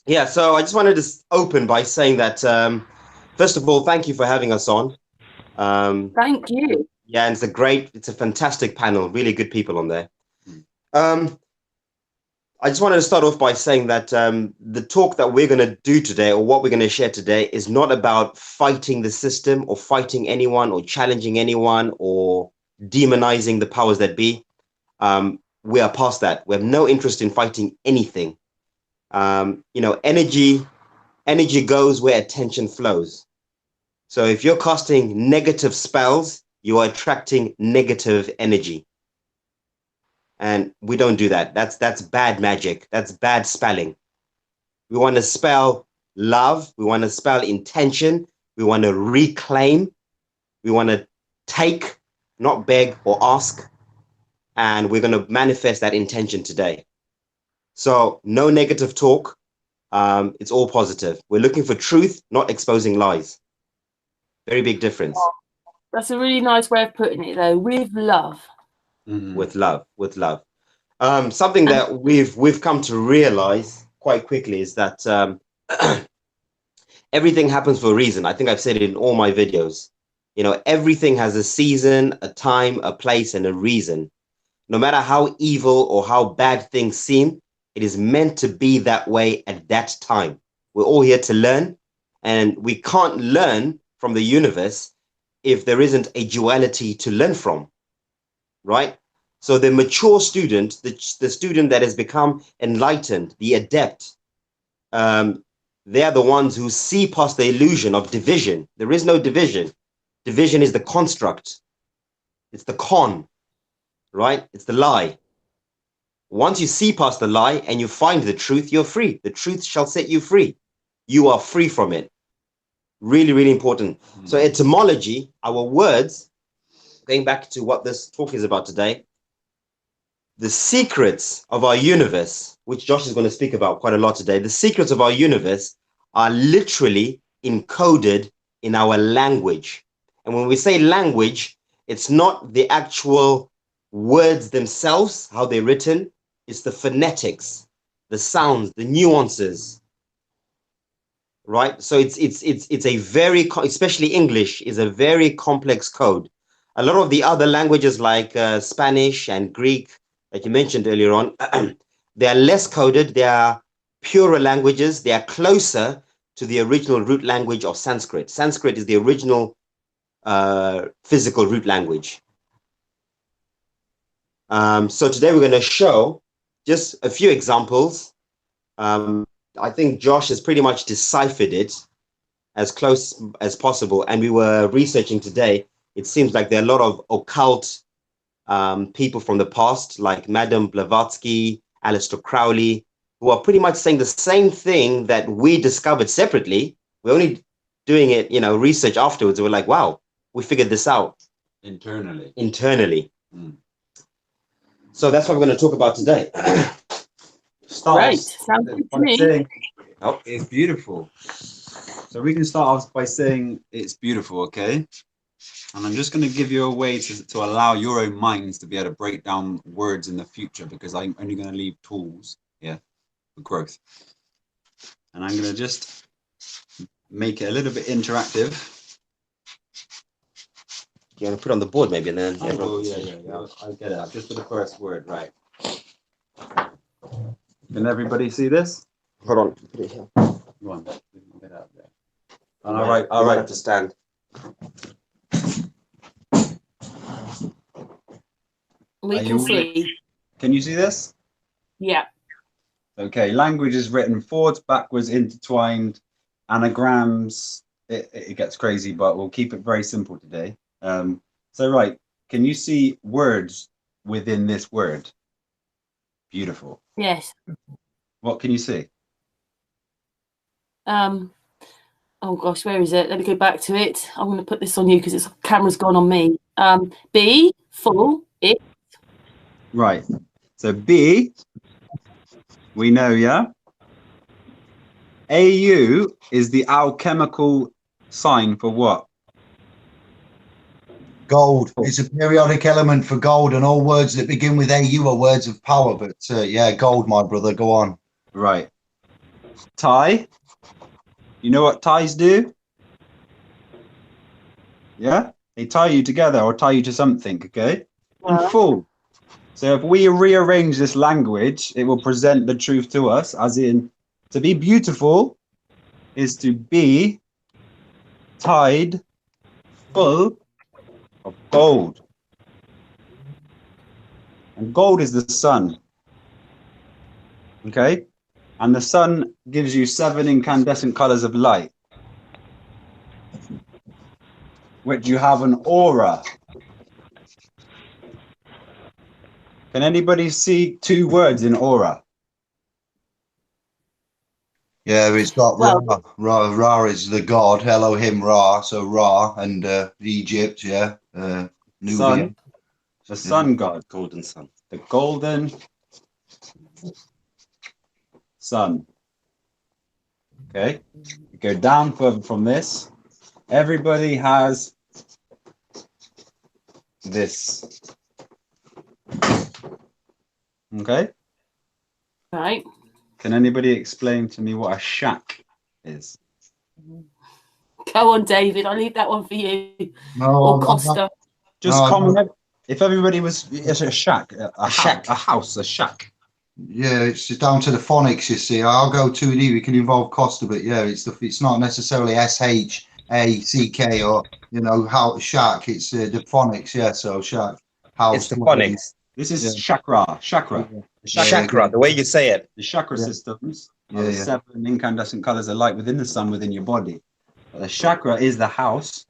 Yeah, so I just wanted to open by saying that, first of all, thank you for having us on. Um, Thank you. yeah, and it's a fantastic panel, really good people on there. Um, I just wanted to start off by saying that the talk that we're going to do today, or what we're going to share today, is not about fighting the system or fighting anyone or challenging anyone or demonizing the powers that be. We are past that. We have no interest in fighting anything. Energy goes where attention flows. So if you're casting negative spells, you are attracting negative energy. And we don't do that. That's bad magic. That's bad spelling. We want to spell love. We want to spell intention. We want to reclaim. We want to take, not beg or ask. And we're going to manifest that intention today. So no negative talk. It's all positive. We're looking for truth, not exposing lies. Very big difference. That's a really nice way of putting it, though. With love. With love, with love. Something And that we've come to realize quite quickly is that everything happens for a reason. I think I've said it in all my videos. Everything has a season, a time, a place, and a reason. No matter how evil or how bad things seem, it is meant to be that way at that time. We're all here to learn, and we can't learn from the universe if there isn't a duality to learn from, right? So the mature student, the student that has become enlightened, the adept, they are the ones who see past the illusion of division. There is no division. Division is the construct. It's the con, right? It's the lie. Once you see past the lie and you find the truth, you're free. The truth shall set you free. You are free from it. Really, really important. So etymology, our words, going back to what this talk is about today, the secrets of our universe, which Josh is going to speak about quite a lot today, the secrets of our universe are literally encoded in our language. And when we say language, it's not the actual words themselves, how they're written, it's the phonetics, the sounds, the nuances, right? So it's a very, especially English is a very complex code. A lot of the other languages like Spanish and Greek, like you mentioned earlier on, they are less coded. They are purer languages. They are closer to the original root language of Sanskrit. Sanskrit is the original physical root language. So today we're going to show just a few examples. I think Josh has pretty much deciphered it as close as possible. And we were researching today. It seems like there are a lot of occult people from the past, like Madame Blavatsky, Aleister Crowley, who are pretty much saying the same thing that we discovered separately. We're only doing it, research afterwards. We're like, wow, we figured this out internally. So that's what we're going to talk about today. great. Sounds good to me. Saying, oh, it's beautiful. So we can start off by saying it's beautiful, okay? And I'm just going to give you a way to allow your own minds to be able to break down words in the future, because I'm only going to leave tools here for growth. And I'm going to just make it a little bit interactive. You want to put it on the board maybe, and then Oh, yeah. I'll get it. Just for the first word, right? Can everybody see this? Hold on. Put it here. Go on. Get out there. And I'll write to stand. We can see. Can you see this? Yeah. Okay, language is written forwards, backwards, intertwined, anagrams. It gets crazy, but we'll keep it very simple today. So right, can you see words within this word? Beautiful. Yes. What can you see? Oh gosh, where is it? Let me go back to it. I'm going to put this on you because its camera's gone on me. B, full, it. Right. So B, we know, yeah? AU is the alchemical sign for what? Gold. It's a periodic element for gold, and all words that begin with AU are words of power. But yeah, gold, my brother. Go on. Right. Tie. You know what ties do? Yeah? They tie you together or tie you to something, okay? And full. So if we rearrange this language, it will present the truth to us, as in, to be beautiful is to be tied full of gold. And gold is the sun. Okay? And the sun gives you 7 incandescent colors of light, which you have an aura. Can anybody see 2 words in aura? Yeah, it's got Ra. Ra is the god, Elohim Ra. So Ra and Egypt, yeah. Nubia. Sun. The sun god. Golden sun. The golden sun. Okay. You go down further from this. Everybody has this. Okay. Right. Can anybody explain to me what a shack is? Go on, David. I'll leave that one for you. No, Or Kosta. Just No, common. If everybody was, it's a shack, a shack. house, a shack. yeah, it's down to the phonics, you see. I'll go 2D. We can involve Costa, but yeah, it's not necessarily SHACK or, you know, how shack. It's the phonics, yeah. So shack, house. It's the phonics. This is Yeah. chakra. Chakra, the way you say it. The chakra Yeah. systems Yeah, are the yeah. 7 incandescent colors of light within the sun, within your body. But the chakra is the house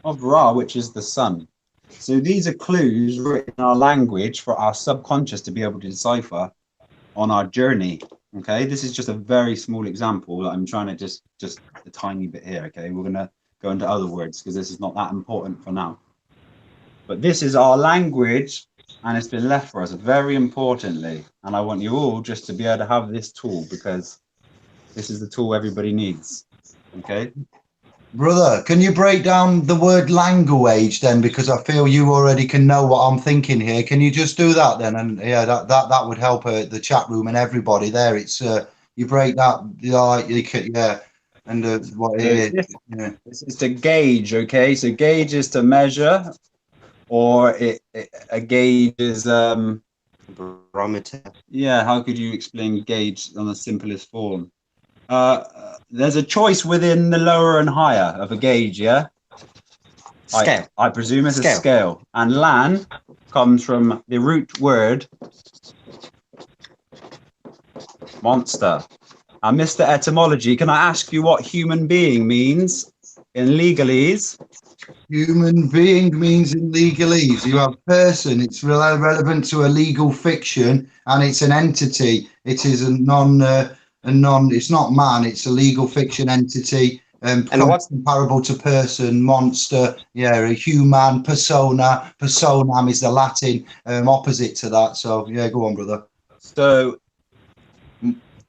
of Ra, which is the sun. So these are clues written in our language for our subconscious to be able to decipher on our journey. Okay, this is just a very small example that I'm trying to just a tiny bit here. Okay, we're gonna go into other words because this is not that important for now. But this is our language, and it's been left for us very importantly. And I want you all just to be able to have this tool, because this is the tool everybody needs. Okay. Brother, can you break down the word language then? Because I feel you already can know what I'm thinking here. Can you just do that then? And yeah, that would help the chat room and everybody there. It's you break that, yeah, and what it is. Yeah. This is to gauge. Okay, so gauge is to measure, or a gauge is Barometer. yeah. How could you explain gauge on the simplest form? There's a choice within the lower and higher of a gauge, yeah? Scale. I presume it's a scale. And lan comes from the root word monster. And Mr. Etymology, can I ask you what human being means in legalese? Human being means in legalese. You have person. It's relevant to a legal fiction, and it's an entity. It is a non. It's not man. It's a legal fiction entity. And what's comparable to person, monster? Yeah, a human persona. Personam is the Latin opposite to that. So yeah, go on, brother. So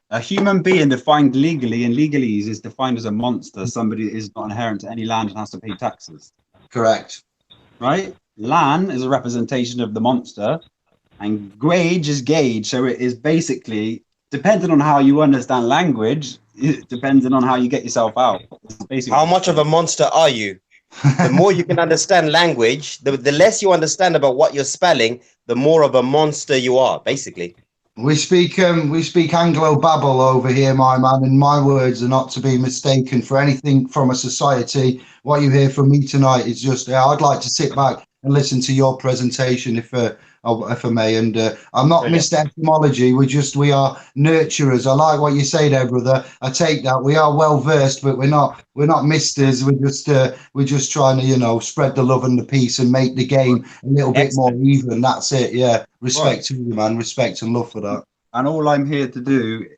a human being defined legally in legalese is defined as a monster, somebody that is not inherent to any land and has to pay taxes. Correct. Right? Lan is a representation of the monster, and gauge is gauge. So it is basically, depending on how you understand language, depending on how you get yourself out. Basically, how much of a monster are you? The more you can understand language, the less you understand about what you're spelling, the more of a monster you are, basically. We speak Anglo-Babble over here, my man, and my words are not to be mistaken for anything from a society. What you hear from me tonight is just, I'd like to sit back and listen to your presentation, if I may. And I'm not Mr. Etymology. We are nurturers. I like what you say there, brother. I take that. We are well versed, but we're not misters. We're just trying to, you know, spread the love and the peace and make the game a little bit more even. That's it. Yeah. Respect to you, man. Respect and love for that. And all I'm here to do,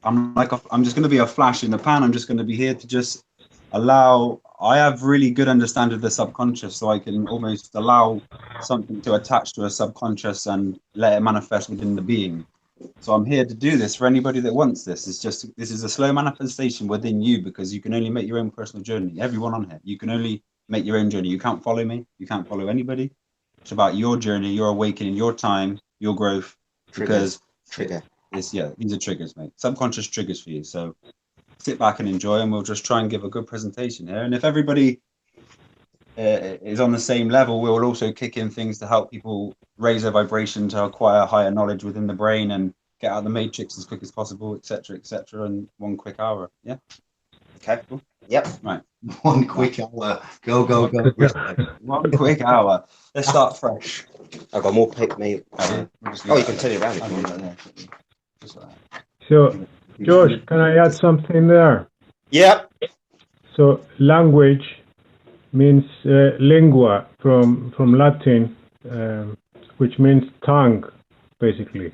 I'm just going to be a flash in the pan. I'm just going to be here to just allow. I have really good understanding of the subconscious, so I can almost allow something to attach to a subconscious and let it manifest within the being. So I'm here to do this for anybody that wants this. This is a slow manifestation within you, because you can only make your own personal journey. Everyone on here, you can only make your own journey. You can't follow me. You can't follow anybody. It's about your journey, your awakening, your time, your growth. Because trigger. These are triggers, mate. Subconscious triggers for you. So sit back and enjoy, and we'll just try and give a good presentation here. And if everybody is on the same level, we will also kick in things to help people raise their vibration to acquire higher knowledge within the brain and get out of the matrix as quick as possible, etc., in 1 quick hour. Yeah. Okay. Cool. Yep. Right. 1 quick hour. Go. 1 quick hour. Let's start fresh. I've got more paper, mate. Oh, You can turn it around. If you want. So, Josh, can I add something there? Yep. So, language means lingua from Latin, which means tongue, basically.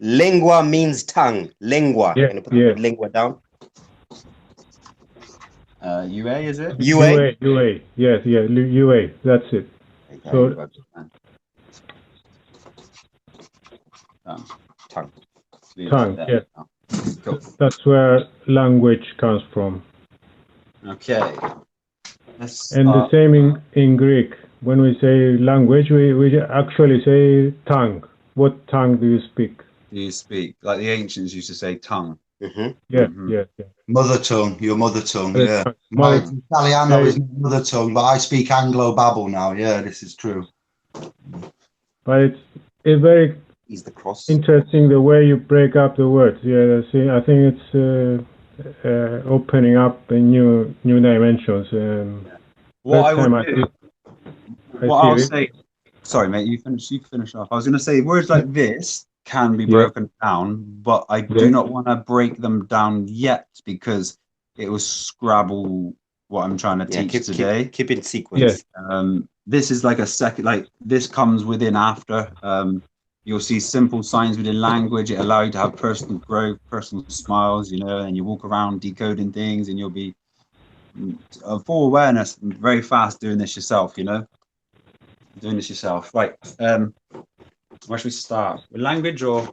Lingua means tongue. Lingua. Yeah, I'm gonna put the word lingua down. UA, is it? UA. UA. Yes, UA. That's it. So, Tongue. tongue, yeah. Cool. That's where language comes from. Okay. And the same in Greek. When we say language, we actually say tongue. What tongue do you speak? You speak like the ancients used to say tongue. Mm-hmm. Yeah, Mhm. yeah. Mother tongue, your mother tongue, yeah. My Mother- Italiano is my mother tongue, but I speak Anglo-Babble now. Yeah, this is true. But it's very He's the cross. interesting the way you break up the words. Yeah, I think it's opening up a new dimensions. What I time would do, I what see I'll it. say. Sorry, mate. You finish off. I was going to say words like this can be Yeah. broken down, but I do Yeah. not want to break them down yet because it will scrabble what I'm trying to teach today. Keep in sequence. This is like a second, like this comes within after. You'll see simple signs within language. It allows you to have personal growth, personal smiles, and you walk around decoding things and you'll be full awareness very fast doing this yourself, doing this yourself. Right. Where should we start? With language or?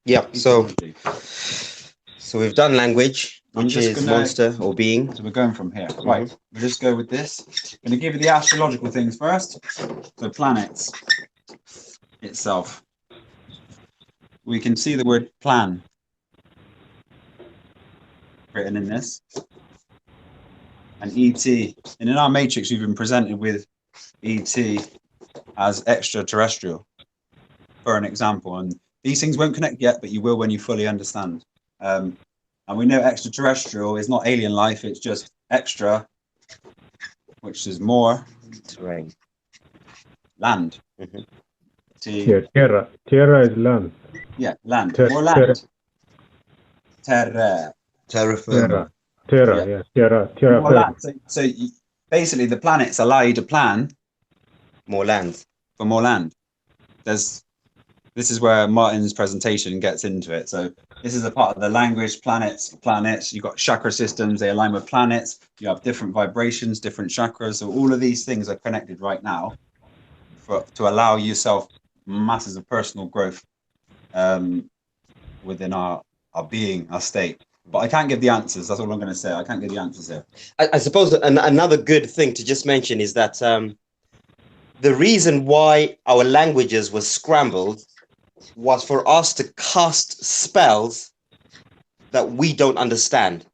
Yeah. So we've done language, I'm which just is gonna- monster or being. So we're going from here. Right. We'll just go with this. I'm going to give you the astrological things first. So planets itself. We can see the word plan written in this. And ET. And in our matrix, we've been presented with ET as extraterrestrial, for an example. And these things won't connect yet, but you will when you fully understand. And we know extraterrestrial is not alien life, it's just extra, which is more Terrain. land. Mm-hmm. Yeah, tierra. Tierra is land. Yeah, land. Ter- More land. Terra. Terra firma. Terra, Yeah. yeah. Tierra More firma. land. So basically, the planets allow you to plan More land. for more land. This is where Martin's presentation gets into it. So this is a part of the language, planets. You've got chakra systems, they align with planets. You have different vibrations, different chakras. So all of these things are connected right now to allow yourself masses of personal growth within our being, our state. But I can't give the answers. That's all I'm going to say. I can't give the answers here. I suppose another good thing to just mention is that the reason why our languages were scrambled was for us to cast spells that we don't understand.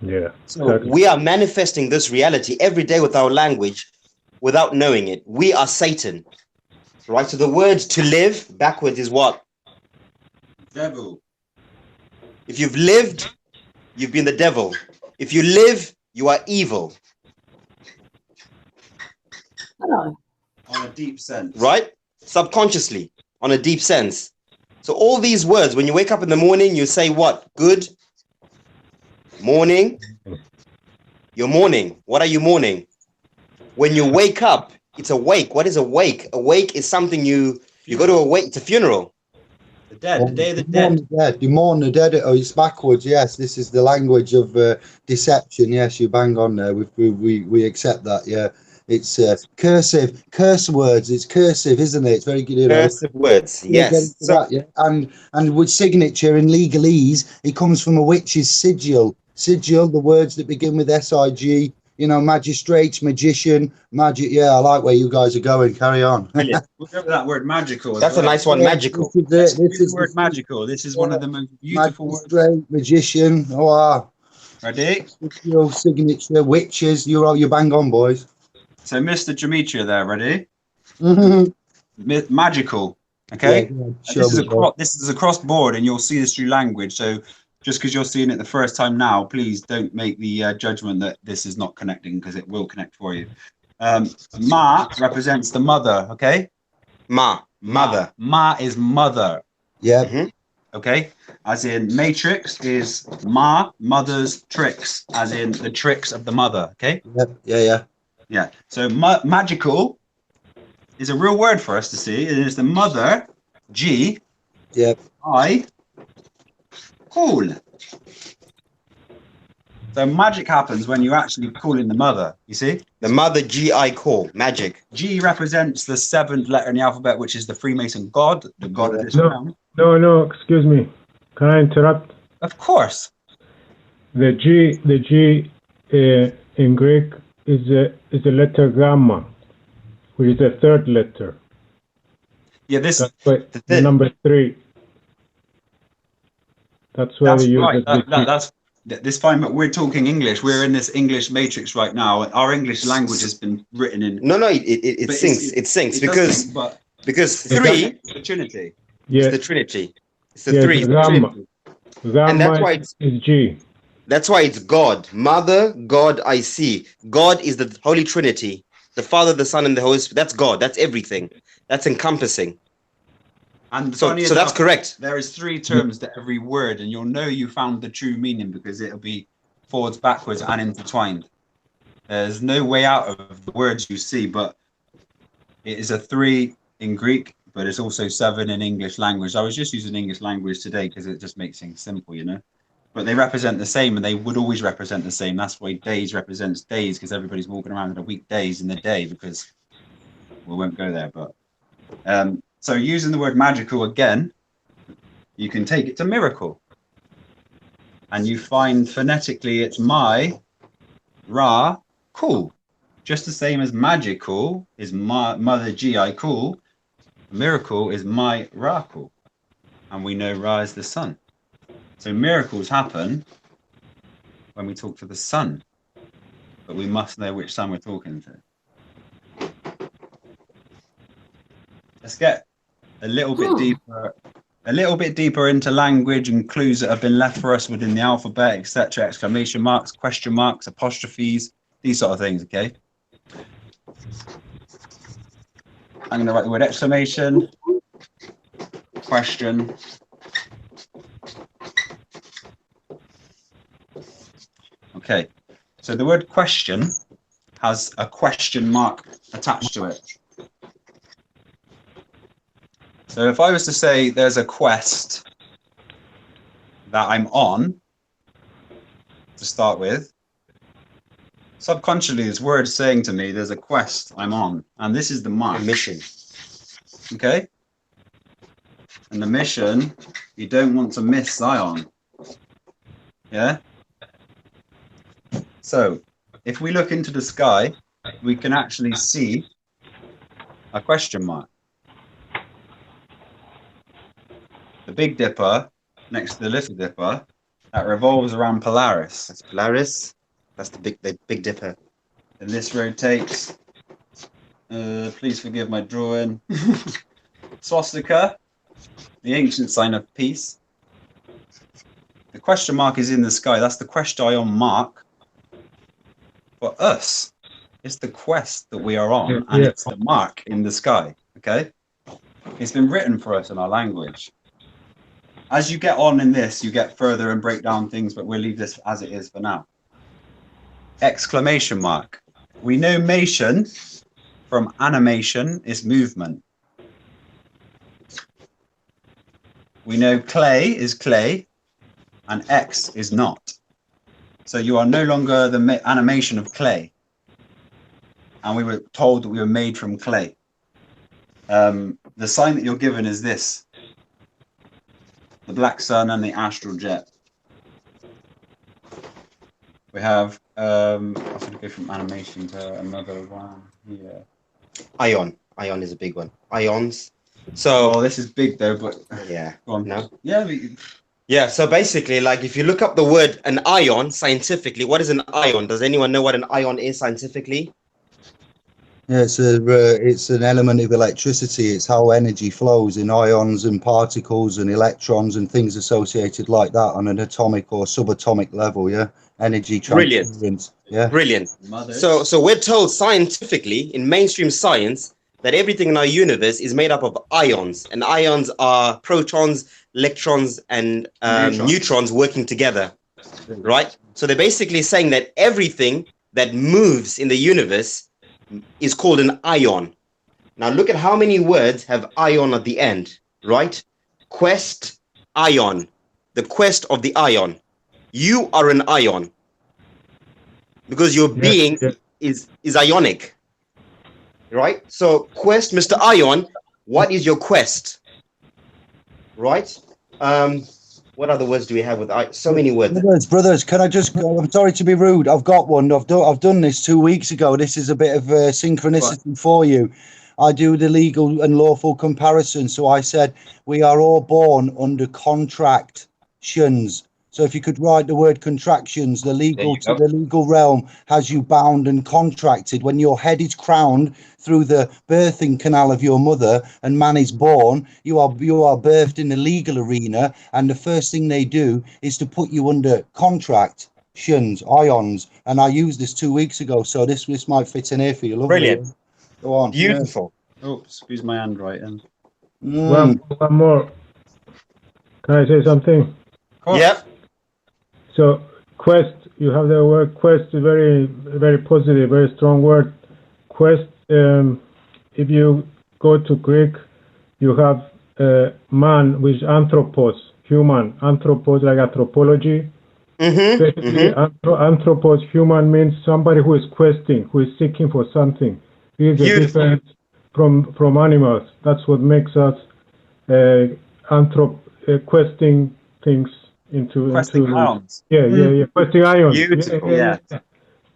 Yeah. So Exactly. we are manifesting this reality every day with our language without knowing it. We are Satan, right? So the word to live backwards is what? Devil. If you've lived, you've been the devil. If you live, you are evil, Hello. On a deep sense. right? Subconsciously, on a deep sense. So all these words, when you wake up in the morning, you say what? Good morning. You're mourning. What are you mourning? When you wake up, it's awake. What is awake? Awake is something you go to awake. It's a funeral. The dead. The day of the You mourn dead. the dead. You mourn the dead. Oh, it's backwards. Yes, this is the language of deception. Yes, you bang on there. We accept that. Yeah, it's cursive, curse words. It's cursive, isn't it? It's very good. Cursive words. Yes. So, That, yeah. And with signature in legalese, it comes from a witch's sigil. Sigil, the words that begin with SIG, you know, magistrates, magician, magic. Yeah, I like where you guys are going. Carry on. Brilliant. We'll go with that word magical. That's a nice one, magical. This is the word magical. This is one of the most beautiful words. Magistrate, magician. Oh, wow. Ready? Your signature, witches. You're bang on, boys. So, Mr. Demetria there, ready? Mm-hmm. Magical. Okay. Yeah, this is across board, and you'll see this through language. So, just because you're seeing it the first time now, please don't make the judgment that this is not connecting, because it will connect for you. Ma represents the mother. Okay. Mother. Ma is mother. Yeah. Mm-hmm. Okay, as in matrix is ma, mother's tricks, as in the tricks of the mother. Okay. Yeah. So magical is a real word for us to see. It is the mother, G. Yeah. I. Cool. So magic happens when you actually call in the mother. You see, the mother, G-I call, magic. G represents the 7th letter in the alphabet, which is the Freemason god, the god of this realm. No, excuse me. Can I interrupt? Of course. The G in Greek is a letter gamma, which is the 3rd letter. Yeah, this the number 3. That's why they use right. That's fine, but we're talking English. We're in this English matrix right now. Our English language has been written in. No, it syncs. It syncs because 3. The Trinity. Yeah. It's the Trinity. It's the 3. Gamma. And that's why it's G. That's why it's God. Mother, God, I see. God is the Holy Trinity. The Father, the Son, and the Holy Spirit. That's God. That's everything. That's encompassing. And so that's correct. There is 3 terms to every word, and you'll know you found the true meaning because it'll be forwards, backwards, and intertwined. There's no way out of the words you see, but it is a 3 in Greek, but it's also 7 in English language. I was just using English language today because it just makes things simple, you know. But they represent the same, and they would always represent the same. That's why days represents days, because everybody's walking around with a weekdays in the day, because we won't go there. But so using the word magical again, you can take it to miracle. And you find phonetically it's my, ra, cool. Just the same as magical is my mother, G-I, cool. Miracle is my, ra, cool. And we know ra is the sun. So miracles happen when we talk to the sun. But we must know which sun we're talking to. Let's get a little bit deeper into language and clues that have been left for us within the alphabet, etc. Exclamation marks, question marks, apostrophes, these sort of things. Okay. I'm going to write the word exclamation, question, okay. So the word question has a question mark attached to it. So if I was to say there's a quest that I'm on, to start with, subconsciously this word is saying to me there's a quest I'm on, and this is the mark. Mission. Okay? And the mission, you don't want to miss Zion. Yeah? So if we look into the sky, we can actually see a question mark. The Big Dipper next to the Little Dipper, that revolves around Polaris. That's Polaris. That's the Big Dipper. And this rotates. Please forgive my drawing. Swastika, the ancient sign of peace. The question mark is in the sky. That's the question mark for us. It's the quest that we are on, and it's the mark in the sky. Okay? It's been written for us in our language. As you get on in this, you get further and break down things, but we'll leave this as it is for now. Exclamation mark. We know mation from animation is movement. We know clay is clay and X is not. So you are no longer the animation of clay. And we were told that we were made from clay. The sign that you're given is this. The black sun and the astral jet. We have, I'm going to go from animation to another one here. Ion. Ion is a big one. Ions. So, well, this is big though, but yeah. Go on. No? Yeah. Yeah, so basically, like if you look up the word an ion scientifically, what is an ion? Does anyone know what an ion is scientifically? Yeah, it's an element of electricity. It's how energy flows in ions and particles and electrons and things associated like that on an atomic or subatomic level. Yeah, energy transference. Yeah, brilliant. So we're told scientifically in mainstream science that everything in our universe is made up of ions, and ions are protons, electrons, and neutrons working together, right? So they're basically saying that everything that moves in the universe is called an ion. Now look at how many words have ion at the end, right? Quest, ion, the quest of the ion. You are an ion because your being is ionic, right? So quest, Mr. Ion, what is your quest, right? What other words do we have with so many words? Brothers, can I just go? I'm sorry to be rude. I've got one. I've done this 2 weeks ago. This is a bit of synchronicity for you. I do the legal and lawful comparison. So I said we are all born under contractions. So if you could write the word contractions, the legal realm has you bound and contracted. When your head is crowned through the birthing canal of your mother and man is born, you are birthed in the legal arena, and the first thing they do is to put you under contractions, ions. And I used this 2 weeks ago, so this might fit in here for you. Lovely. Brilliant. Go on. Beautiful. Yeah. Oh, excuse my handwriting. One more. Can I say something? Yeah. So quest, you have the word quest, very, very positive, very strong word. Quest, if you go to Greek, you have man, which is anthropos, human. Anthropos, like anthropology. Basically, anthropos, human, means somebody who is questing, who is seeking for something. This is a difference from animals. That's what makes us questing things. Questing ions. Yeah. Questing ions. Beautiful. Yeah.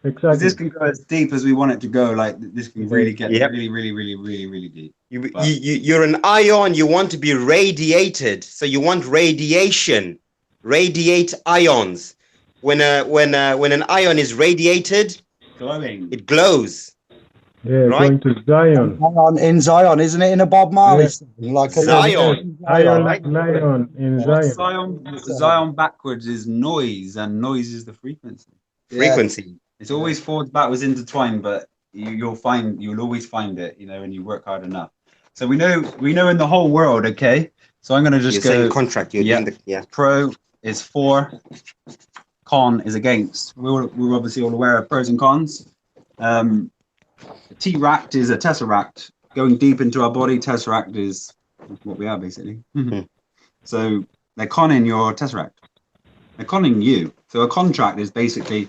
Exactly. This can go as deep as we want it to go. Like this can really get really deep. You're an ion. You want to be radiated, so you want radiation. Radiate ions. When an ion is radiated, glowing, it glows. Yeah, right? Going to Zion. In Zion, isn't it? In a Bob Marley song? Like a Zion. Zion in Zion. Zion backwards is noise, and noise is the frequency. Frequency. It's always forwards, backwards, intertwined, but you'll always find it, when you work hard enough. So we know in the whole world, okay? So I'm gonna just go contract. Pro is for, con is against. We're obviously all aware of pros and cons. T-ract is a tesseract, going deep into our body. Tesseract is what we are, basically. So they're conning your tesseract. They're conning you. So a contract is basically...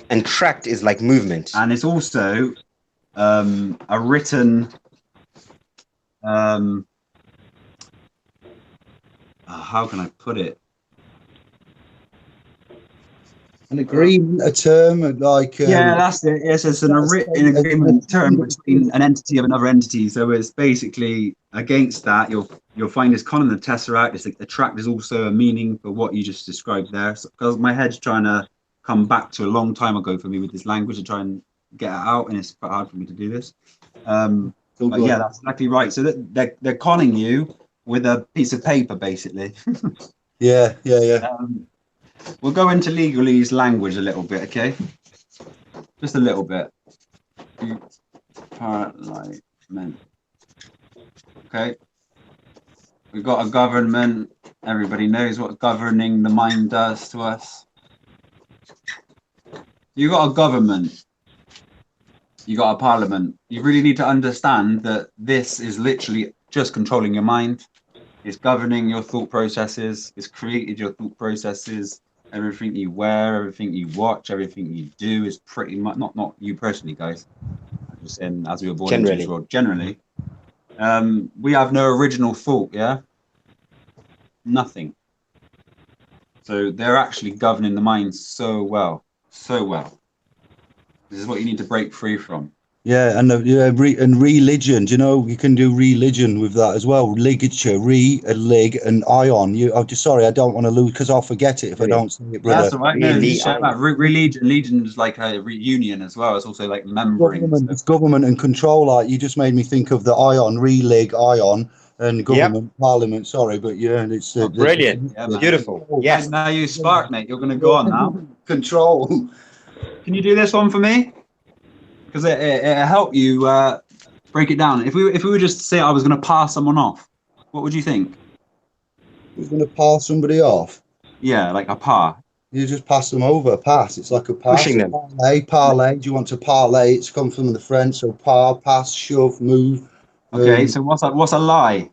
And tract is like movement. And it's also a written... how can I put it? An agreement, a term, like yeah, that's it. Yes, it's an agreement term between an entity of another entity. So it's basically against that. You'll find this con in the tesseract. It's like the tract is also a meaning for what you just described there. Because my head's trying to come back to a long time ago for me with this language to try and get it out, and it's quite hard for me to do this. But yeah, that's exactly right. So they're conning you with a piece of paper, basically. Yeah. We'll go into legalese language a little bit, okay? Just a little bit. Parliament. Okay. We've got a government. Everybody knows what governing the mind does to us. You've got a government. You got a parliament. You really need to understand that this is literally just controlling your mind. It's governing your thought processes. It's created your thought processes. Everything you wear, everything you watch, everything you do is pretty much not you personally, guys. Just in as we were born into this world. Generally, we have no original thought. Yeah, nothing. So they're actually governing the mind so well. so well. This is what you need to break free from. Yeah, and religion. Do you know you can do religion with that as well? Ligature, lig, and ion. Sorry, I don't want to lose because I'll forget it if I don't say it, brother. That's all right. No, Really, you say that. Religion. Religion is like a reunion as well. It's also like membering. It's government and control. Like you just made me think of the ion, lig, ion, and government, parliament. Sorry, but yeah, it's brilliant, beautiful. Yes. Now you spark, mate. You're going to go on now. Control. Can you do this one for me? Because it'll help you break it down. If we were just to say I was going to pass someone off, what would you think? Who's going to pass somebody off? Yeah, like a par. You just pass them over. Pass. It's like a pass. Pushing them. Parlay. Do you want to parlay? It's come from the French. So pass, shove, move. Okay. So what's a lie?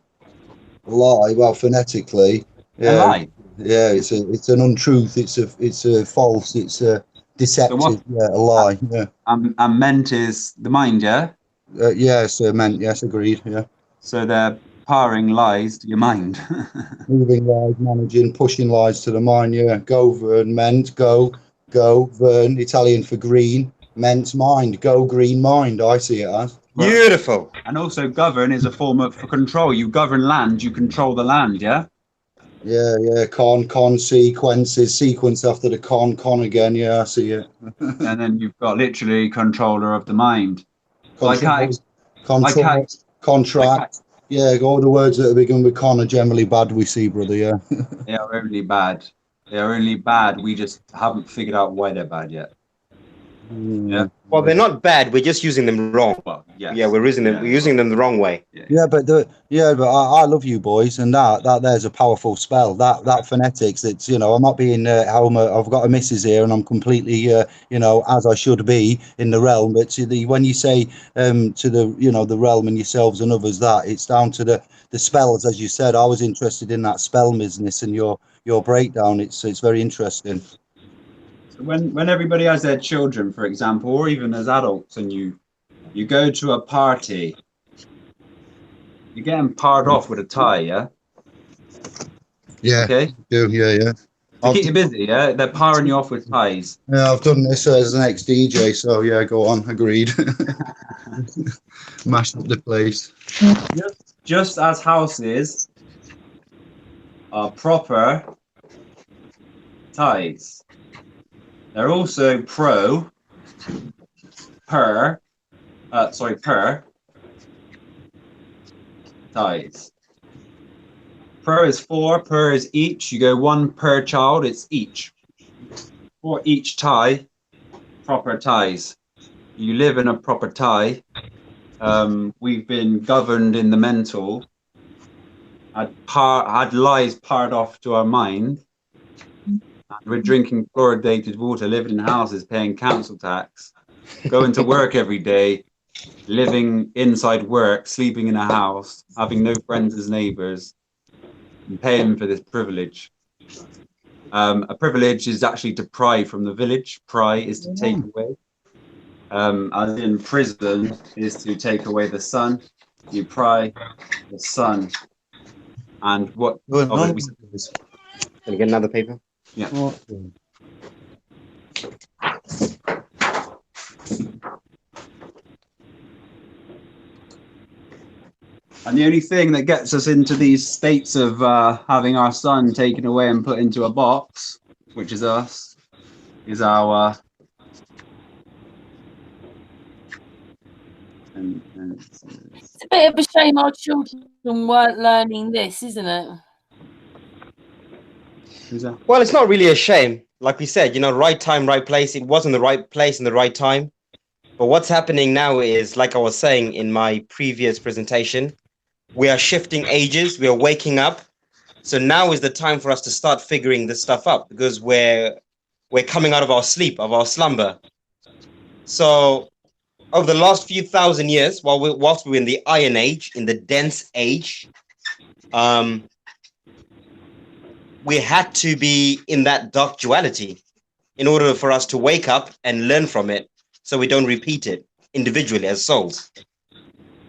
Lie. Well, phonetically. Yeah. A lie. Yeah. It's an untruth. It's a false. It's a deceptive. So a lie. Yeah. And meant is the mind. Yeah. Yes. Meant. Yes. Agreed. Yeah. So they're parring lies to your mind. Moving lies, managing, pushing lies to the mind. Yeah. Go Vern. Meant. Go Vern. Italian for green. Meant mind. Go green mind. I see it as. Beautiful. And also govern is a form of control. You govern land. You control the land. Yeah. Yeah, consequences, sequence after the con again. Yeah, I see it. And then you've got literally controller of the mind. Contract. Like yeah, all the words that begin with con are generally bad, we see, brother, yeah. They are only bad. They are only bad. We just haven't figured out why they're bad yet. Yeah. Well, they're not bad. We're just using them wrong. Well, yes. Yeah, we're using them. Yeah. We're using them the wrong way. Yeah, but I love you boys, and that there's a powerful spell. That phonetics. It's I'm not being I've got a missus here, and I'm completely as I should be in the realm. But when you say to the the realm and yourselves and others, that it's down to the spells, as you said. I was interested in that spell business and your breakdown. It's very interesting. When everybody has their children, for example, or even as adults, and you go to a party, you're getting parred off with a tie, yeah? Yeah. Okay. Yeah. To keep you busy, yeah? They're parring you off with ties. Yeah, I've done this as an ex-DJ, so yeah, go on, agreed. Mash up the place. Just as houses are proper ties, they're also per ties. Per is for, per is each. You go one per child, it's each. For each tie, proper ties. You live in a proper tie. We've been governed in the mental. Had lies parred off to our mind. And we're drinking fluoridated water, living in houses, paying council tax, going to work every day, living inside work, sleeping in a house, having no friends as neighbors, and paying for this privilege. A privilege is actually to pry from the village. Pry is to take away. As in prison is to take away the sun. You pry the sun. And what? Can we get another paper? Yeah. And the only thing that gets us into these states of having our son taken away and put into a box, which is us, is our It's a bit of a shame our children weren't learning this, isn't it? Well, it's not really a shame. Like we said, right time, right place. It wasn't the right place and the right time. But what's happening now is, like I was saying in my previous presentation, we are shifting ages. We are waking up. So now is the time for us to start figuring this stuff out, because we're coming out of our sleep, of our slumber. So over the last few thousand years, whilst we were in the Iron Age, in the dense age, we had to be in that dark duality in order for us to wake up and learn from it, so we don't repeat it individually as souls.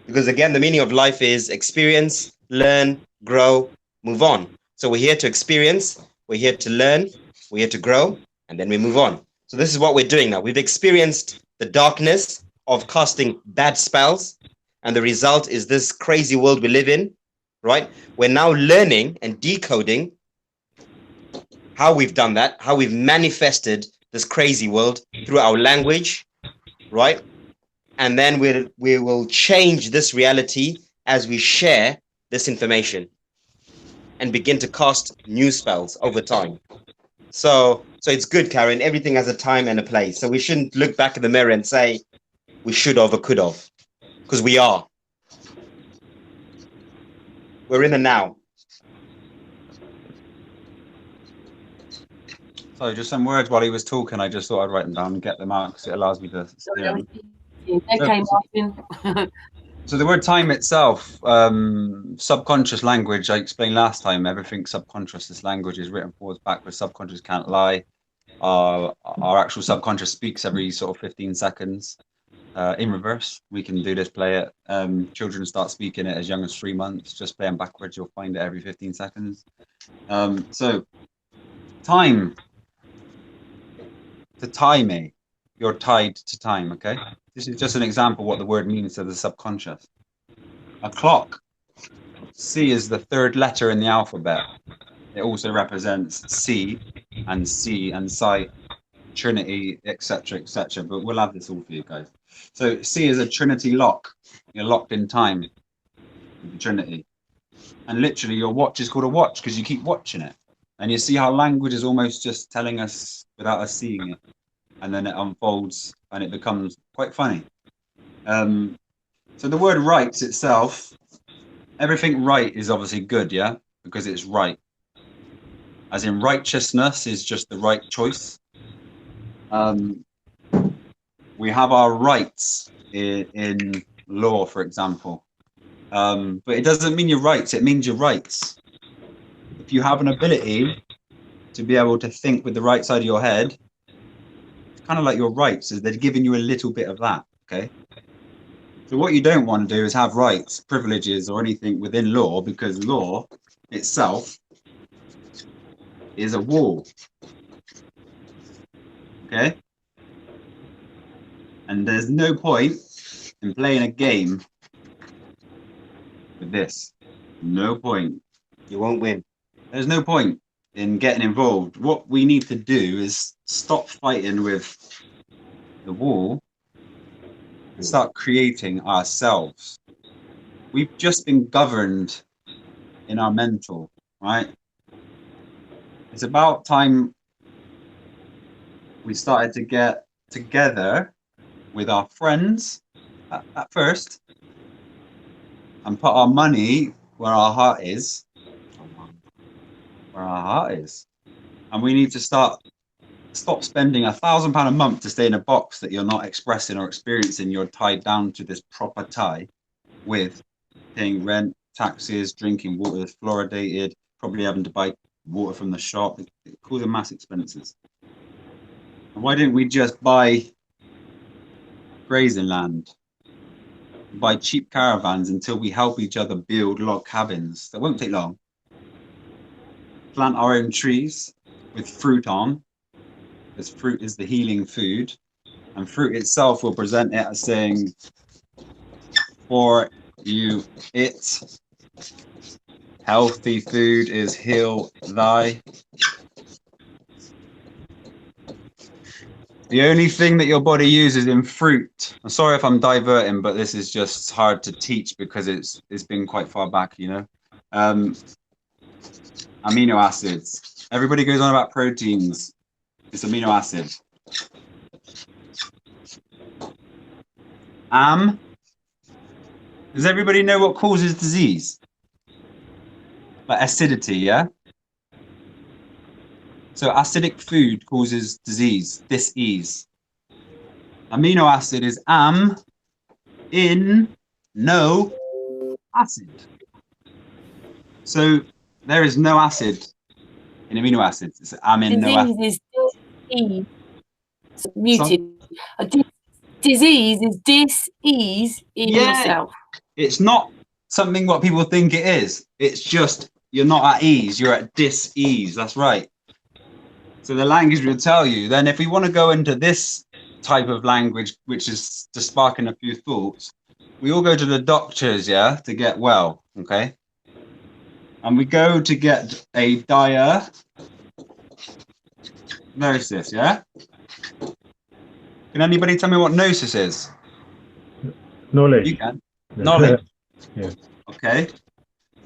Because again, the meaning of life is experience, learn, grow, move on. So we're here to experience, we're here to learn, we're here to grow, and then we move on. So this is what we're doing now. We've experienced the darkness of casting bad spells, and the result is this crazy world we live in, right? We're now learning and decoding how we've done that, how we've manifested this crazy world through our language, right? And then we will change this reality as we share this information and begin to cast new spells over time. So it's good, Karen. Everything has a time and a place. So we shouldn't look back in the mirror and say we should have or could have, because we are. We're in the now. So just some words while he was talking. I just thought I'd write them down and get them out because it allows me to stay on. Okay, Martin. So the word time itself, subconscious language, I explained last time, everything subconscious, this language is written forwards, backwards, subconscious can't lie. Our actual subconscious speaks every sort of 15 seconds in reverse. We can do this, play it. Children start speaking it as young as 3 months. Just play them backwards, you'll find it every 15 seconds. So time, to tie me, you're tied to time, okay? This is just an example of what the word means to the subconscious. A clock, C is the third letter in the alphabet. It also represents C and sight, Trinity, etc., etc. But we'll have this all for you guys. So C is a Trinity lock. You're locked in time with the Trinity. And literally your watch is called a watch because you keep watching it. And you see how language is almost just telling us without us seeing it. And then it unfolds and it becomes quite funny. So the word right itself, everything right is obviously good, yeah? Because it's right. As in righteousness is just the right choice. We have our rights in law, for example. But it doesn't mean your rights, it means your rights. If you have an ability to be able to think with the right side of your head, it's kind of like your rights, is they're giving you a little bit of that, okay? So what you don't want to do is have rights, privileges, or anything within law, because law itself is a wall, okay? And there's no point in playing a game with this. No point. You won't win. There's no point in getting involved. What we need to do is stop fighting with the wall and start creating ourselves. We've just been governed in our mental, right? It's about time we started to get together with our friends at first and put our money where our heart is. Where our heart is. And we need to stop spending £1,000 a month to stay in a box that you're not expressing or experiencing. You're tied down to this proper tie with paying rent, taxes, drinking water that's fluoridated, probably having to buy water from the shop. It causes mass expenses. And why didn't we just buy grazing land, buy cheap caravans until we help each other build log cabins? That won't take long. Plant our own trees with fruit on, because fruit is the healing food, and fruit itself will present it as saying, for you it, healthy food is heal thy. The only thing that your body uses in fruit, I'm sorry if I'm diverting, but this is just hard to teach because it's been quite far back, you know. Amino acids. Everybody goes on about proteins. It's amino acid. Does everybody know what causes disease? Like acidity, yeah? So acidic food causes disease, dis-ease. Amino acid is no acid. So there is no acid in amino acids. It's no acid. Disease is dis-ease. Muted. Disease is dis-ease in yourself. It's not something what people think it is. It's just you're not at ease. You're at dis-ease. That's right. So So the language will tell you. Then if we want to go into this type of language, which is just sparking a few thoughts, we all go to the doctors, yeah, to get well, okay? And we go to get a diagnosis, yeah? Can anybody tell me what gnosis is? Knowledge. You can. Knowledge. Yeah. Okay.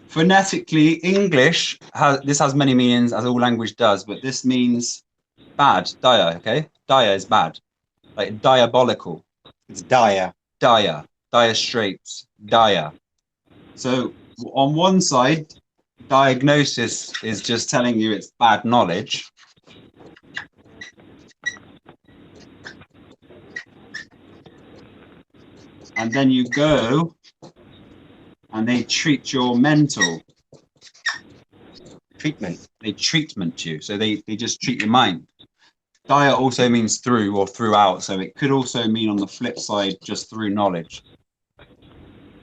Phonetically, English has many meanings, as all language does, but this means bad, dire, okay? Dire is bad, like diabolical. It's dire. Dire straits, dire. So on one side, diagnosis is just telling you it's bad knowledge. And then you go and they treat your mental. Treatment. They treatment you. So they just treat your mind. Dire also means through or throughout. So it could also mean on the flip side, just through knowledge.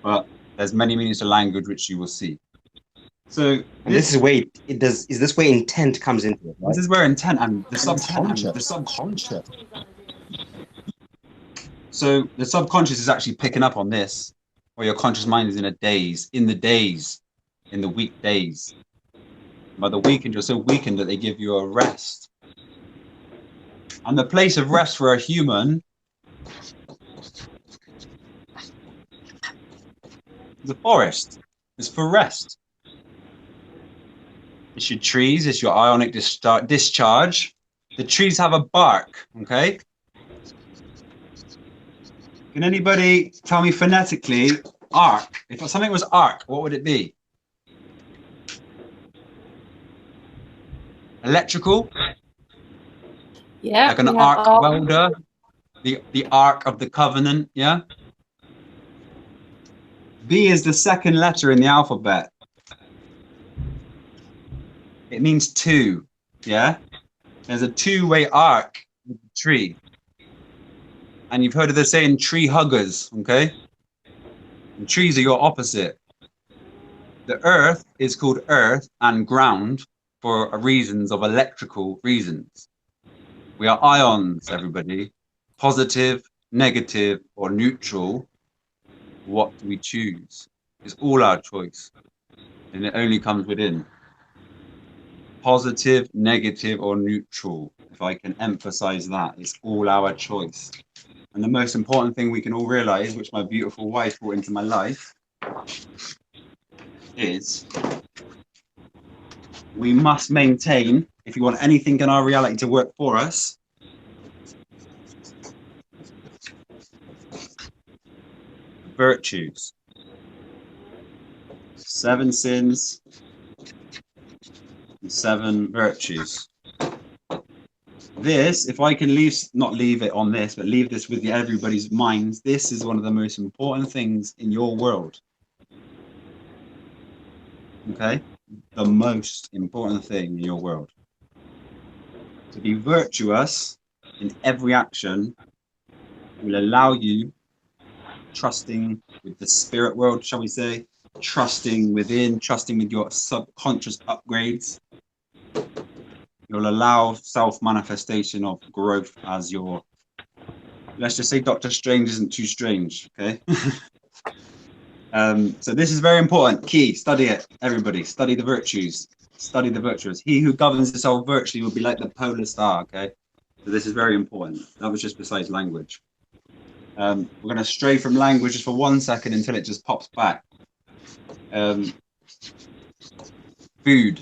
But there's many meanings to language, which you will see. So this is where it does. Is this where intent comes into it? Right? This is where intent and the subconscious. So the subconscious is actually picking up on this, or your conscious mind is in the weekdays. By the weekend, you're so weakened that they give you a rest. And the place of rest for a human is a forest. It's for rest. It's your trees, it's your ionic discharge. The trees have a bark, okay? Can anybody tell me phonetically, arc? If something was arc, what would it be? Electrical? Yeah. Like an arc welder? The Ark of the Covenant, yeah? V is the second letter in the alphabet. It means two, yeah? There's a two-way arc with the tree. And you've heard of the saying tree huggers, okay? And trees are your opposite. The earth is called earth and ground for reasons of electrical reasons. We are ions, everybody. Positive, negative, or neutral. What do we choose? It's all our choice. And it only comes within. Positive, negative, or neutral. If I can emphasize that, it's all our choice. And the most important thing we can all realize, which my beautiful wife brought into my life, is we must maintain, if you want anything in our reality to work for us, virtues. 7 sins and 7 virtues. This, if I can not leave it on this, but leave this with everybody's minds, this is one of the most important things in your world. Okay? The most important thing in your world. To be virtuous in every action will allow you trusting with the spirit world, shall we say, trusting within, trusting with your subconscious upgrades. You'll allow self-manifestation of growth as your, let's just say Dr. Strange isn't too strange, okay? So this is very important. Key, study it, everybody. Study the virtues. Study the virtues. He who governs himself virtually will be like the polar star, okay? So this is very important. That was just besides language. We're going to stray from language just for 1 second until it just pops back. Food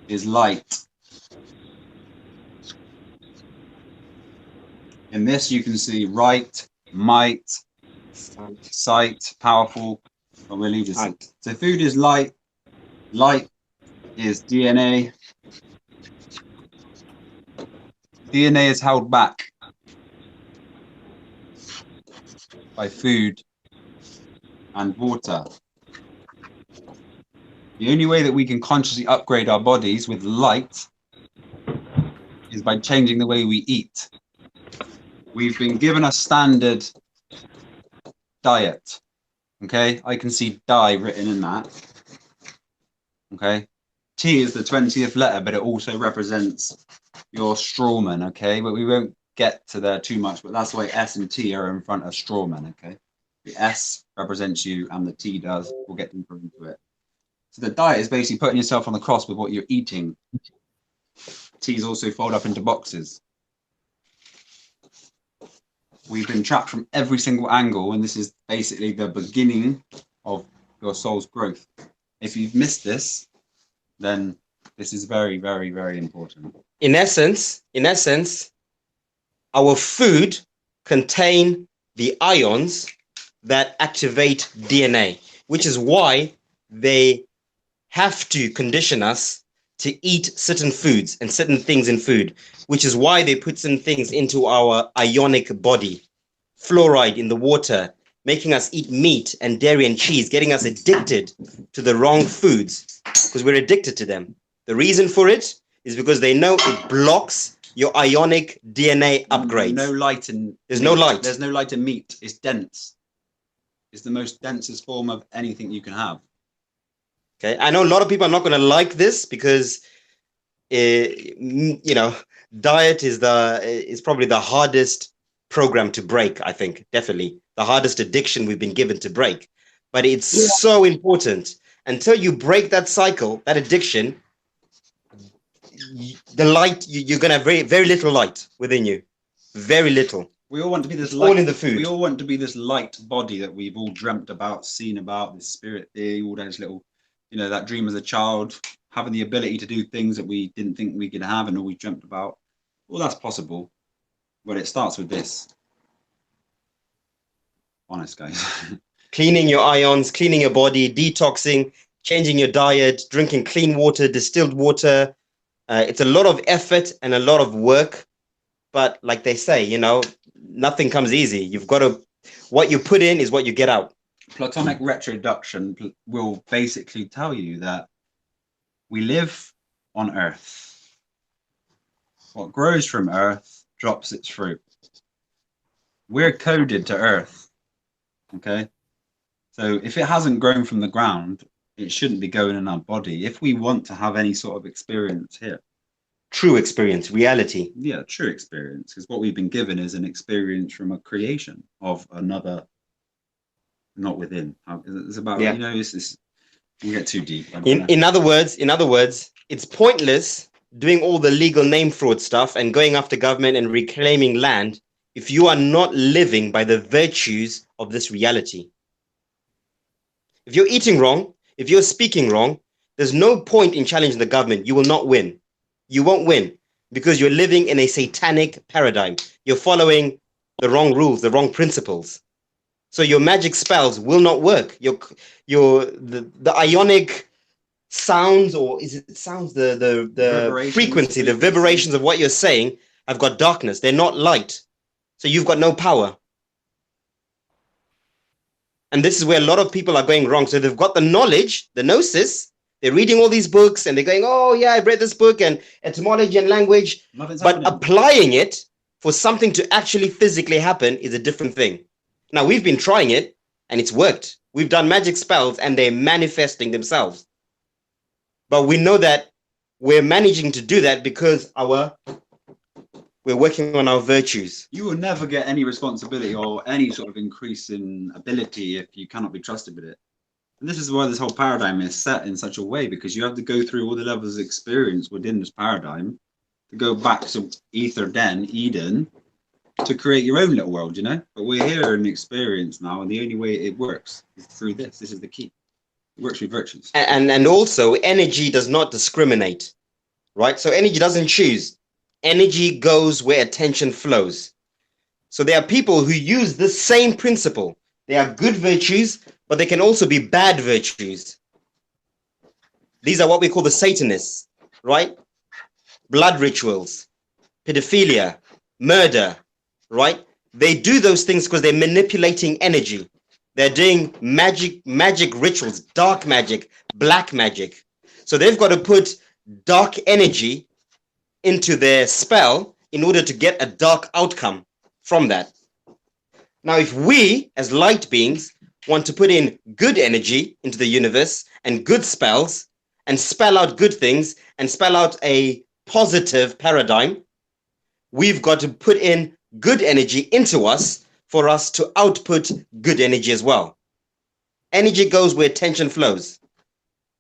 is light. In this you can see right, might, sight, powerful, but we'll leave this. So food is light, light is DNA. DNA is held back by food and water. The only way that we can consciously upgrade our bodies with light is by changing the way we eat. We've been given a standard diet, okay? I can see die written in that, okay? T is the 20th letter, but it also represents your strawman, okay? But we won't get to there too much, but that's why S and T are in front of strawman, okay? The S represents you and the T does. We'll get deeper into it. So the diet is basically putting yourself on the cross with what you're eating. T's also fold up into boxes. We've been trapped from every single angle, and this is basically the beginning of your soul's growth. If you've missed this, then this is very, very, very important. In essence, our food contain the ions that activate DNA, which is why they have to condition us to eat certain foods and certain things in food, which is why they put some things into our ionic body, fluoride in the water, making us eat meat and dairy and cheese, getting us addicted to the wrong foods because we're addicted to them. The reason for it is because they know it blocks your ionic DNA upgrades. No light in There's no light. There's no light in meat. It's dense. It's the most densest form of anything you can have. Okay, I know a lot of people are not going to like this because, you know, diet is probably the hardest program to break. I think definitely the hardest addiction we've been given to break, but it's so important. Until you break that cycle, that addiction, the light you're going to have very, very little light within you, very little. We all want to be this light, all in the food. We all want to be this light body that we've all dreamt about, seen about, this spirit thing, all those little, you know, that dream as a child, having the ability to do things that we didn't think we could have and always dreamt about. Well, that's possible, but it starts with this. Honest, guys. Cleaning your ions, cleaning your body, detoxing, changing your diet, drinking clean water, distilled water. It's a lot of effort and a lot of work, but like they say, you know, nothing comes easy. You've got to, what you put in is what you get out. Platonic retroduction will basically tell you that we live on Earth. What grows from Earth drops its fruit. We're coded to Earth, okay? So if it hasn't grown from the ground, it shouldn't be going in our body. If we want to have any sort of experience here. True experience, reality. Yeah, true experience. Because what we've been given is an experience from a creation of another, not within. It's about, you know, it's you get too deep. In other words, it's pointless doing all the legal name fraud stuff and going after government and reclaiming land if you are not living by the virtues of this reality. If you're eating wrong, if you're speaking wrong, there's no point in challenging the government. You will not win. You won't win because you're living in a satanic paradigm. You're following the wrong rules, the wrong principles. So your magic spells will not work. The ionic sounds, or is it sounds, the frequency, the vibrations of what you're saying have got darkness. They're not light. So you've got no power. And this is where a lot of people are going wrong. So they've got the knowledge, the gnosis. They're reading all these books and they're going, oh yeah, I've read this book and etymology and language. But applying it for something to actually physically happen is a different thing. Now we've been trying it and it's worked. We've done magic spells and they're manifesting themselves. But we know that we're managing to do that because we're working on our virtues. You will never get any responsibility or any sort of increase in ability if you cannot be trusted with it. And this is why this whole paradigm is set in such a way, because you have to go through all the levels of experience within this paradigm to go back to Ether Den, Eden, to create your own little world, you know? But we're here in experience now, and the only way it works is through this. This is the key. It works with virtues. And also, energy does not discriminate, right? So energy doesn't choose. Energy goes where attention flows. So there are people who use the same principle. They are good virtues, but they can also be bad virtues. These are what we call the Satanists, right? Blood rituals, pedophilia, murder, right? They do those things because they're manipulating energy. They're doing magic rituals, dark magic, black magic. So they've got to put dark energy into their spell in order to get a dark outcome from that. Now, if we, as light beings, want to put in good energy into the universe and good spells and spell out good things and spell out a positive paradigm, we've got to put in good energy into us for us to output good energy as well. Energy goes where attention flows.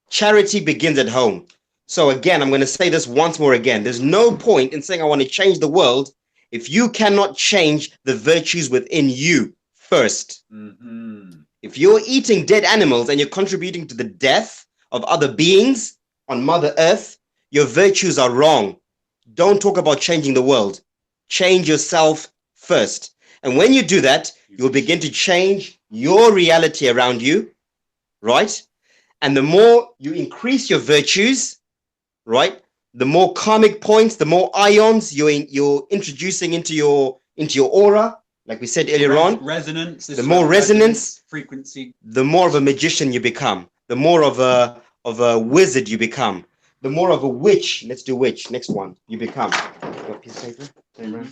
Charity begins at home. So again, I'm going to say this once more again. There's no point in saying I want to change the world if you cannot change the virtues within you first. If you're eating dead animals and you're contributing to the death of other beings on Mother Earth, your virtues are wrong. Don't talk about changing the world. Change yourself first. And when you do that, you'll begin to change your reality around you, right? And the more you increase your virtues, right, the more karmic points, the more ions you're introducing into your aura, like we said earlier on. Resonance. The more resonance, frequency, the more of a magician you become. The more of a wizard you become. The more of a witch. Let's do witch. Next one. You become. Got a piece of paper?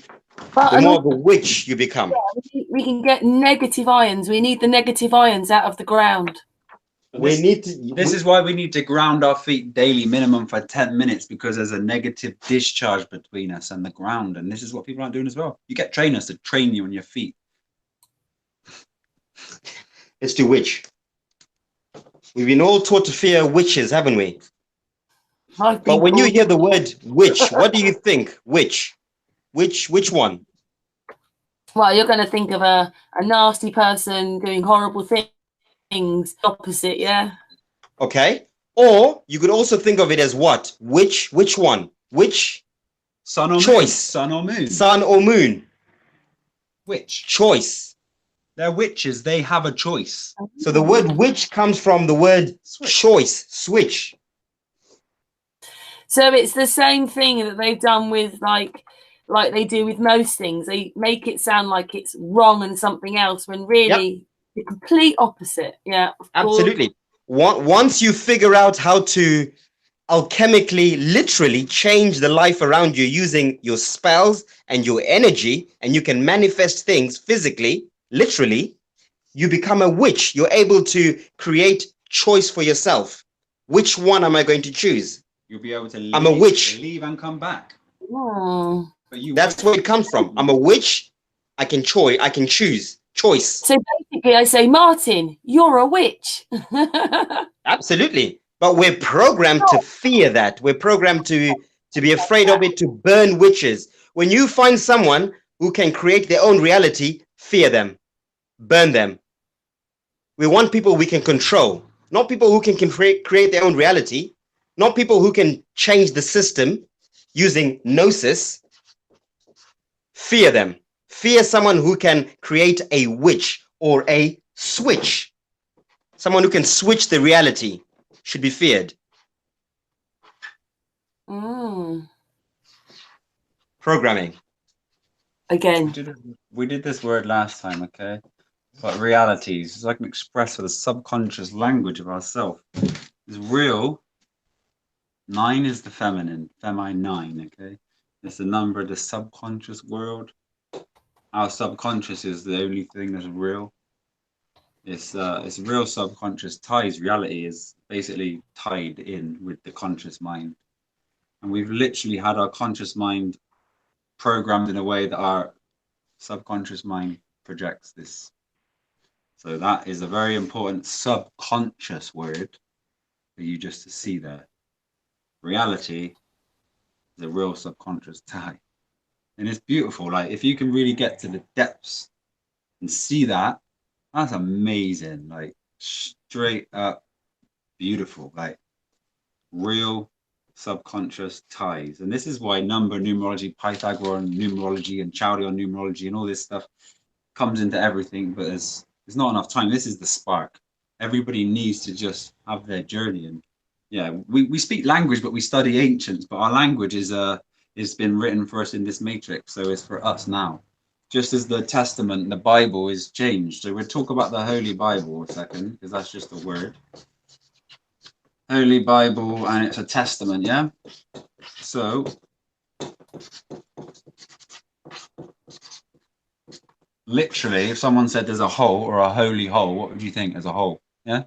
The more of a witch you become. We can get negative ions. We need the negative ions out of the ground. This is why we need to ground our feet daily, minimum for 10 minutes, because there's a negative discharge between us and the ground. And this is what people aren't doing as well. You get trainers to train you on your feet. Let's do witch. We've been all taught to fear witches, haven't we? But when you hear the word witch, what do you think? Witch? Which one? Well, you're going to think of a nasty person doing horrible things. Opposite, yeah. Okay. Or you could also think of it as what? Which one? Which? Sun or choice? Moon. Sun or moon. Sun or moon. Which? Choice. They're witches. They have a choice. So the word witch comes from the word choice, switch. So it's the same thing that they've done with like they do with most things. They make it sound like it's wrong and something else when really the complete opposite. Yeah, absolutely. Once you figure out how to alchemically, literally change the life around you using your spells and your energy, and you can manifest things physically, literally, you become a witch. You're able to create choice for yourself. Which one am I going to choose? You'll be able to leave, I'm a witch. Leave and come back. Oh. But that's where it comes from. I'm a witch. I can choose. Choice. So basically I say, Martin, you're a witch. Absolutely. But we're programmed to fear that. We're programmed to be afraid of it, to burn witches. When you find someone who can create their own reality, fear them. Burn them. We want people we can control, not people who can create their own reality, not people who can change the system using gnosis. Fear them. Fear someone who can create a witch or a switch. Someone who can switch the reality should be feared. Programming. Again. We did this word last time, okay? But realities, so I can express for the subconscious language of ourselves. Is real. 9 is the feminine 9, okay? It's the number of the subconscious world. Our subconscious is the only thing that's real. It's real subconscious ties. Reality is basically tied in with the conscious mind. And we've literally had our conscious mind programmed in a way that our subconscious mind projects this. So that is a very important subconscious word for you just to see there. Reality is a real subconscious tie. And it's beautiful. Like if you can really get to the depths and see that, that's amazing. Like straight up beautiful. Like real subconscious ties. And this is why number numerology, Pythagorean numerology, and Chaldean numerology and all this stuff comes into everything, but there's not enough time. This is the spark. Everybody needs to just have their journey. And yeah, we speak language, but we study ancients, but our language is been written for us in this matrix, so it's for us now. Just as the Testament, the Bible is changed. So we'll talk about the Holy Bible a second, because that's just a word. Holy Bible, and it's a testament, yeah? So literally, if someone said there's a hole or a holy hole, what would you think as a hole? Yeah?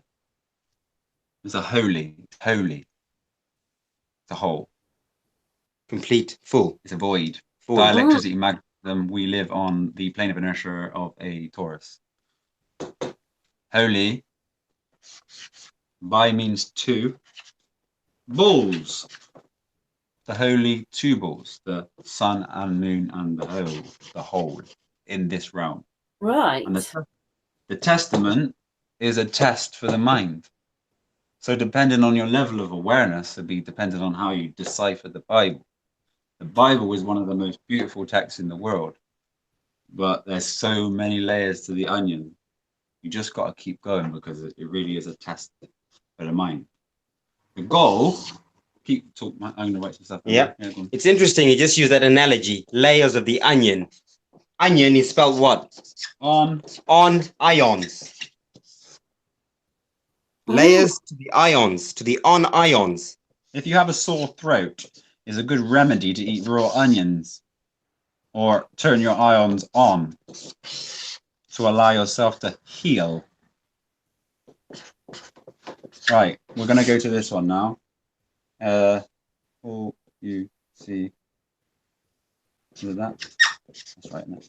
It's a holy, holy. the whole. Complete, full. It's a void. Full. Dielectricity, magnetism, we live on the plane of inertia of a torus. Holy, bi means two. Bulls. The holy two bulls, the sun and moon and the whole in this realm. Right. And the testament is a test for the mind. So depending on your level of awareness, it'll be dependent on how you decipher the Bible. The Bible is one of the most beautiful texts in the world, but there's so many layers to the onion. You just got to keep going because it really is a test for the mind. The goal, keep talking, I'm going to write some stuff. Yeah, it's interesting. You just use that analogy, layers of the onion. Onion is spelled what? On ions. Layers to the ions, to the on ions. If you have a sore throat, it's a good remedy to eat raw onions or turn your ions on to allow yourself to heal. Right, we're going to go to this one now. All you see. Is that? That's right. No.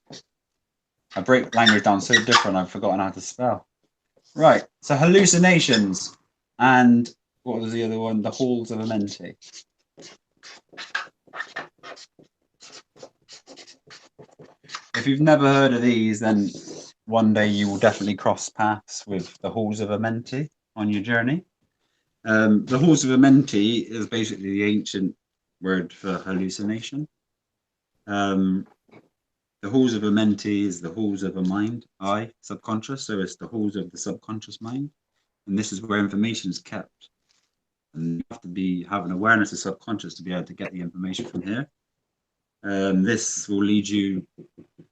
I break language down so different, I've forgotten how to spell. Right, so hallucinations and what was the other one? The halls of Amenti. If you've never heard of these, then one day you will definitely cross paths with the halls of Amenti on your journey. The halls of Amenti is basically the ancient word for hallucination. The halls of Amenti is the halls of a mind, subconscious. So it's the halls of the subconscious mind. And this is where information is kept. And you have to have an awareness of subconscious to be able to get the information from here. This will lead you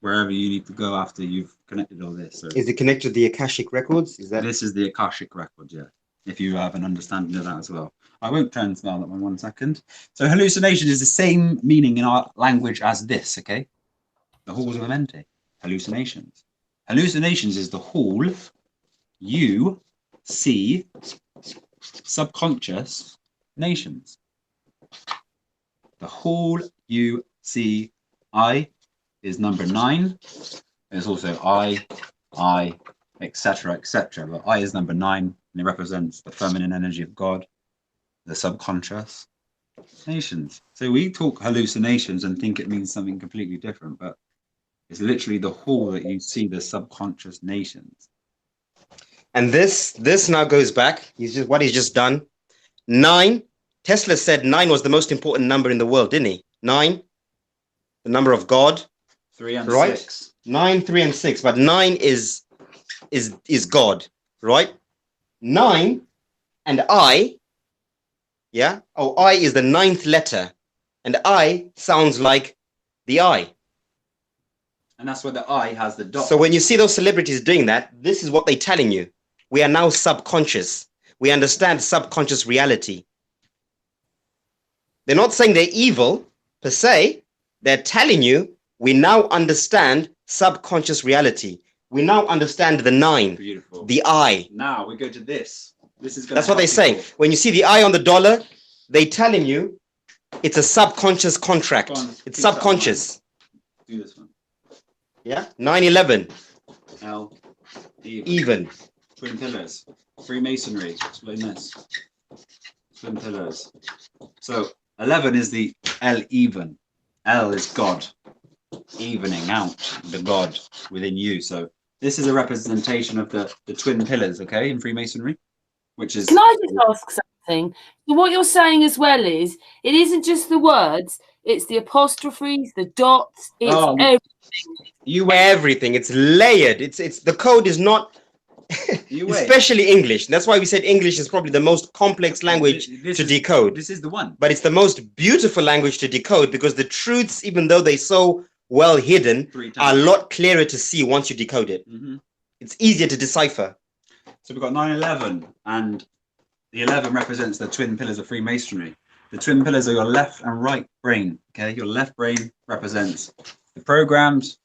wherever you need to go after you've connected all this. So is it connected to the Akashic records? Is that? This is the Akashic record, yeah. If you have an understanding of that as well. I won't turn to that one 1 second. So hallucination is the same meaning in our language as this, okay? The halls of Amenti, hallucinations. Hallucinations is the hall you see subconscious nations. The hall you see I is number 9. There's also I, etc., etc. But I is number 9, and it represents the feminine energy of God, the subconscious nations. So we talk hallucinations and think it means something completely different, but it's literally the hall that you see the subconscious nations. And this now goes back. He's just done. 9. Tesla said 9 was the most important number in the world, didn't he? 9, the number of God. 3 and right? 6. 9, 3, and 6. But 9 is God, right? 9 and I. Yeah. Oh, I is the 9th letter, and I sounds like the I. And that's where the I has the dot. So when you see those celebrities doing that, this is what they're telling you. We are now subconscious. We understand subconscious reality. They're not saying they're evil per se. They're telling you we now understand subconscious reality. We now understand the 9, Beautiful. The I. Now we go to this. That's what they're saying. When you see the I on the dollar, they're telling you it's a subconscious contract. It's subconscious. Do this one. Yeah, 9/11. L. Even. Twin pillars. Freemasonry. Explain this. Twin pillars. So 11 is the L even. L is God. Evening out the God within you. So this is a representation of the twin pillars, okay, in Freemasonry, which is. Can I just ask something? So what you're saying as well is it isn't just the words, it's the apostrophes, the dots, it's everything. Everything. It's layered. It's the code is not especially English. That's why we said English is probably the most complex language to decode. This is the one. But it's the most beautiful language to decode because the truths, even though they're so well hidden, are a lot clearer to see once you decode it. Mm-hmm. It's easier to decipher. So we've got 9/11, and the 11 represents the twin pillars of Freemasonry. The twin pillars are your left and right brain. Okay, your left brain represents the programs,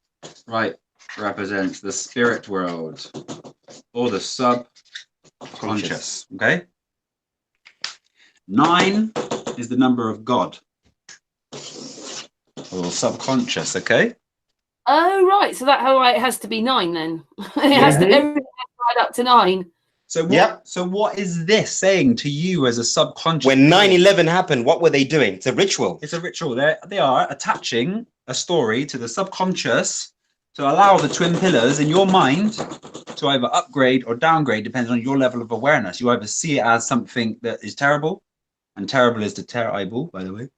right represents the spirit world or the subconscious. Okay. 9 is the number of God. Or subconscious, okay? Oh, right. So that how it has to be 9 then. It has to, everything has to add up to 9. So what is this saying to you as a subconscious? When 9/11 happened, what were they doing? It's a ritual. It's a ritual. They are attaching a story to the subconscious to allow the twin pillars in your mind to either upgrade or downgrade, depending on your level of awareness. You either see it as something that is terrible, and terrible is the terrible, by the way,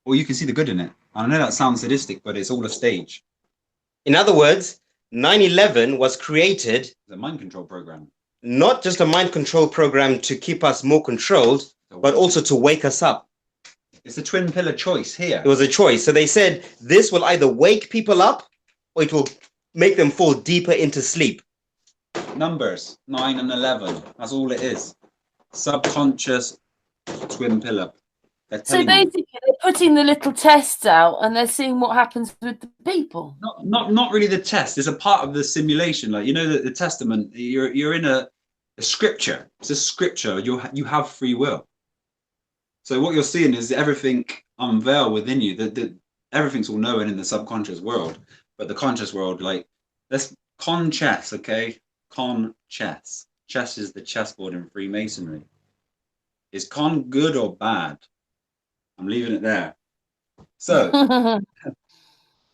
or you can see the good in it. I know that sounds sadistic, but it's all a stage. In other words, 9/11 was created It's a mind control program. not just a mind control program to keep us more controlled, but also to wake us up. It's a twin pillar choice here. It was a choice. So they said this will either wake people up or it will make them fall deeper into sleep. Numbers 9 and 11. That's all it is. Subconscious twin pillar. So basically, they're putting the little tests out and they're seeing what happens with the people. Not really the test. It's a part of the simulation. Like, you know, the Testament. You're in a scripture. It's a scripture. You have free will. So what you're seeing is everything unveil within you. Everything's all known in the subconscious world, but the conscious world, like, let's con chess, okay? Con chess. Chess is the chessboard in Freemasonry. Is con good or bad? I'm leaving it there. So,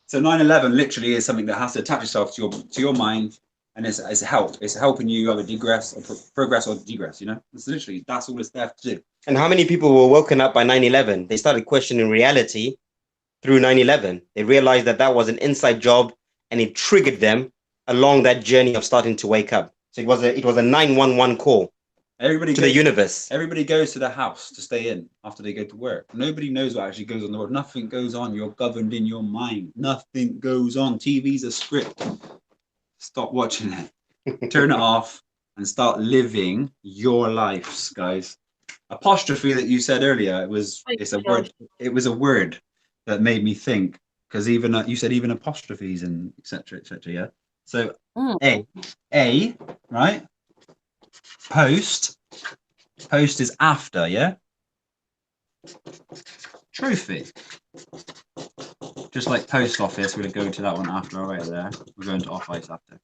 so 9/11 literally is something that has to attach itself to your mind, and it's help. It's helping you either digress or progress or degress. You know, it's literally that's all it's there to do. And how many people were woken up by 9/11? They started questioning reality through 9/11. They realized that that was an inside job, and it triggered them along that journey of starting to wake up. So it was a 911 call. Everybody to the universe. Everybody goes to the house to stay in after they go to work. Nobody knows what actually goes on the world. Nothing goes on. You're governed in your mind. Nothing goes on. TV's a script. Stop watching it. Turn it off and start living your lives, guys. Apostrophe that you said earlier, it's a word. It was a word that made me think, because even you said even apostrophes and etc. etc. Yeah. So a right. Post is after, yeah? Trophy. Just like post office, we're going to go to that one after, right there. We're going to office after.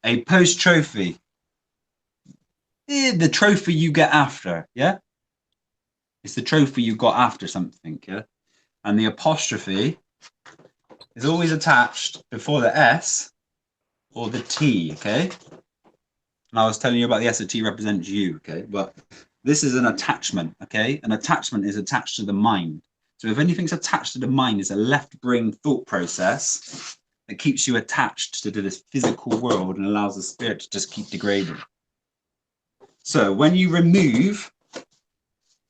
A post trophy. The trophy you get after, yeah? It's the trophy you got after something, yeah? And the apostrophe is always attached before the S or the T, okay? And I was telling you about the S and T represents you, okay? But this is an attachment, okay? An attachment is attached to the mind. So if anything's attached to the mind, it's a left brain thought process that keeps you attached to this physical world and allows the spirit to just keep degrading. So when you remove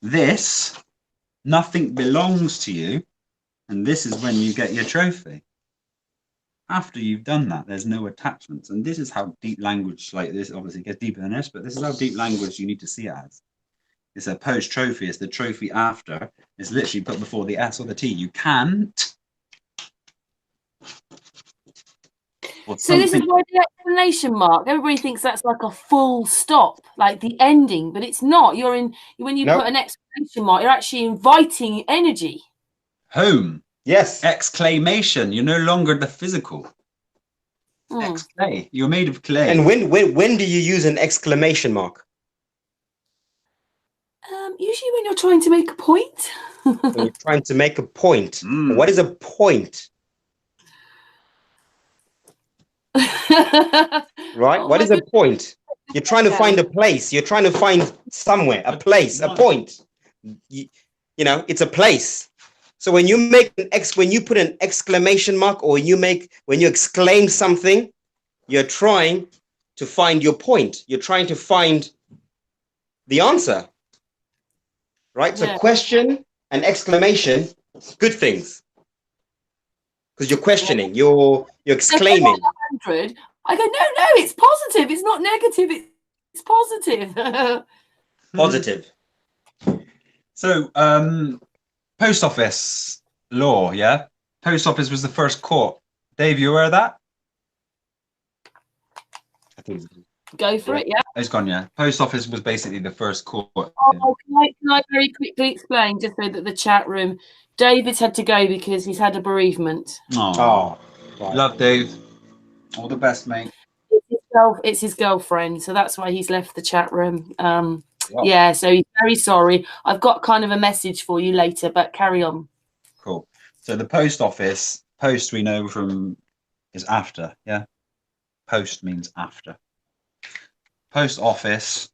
this, nothing belongs to you, and this is when you get your trophy. After you've done that, there's no attachments. And this is how deep language, like this obviously gets deeper than this, but this is how deep language you need to see it as. It's a post trophy. It's the trophy after. It's literally put before the S or the T. You can't. So this is why the exclamation mark, everybody thinks that's like a full stop, like the ending, but it's not. When you put an exclamation mark, you're actually inviting energy. Home. Yes. Exclamation. You're no longer the physical. Clay. You're made of clay. And when do you use an exclamation mark? Usually when you're trying to make a point. When you're trying to make a point. What is a point? Right? What is a point? You're trying to find a place. You're trying to find somewhere, a place, a point. You know, it's a place. So when you make when you put an exclamation mark, or when you exclaim something, you're trying to find your point. You're trying to find the answer. Right? So question and exclamation, good things. Because you're questioning, you're exclaiming. I go, no, it's positive. It's not negative. It's positive. Positive. So, post office law, yeah? Post office was the first court. Dave, you aware of that? I think Go for it, yeah. It's gone, yeah. Post office was basically the first court. Oh, can I very quickly explain, just so that the chat room, David's had to go because he's had a bereavement. Oh, right. Love Dave. All the best, mate. It's his girlfriend, so that's why he's left the chat room. Yeah, so he's very sorry. I've got kind of a message for you later, but carry on. Cool. So the post office, post we know from is after, yeah? Post means after. Post office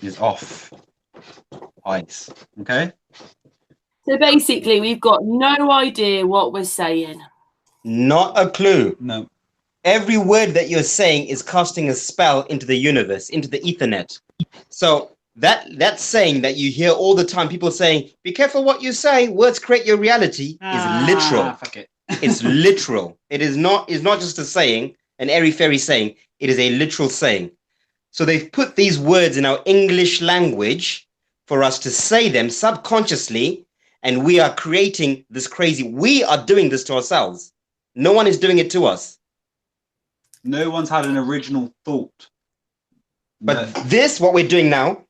is off ice, okay? So basically, we've got no idea what we're saying. Not a clue. No. Every word that you're saying is casting a spell into the universe, into the Ethernet. So that saying that you hear all the time, people saying, be careful what you say, words create your reality, is literal. Fuck it. It's literal. It's not just a saying, an airy-fairy saying. It is a literal saying. So they've put these words in our English language for us to say them subconsciously, and we are creating this crazy. We are doing this to ourselves. No one is doing it to us. No one's had an original thought. But this, what we're doing now,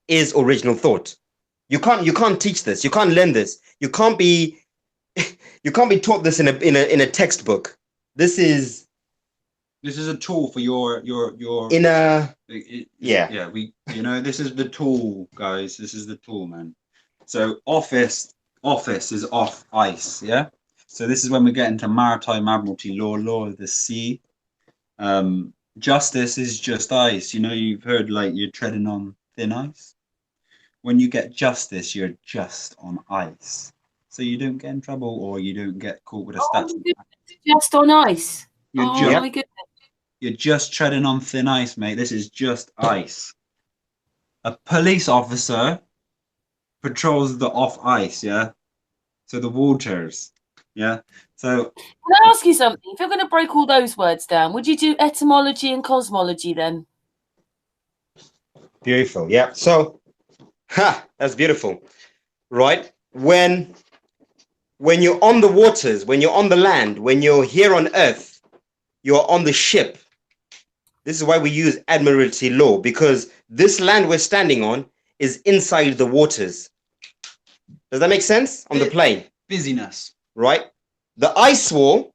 is original thought. You can't teach this. You can't learn this. You can't be taught this in a textbook. This is a tool for your inner. Yeah. This is the tool, guys. This is the tool, man. So office is off ice. Yeah. So this is when we get into maritime admiralty law of the sea. Justice is just ice. You've heard like you're treading on thin ice. When you get justice, you're just on ice. So you don't get in trouble or you don't get caught with a statute. Just on ice. My goodness. You're just treading on thin ice, mate. This is just ice. A police officer patrols the off ice, yeah? So the waters, yeah? So can I ask you something? If you're going to break all those words down, would you do etymology and cosmology then? Beautiful, yeah. So, that's beautiful, right? When you're on the waters, when you're on the land, when you're here on earth, you're on the ship. This is why we use admiralty law, because this land we're standing on is inside the waters. Does that make sense? On the plane. Busyness. Right? The ice wall,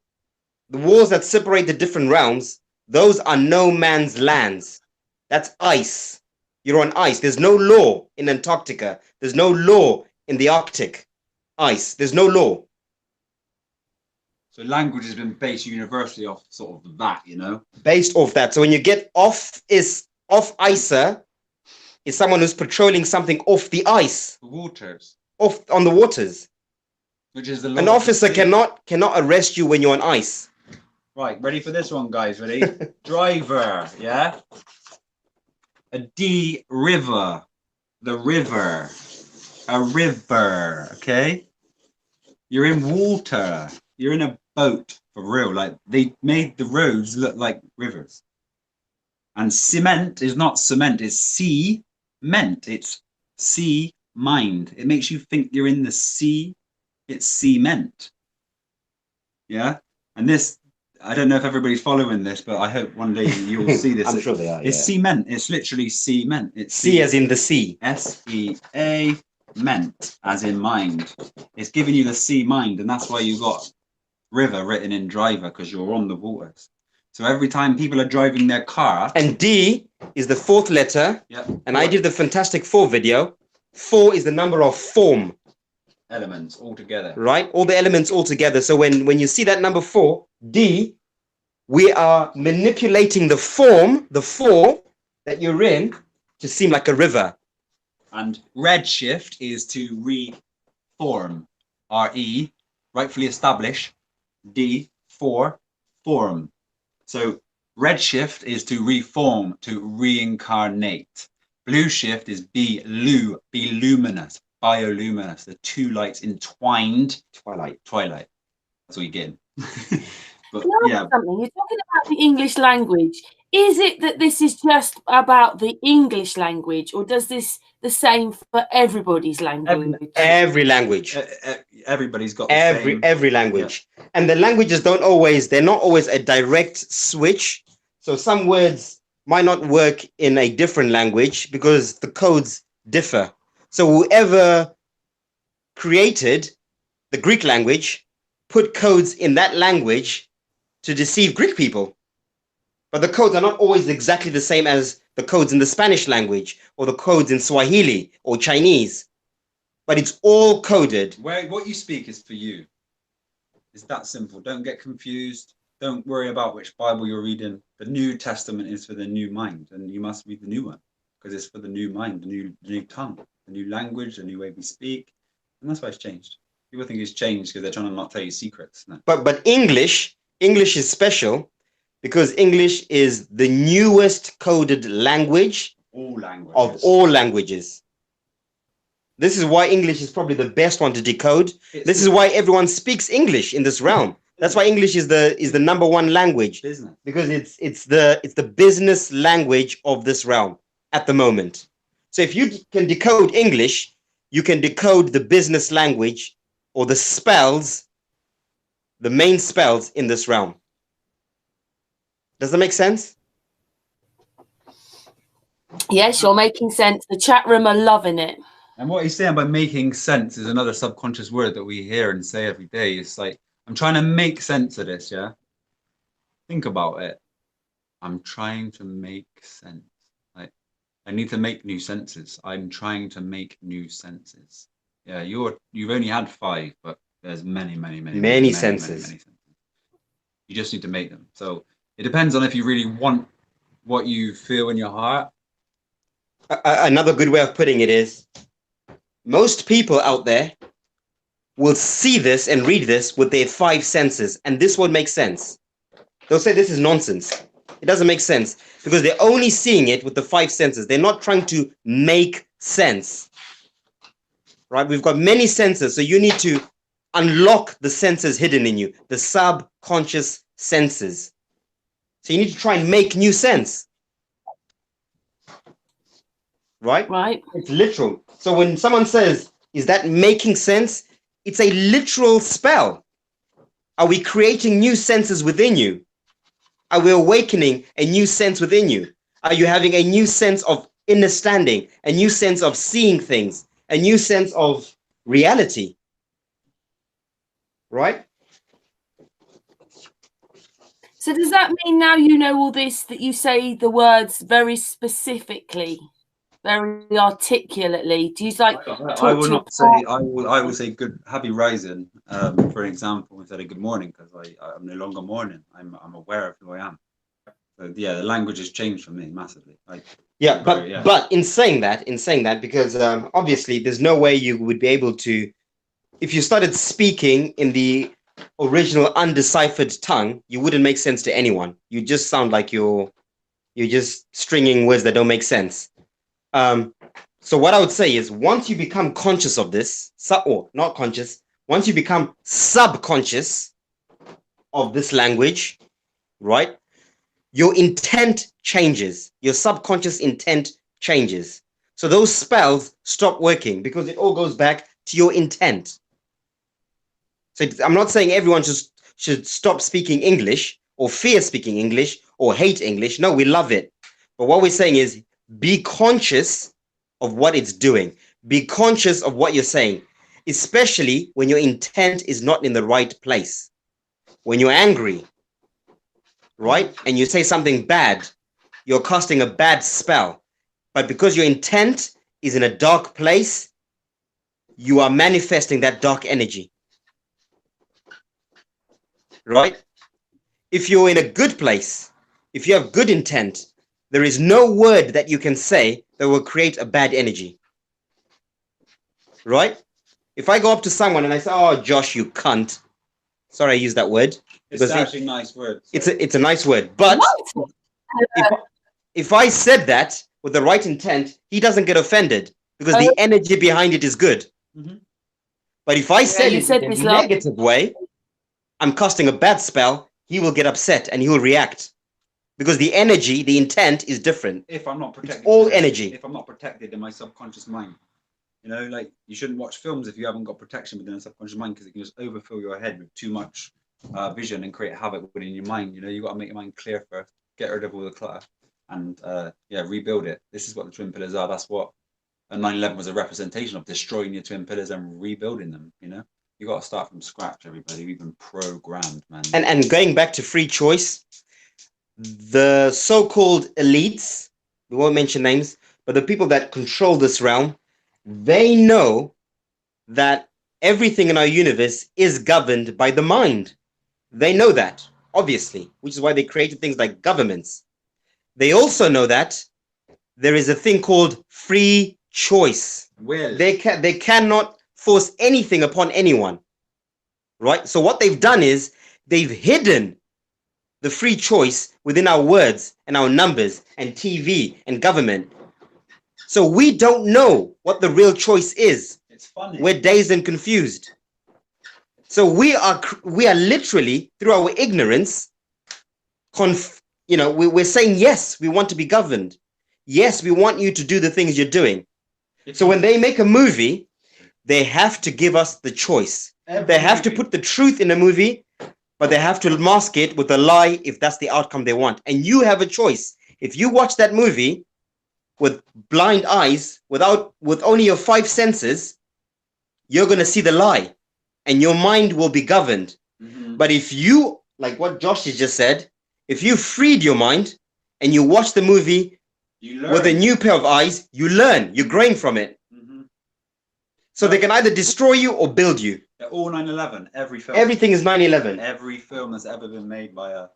the walls that separate the different realms, those are no man's lands. That's ice. You're on ice. There's no law in Antarctica. There's no law in the Arctic. Ice. There's no law. So language has been based universally off sort of that, Based off that. So when you get off icer, is someone who's patrolling something off the ice. The waters. Off on the waters. Which is the law. An officer cannot arrest you when you're on ice. Right, ready for this one, guys? Ready? Driver, yeah? A D, river. The river. A river, okay? You're in water. You're in a boat, for real. Like, they made the roads look like rivers. And cement is not cement, it's cement. It's sea mind. It makes you think you're in the sea. It's cement. Yeah? And this, I don't know if everybody's following this, but I hope one day you'll see this. I'm sure they are. It's cement. It's literally cement. It's sea as in the sea. S-E-A ment as in mind. It's giving you the sea mind, and that's why you got river written in driver, because you're on the waters. So every time people are driving their car. And D is the fourth letter. Yep. And I did the Fantastic Four video. 4 is the number of form. Elements all together. Right? All the elements all together. So when you see that number 4, D, we are manipulating the form, the 4 that you're in, to seem like a river. And redshift is to reform. R-E, rightfully establish. D, for, form. So redshift is to reform, to reincarnate. Blue shift is be luminous, bioluminous. The two lights entwined. Twilight. That's what you get. But yeah. Something. You're talking about the English language. Is it that this is just about the English language, or does this the same for everybody's language? Every language. Everybody's got every language. Yeah. And the languages they're not always a direct switch. So some words might not work in a different language because the codes differ. So whoever created the Greek language put codes in that language to deceive Greek people. But the codes are not always exactly the same as the codes in the Spanish language or the codes in Swahili or Chinese. But it's all coded. What you speak is for you. It's that simple. Don't get confused. Don't worry about which Bible you're reading. The New Testament is for the new mind, and you must read the new one because it's for the new mind, the new tongue, the new language, the new way we speak, and that's why it's changed. People think it's changed because they're trying to not tell you secrets. No. But English is special because English is the newest coded language of all languages. This is why English is probably the best one to decode. This is why everyone speaks English in this realm. That's why English is the #1 language. Business. Because it's the business language of this realm at the moment. So if you can decode English, you can decode the business language or the spells, the main spells in this realm. Does that make sense? Yes, you're making sense. The chat room are loving it. And what he's saying by making sense is another subconscious word that we hear and say every day. It's like, I'm trying to make sense of this, yeah? Think about it. I'm trying to make sense. Like, I need to make new senses. I'm trying to make new senses. Yeah, you've only had 5, but there's many senses. You just need to make them. So it depends on if you really want what you feel in your heart. Another good way of putting it is, most people out there will see this and read this with their 5 senses, and this won't make sense. They'll say this is nonsense. It doesn't make sense because they're only seeing it with the 5 senses. They're not trying to make sense. Right? We've got many senses, so you need to unlock the senses hidden in you, the subconscious senses. So you need to try and make new sense. Right? Right. It's literal. So when someone says, is that making sense? It's a literal spell. Are we creating new senses within you? Are we awakening a new sense within you? Are you having a new sense of understanding, a new sense of seeing things, a new sense of reality? Right? So does that mean now you know all this, that you say the words very specifically, very articulately? Do you like? I will not say. I will say good, happy rising, for an example, instead of good morning, because I'm no longer morning. I'm aware of who I am. So yeah, the language has changed for me massively. But in saying that, because obviously there's no way you would be able to, if you started speaking in the original undeciphered tongue, you wouldn't make sense to anyone. You just sound like you're just stringing words that don't make sense. So what I would say is, once you become conscious of this, or not conscious, once you become subconscious of this language, right, your intent changes. Your subconscious intent changes. So those spells stop working because it all goes back to your intent. So I'm not saying everyone should stop speaking English or fear speaking English or hate English. No, we love it. But what we're saying is, be conscious of what it's doing. Be conscious of what you're saying, especially when your intent is not in the right place. When you're angry, right, and you say something bad, you're casting a bad spell. But because your intent is in a dark place, you are manifesting that dark energy. Right? If you're in a good place, if you have good intent, there is no word that you can say that will create a bad energy. Right? If I go up to someone and I say, "Oh, Josh, you cunt." Sorry, I use that word. It's actually a nice word. So. It's a nice word. But if I said that with the right intent, he doesn't get offended because the energy behind it is good. Mm-hmm. But if I said it in a negative way, I'm casting a bad spell, he will get upset and he will react. Because the energy, the intent is different. If I'm not protected, it's all energy. If I'm not protected in my subconscious mind, you know, like you shouldn't watch films if you haven't got protection within a subconscious mind, because it can just overfill your head with too much vision and create havoc within your mind. You know, you got to make your mind clear first, get rid of all the clutter, and yeah, rebuild it. This is what the twin pillars are. That's what 9/11 was a representation of, destroying your twin pillars and rebuilding them. You know, you got to start from scratch, everybody. We've been programmed, man. And going back to free choice, the so-called elites, we won't mention names, but the people that control this realm, they know that everything in our universe is governed by the mind. They know that, obviously, which is why they created things like governments. They also know that there is a thing called free choice. Will. They cannot force anything upon anyone, right? So what they've done is they've hidden the free choice within our words and our numbers and TV and government. So we don't know what the real choice is. It's funny. We're dazed and confused. So we are literally, through our ignorance, we're saying, yes, we want to be governed. Yes, we want you to do the things you're doing. So when they make a movie, they have to give us the choice. They have to put the truth in a movie, but they have to mask it with a lie if that's the outcome they want. And you have a choice. If you watch that movie with blind eyes, with only your 5 senses, you're going to see the lie and your mind will be governed. Mm-hmm. But if you, like what Josh has just said, if you freed your mind and you watch the movie with a new pair of eyes, you learn, you're growing from it. Mm-hmm. So they can either destroy you or build you. They're all 9/11. Every film. Everything is 9/11. Every film that's ever been made by a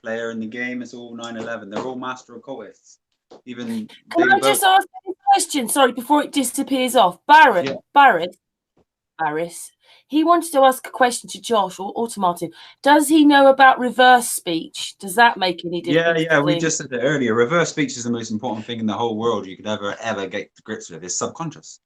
player in the game is all 9/11. They're all master occultists. Even. Can I just ask a question? Sorry, before it disappears off. Barris. He wanted to ask a question to Josh or to Martin. Does he know about reverse speech? Does that make any difference? Yeah. We just said it earlier. Reverse speech is the most important thing in the whole world you could ever get to grips with. It's subconscious.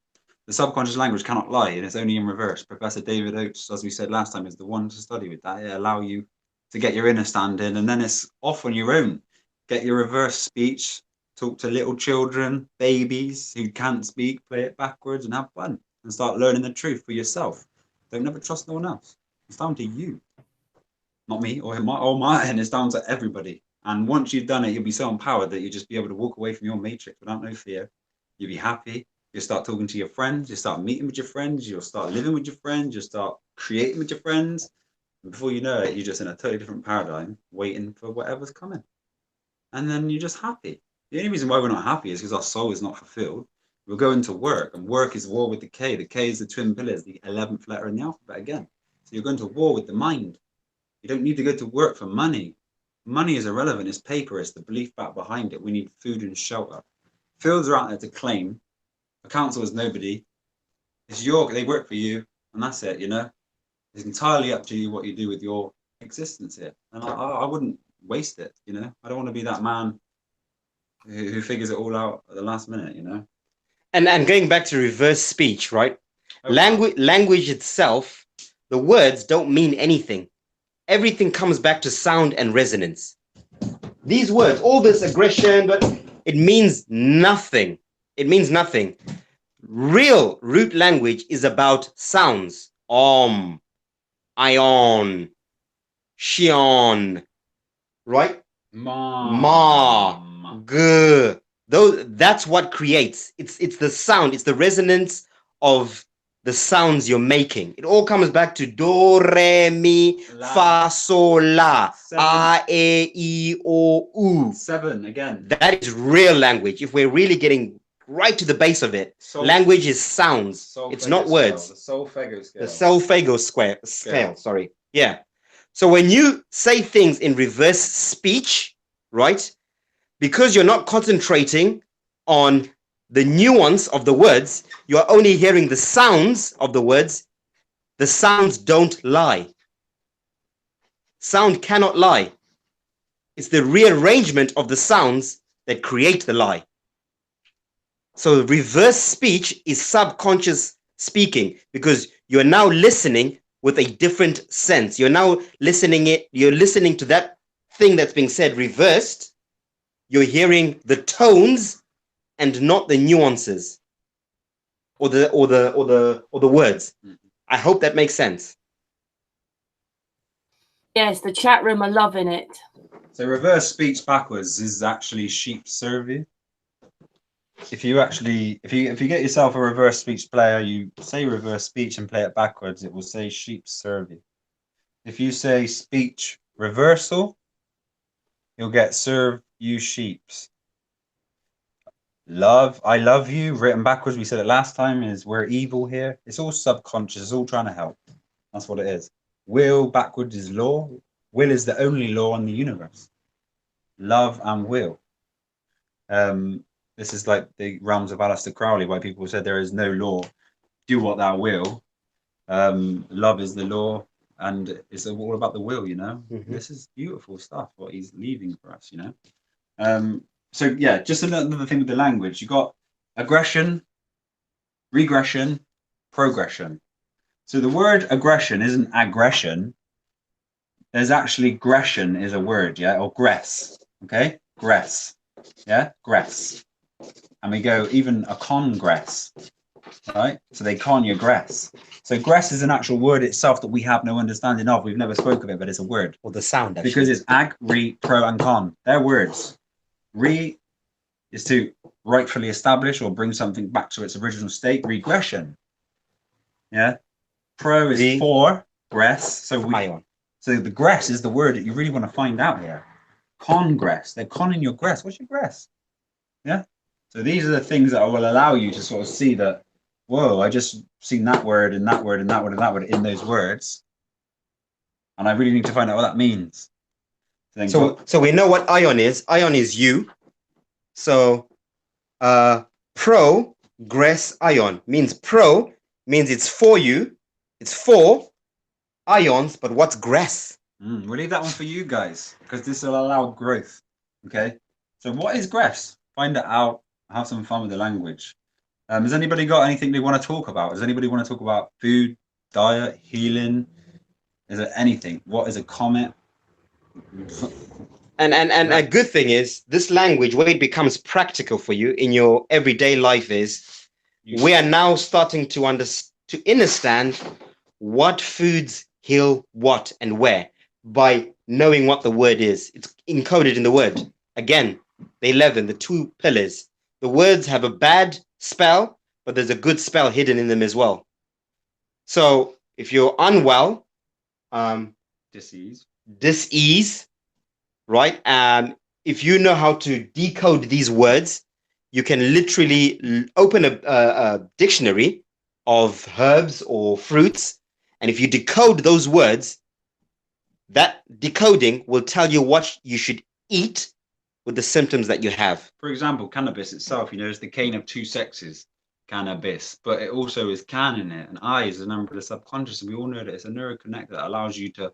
The subconscious language cannot lie, and it's only in reverse. Professor David Oates, as we said last time, is the one to study with that. It allow you to get your inner standing, and then it's off on your own. Get your reverse speech, talk to little children, babies who can't speak, play it backwards and have fun, and start learning the truth for yourself. Don't never trust no one else. It's down to you. Not me or Martin, it's down to everybody. And once you've done it, you'll be so empowered that you'll just be able to walk away from your matrix without no fear. You'll be happy. You'll start talking to your friends, you'll start meeting with your friends, you'll start living with your friends, you'll start creating with your friends. And before you know it, you're just in a totally different paradigm, waiting for whatever's coming. And then you're just happy. The only reason why we're not happy is because our soul is not fulfilled. We'll go into work, and work is war with the K. The K is the twin pillars, the 11th letter in the alphabet again. So you're going to war with the mind. You don't need to go to work for money. Money is irrelevant. It's paper. It's the belief back behind it. We need food and shelter. Fields are out there to claim. A council is nobody. It's they work for you, and that's it, you know? It's entirely up to you what you do with your existence here. And I wouldn't waste it, you know? I don't want to be that man who figures it all out at the last minute, you know? And going back to reverse speech, right? Okay. Language itself, the words don't mean anything. Everything comes back to sound and resonance. These words, all this aggression, but it means nothing. It means nothing. Real root language is about sounds. Om, ion, shion, right? Ma, g. That's what creates. It's the sound. It's the resonance of the sounds you're making. It all comes back to do, re, mi, fa, sol, la, a, e, I, o, u. 7 again. That is real language. If we're really getting right to the base of it, language is sounds. It's not words. The Solfeggio scale. The Solfeggio scale. Sorry. Yeah. So when you say things in reverse speech, right? Because you're not concentrating on the nuance of the words, you're only hearing the sounds of the words. The sounds don't lie. Sound cannot lie. It's the rearrangement of the sounds that create the lie. So reverse speech is subconscious speaking because you're now listening with a different sense. You're now listening to that thing that's being said reversed. You're hearing the tones and not the nuances or the words. I hope that makes sense. Yes, the chat room are loving it. So reverse speech backwards is actually sheep serve. If you get yourself a reverse speech player, you say reverse speech and play it backwards, it will say sheep serve. If you say speech reversal, you'll get serve you sheeps. Love, I love you, written backwards, we said it last time, is we're evil here. It's all subconscious, it's all trying to help. That's what it is. Will backwards is law. Will is the only law in the universe. Love and will. This is like the realms of Aleister Crowley, why people said there is no law. Do what thou will. Love is the law, and it's all about the will, you know. This is beautiful stuff, what he's leaving for us, you know. So yeah, just another thing with the language. You got aggression, regression, progression. So the word aggression isn't aggression. There's actually gression is a word, yeah, or gress. Okay, gress, yeah, gress. And we go even a congress, right? So they con your gress. So gress is an actual word itself that we have no understanding of. We've never spoke of it, but it's a word. Or the sound, actually. Because it's ag, re, pro, and con. They're words. Re is to rightfully establish or bring something back to its original state. Regression. Yeah. Pro is for, gress. So the gress is the word that you really want to find out here. Congress. They're conning your gress. What's your gress? Yeah. So these are the things that will allow you to sort of see that, whoa, I just seen that word and that word and that word and that word in those words. And I really need to find out what that means. So we know what ion is. Ion is you. So progress ion means pro means it's for you. It's for ions, but what's gress? We'll leave that one for you guys because this will allow growth. Okay. So what is gress? Find it out. Have some fun with the language. Has anybody got anything they want to talk about? Does anybody want to talk about food, diet, healing? Is there anything? What is a comet? And a good thing is this language, where it becomes practical for you in your everyday life, is we are now starting to understand what foods heal what and where by knowing what the word is. It's encoded in the word. Again, the 11, the 2 pillars. The words have a bad spell, but there's a good spell hidden in them as well. So if you're unwell, disease, right? If you know how to decode these words, you can literally open a dictionary of herbs or fruits. And if you decode those words, that decoding will tell you what you should eat with the symptoms that you have. For example, cannabis itself, you know, is the cane of 2 sexes, cannabis, but it also is can in it. And I is a number of the subconscious. And we all know that it's a neuroconnector that allows you to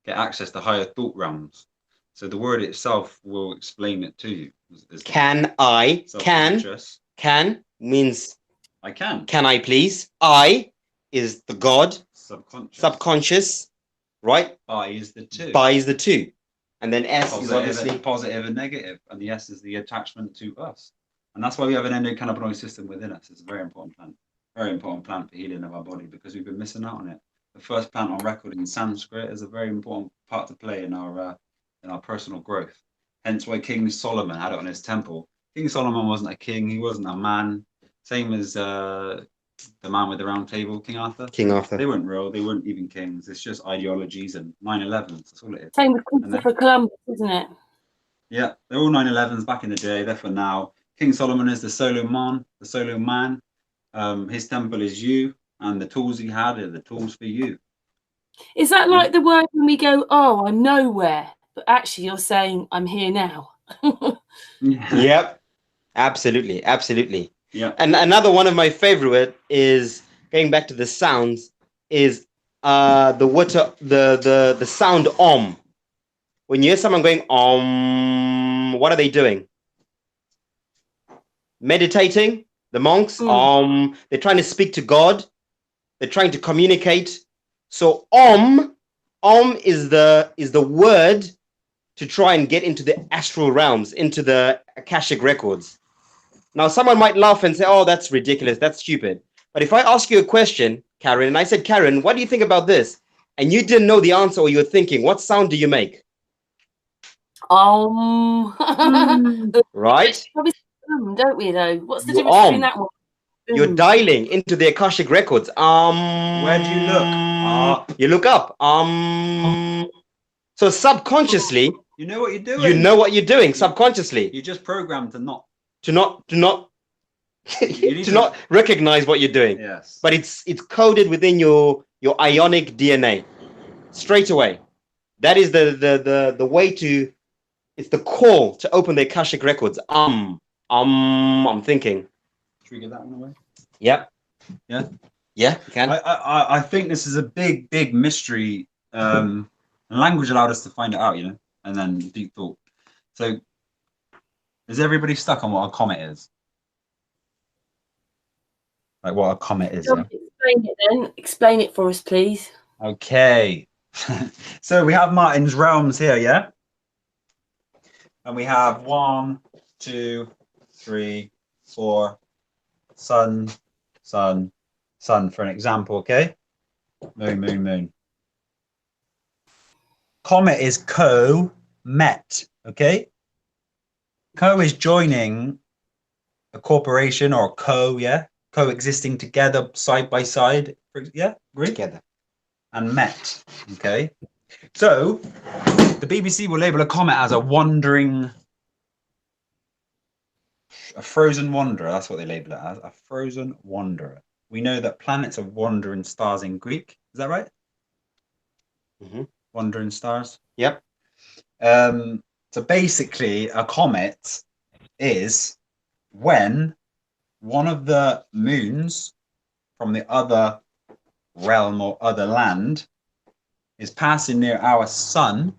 get access to higher thought realms. So the word itself will explain it to you. Can means I can. Can I please? I is the God. Subconscious. Right? I is the 2. Bi is the 2. And then S positive, is obviously positive and negative. And the S is the attachment to us. And that's why we have an endocannabinoid system within us. It's a very important plant. Very important plant for healing of our body because we've been missing out on it. The first plant on record in Sanskrit is a very important part to play in our personal growth. Hence why King Solomon had it on his temple. King Solomon wasn't a king, he wasn't a man. Same as the man with the round table, King Arthur. King Arthur. They weren't real, they weren't even kings. It's just ideologies and 9/11s. That's all it is. Same with Christopher Columbus, isn't it? Yeah, they're all 9/11s back in the day, they're for now. King Solomon is the solo man. His temple is you, and the tools he had are the tools for you. Is that like the word when we go, oh, I'm nowhere, but actually you're saying I'm here now? Yep, absolutely. Yeah. And another one of my favorite is going back to the sounds is the sound om. When you hear someone going om, what are they doing? Meditating. The monks, they're trying to speak to God. They're trying to communicate. So om is the word to try and get into the astral realms, into the Akashic records. Now, someone might laugh and say, oh, that's ridiculous. That's stupid. But if I ask you a question, Karen, and I said, Karen, what do you think about this? And you didn't know the answer, or you were thinking, what sound do you make? Right? Don't we though? What's the difference between that one? You're dialing into the Akashic records. Where do you look? You look up. So subconsciously, you know what you're doing. You know what you're doing subconsciously. You're just programmed to not recognize what you're doing. Yes. But it's coded within your ionic DNA straight away. That is the way to. It's the call to open the Akashic records. I'm thinking. Should we get that one away? Yep. Yeah. Yeah, you can. I think this is a big mystery. Language allowed us to find it out, you know, and then deep thought. So, is everybody stuck on what a comet is? Like what a comet is? Yeah? Explain it then. Explain it for us, please. Okay. So we have Martin's realms here, yeah? And we have 1, 2, 3, 4, sun, sun, sun for an example, okay? Moon, moon, moon. Comet is co-met, okay? Co is joining a corporation or coexisting together side by side. Yeah, agree? Together. And met, okay? So, the BBC will label a comet as a frozen wanderer. That's what they label it as, a frozen wanderer. We know that planets are wandering stars in Greek. Is that right? Mm-hmm. Wandering stars. Yep. So basically, a comet is when one of the moons from the other realm or other land is passing near our sun,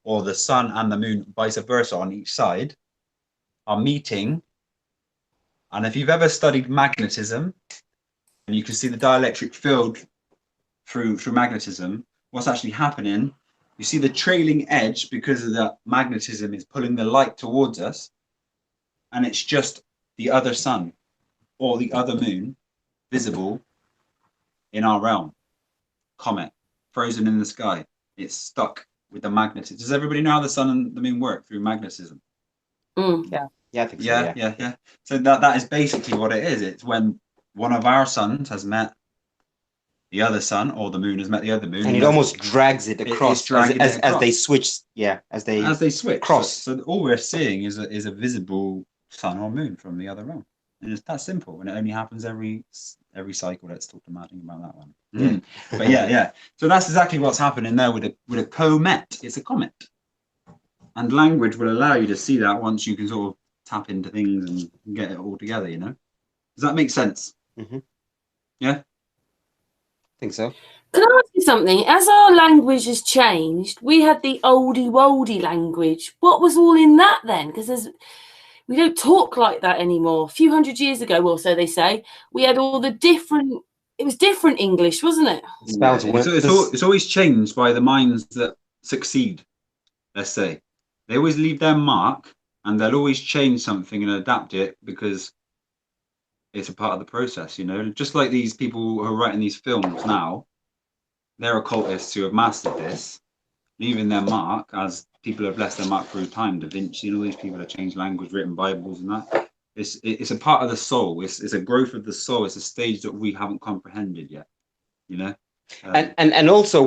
or the sun and the moon, vice versa, on each side, are meeting. And if you've ever studied magnetism, and you can see the dielectric field through magnetism, what's actually happening, you see the trailing edge because of the magnetism is pulling the light towards us, and it's just the other sun or the other moon visible in our realm. Comet, frozen in the sky. It's stuck with the magnetism. Does everybody know how the sun and the moon work through magnetism? Yeah, I think so. Yeah. So that is basically what it is. It's when one of our suns has met the other sun, or the moon has met the other moon, and it almost drags it across as they switch. Yeah, as they switch cross. So all we're seeing is a visible sun or moon from the other realm, and it's that simple. And it only happens every cycle. Let's talk to Martin about that one. But yeah. So that's exactly what's happening there with a comet. It's a comet, and language will allow you to see that once you can sort of tap into things and get it all together. You know, does that make sense? Mm-hmm. Yeah. I think so. Can I ask you something? As our language has changed, we had the oldie-woldy language. What was all in that then? Because we don't talk like that anymore. A few hundred years ago, or so they say, we had all the different. It was different English, wasn't it? It's always changed by the minds that succeed. Let's say they always leave their mark, and they'll always change something and adapt it because it's a part of the process, you know. Just like these people who are writing these films now, they're occultists who have mastered this, leaving their mark as people have left their mark through time. Da Vinci and all these people have changed language, written Bibles and that. It's a part of the soul. It's a growth of the soul. It's a stage that we haven't comprehended yet, you know. And also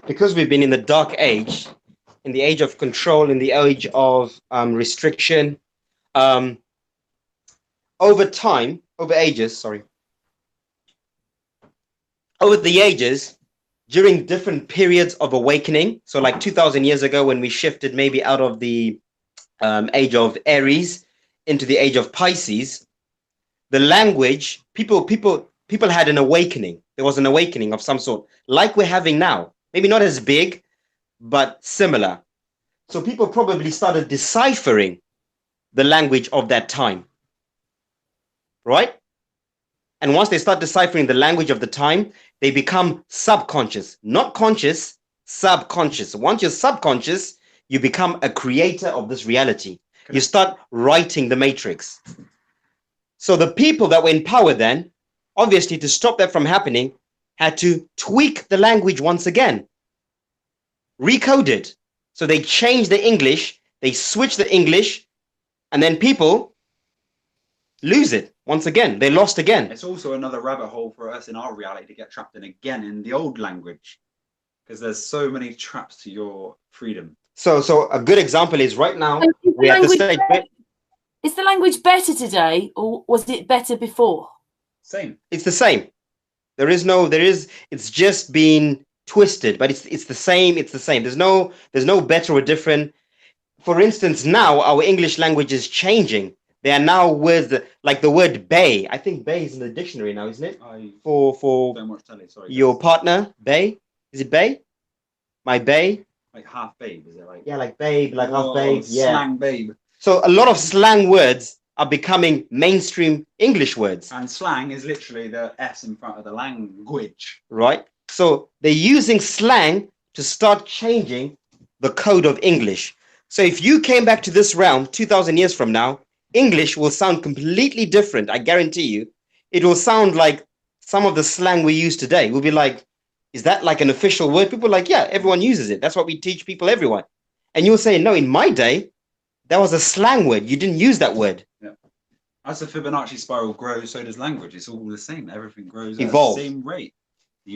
because we've been in the dark age, in the age of control, in the age of restriction, over the ages, during different periods of awakening, so like 2,000 years ago when we shifted maybe out of the age of Aries into the age of Pisces, the language, people had an awakening. There was an awakening of some sort, like we're having now. Maybe not as big, but similar. So people probably started deciphering the language of that time, right? And once they start deciphering the language of the time, they become subconscious, not conscious, subconscious. Once you're subconscious, you become a creator of this reality. You start writing the matrix. So the people that were in power then, obviously to stop that from happening, had to tweak the language once again, recode it, So they change the English, they switch the English, and then people lose it once again. They lost again. It's also another rabbit hole for us in our reality to get trapped in again in the old language, because there's so many traps to your freedom. So a good example is right now we're at the stage. Is the language better today, or was it better before? Same. It's the same. It's just been twisted, but it's the same. It's the same. There's no better or different. For instance, now our English language is changing. There are now words like the word "bay." I think "bay" is in the dictionary now, isn't it? For don't watch telly. Sorry. Your partner, "bay." Is it "bay"? My "bay." Like half babe, is it like? Yeah, like babe, like half babe. Yeah. Slang babe. So a lot of slang words are becoming mainstream English words. And slang is literally the S in front of the language. Right? So they're using slang to start changing the code of English. So if you came back to this realm 2,000 years from now, English will sound completely different. I guarantee you. It will sound like some of the slang we use today. We'll be like, is that like an official word? People are like, yeah, everyone uses it. That's what we teach people everywhere. And you'll say, no, in my day, that was a slang word. You didn't use that word. Yeah. As the Fibonacci spiral grows, so does language. It's all the same. Everything grows Evolve. at the same rate.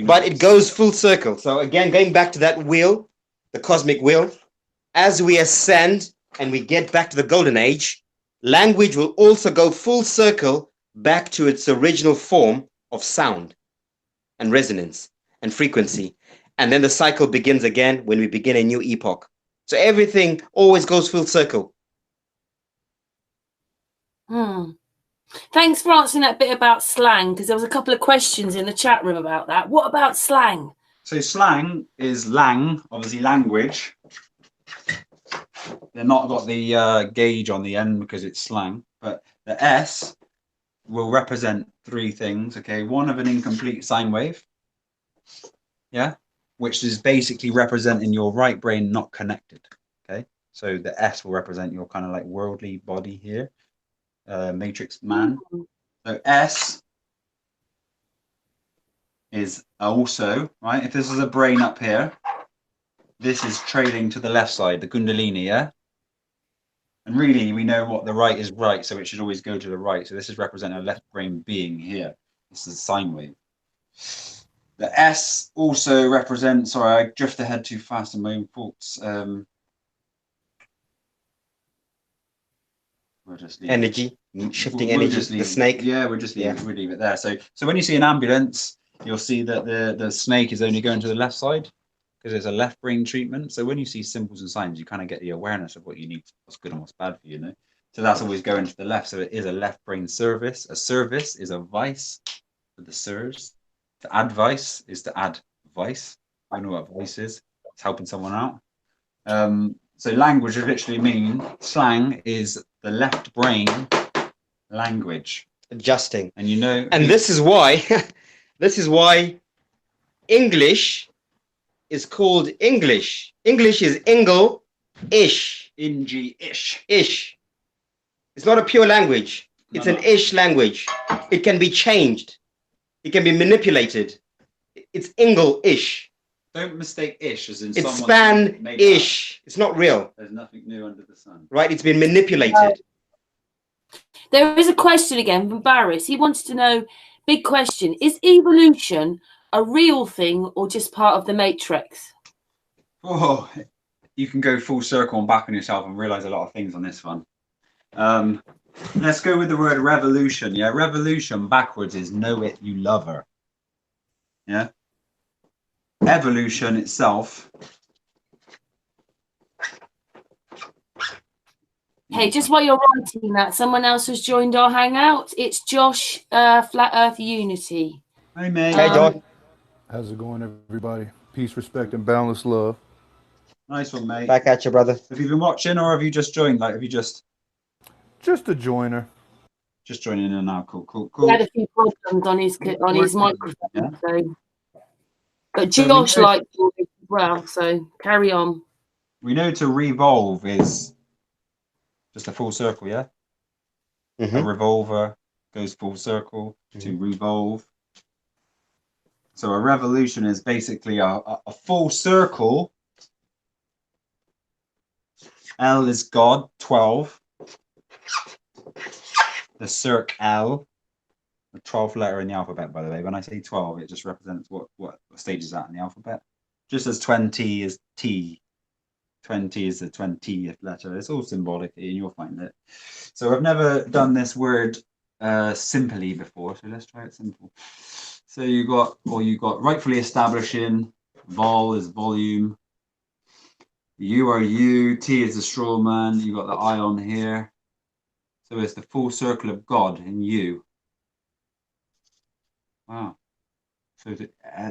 But it goes full circle. So again, going back to that wheel, the cosmic wheel, as we ascend and we get back to the golden age, language will also go full circle back to its original form of sound and resonance and frequency. And then the cycle begins again when we begin a new epoch. So everything always goes full circle. Thanks for answering that bit about slang, because there was a couple of questions in the chat room about that. What about slang? So slang is lang, obviously language. They're not got the gauge on the end because it's slang, but the S will represent three things. Okay, one of an incomplete sine wave. Yeah, which is basically representing your right brain not connected. Okay, so the S will represent your kind of like worldly body here, matrix man. So S is also, right, if this is a brain up here, this is trailing to the left side, the Kundalini, yeah? And really, we know what the right is right, so it should always go to the right. So this is representing a left brain being here. This is a sine wave. The S also represents, sorry, I drift ahead too fast in my own thoughts. We'll just leave energy, shifting energy, the snake. Yeah, we'll leave it there. So when you see an ambulance, you'll see that the snake is only going to the left side because it's a left brain treatment. So when you see symbols and signs, you kind of get the awareness of what you need, what's good and what's bad for you, you know? So that's always going to the left. So it is a left brain service. A service is a vice for the sirs. To add vice is to add vice. I know what vice is. It's helping someone out. So language would literally mean, slang is the left brain language. Adjusting. And you know. And this is why, English is called English. English is English. Ingy-ish. Ish. It's not a pure language. It's an ish language. It can be changed. It can be manipulated. It's English. Don't mistake ish as in it's Spanish. It's not real. There's nothing new under the sun. Right? It's been manipulated. There is a question again from Barris. He wants to know, big question, is evolution a real thing or just part of the matrix? Oh, you can go full circle and back on yourself and realize a lot of things on this one. Let's go with the word revolution. Yeah, revolution backwards is know it, you love her. Yeah. Evolution itself. Hey, just while you're writing that, someone else has joined our hangout. It's Josh, Flat Earth Unity. Hey, mate. Hey, Josh. How's it going, everybody? Peace, respect, and boundless love. Nice one, mate. Back at you, brother. Have you been watching or have you just joined? Like, have you just a joiner? Just joining in now. Cool. He had a few problems on his microphone. Yeah. So. But Josh liked it as well, so carry on. We know to revolve is just a full circle, yeah? A revolver goes full circle to revolve. So a revolution is basically a full circle L is God, 12. The circ L, the 12th letter in the alphabet, by the way. When I say 12, it just represents what stage is that in the alphabet. Just as 20 is T. 20 is the 20th letter. It's all symbolic, and you'll find it. So I've never done this word simply before, so let's try it simple. So you got rightfully establishing, vol is volume, you are you, T is the straw man, you got the ion here. So it's the full circle of God in you. Wow. So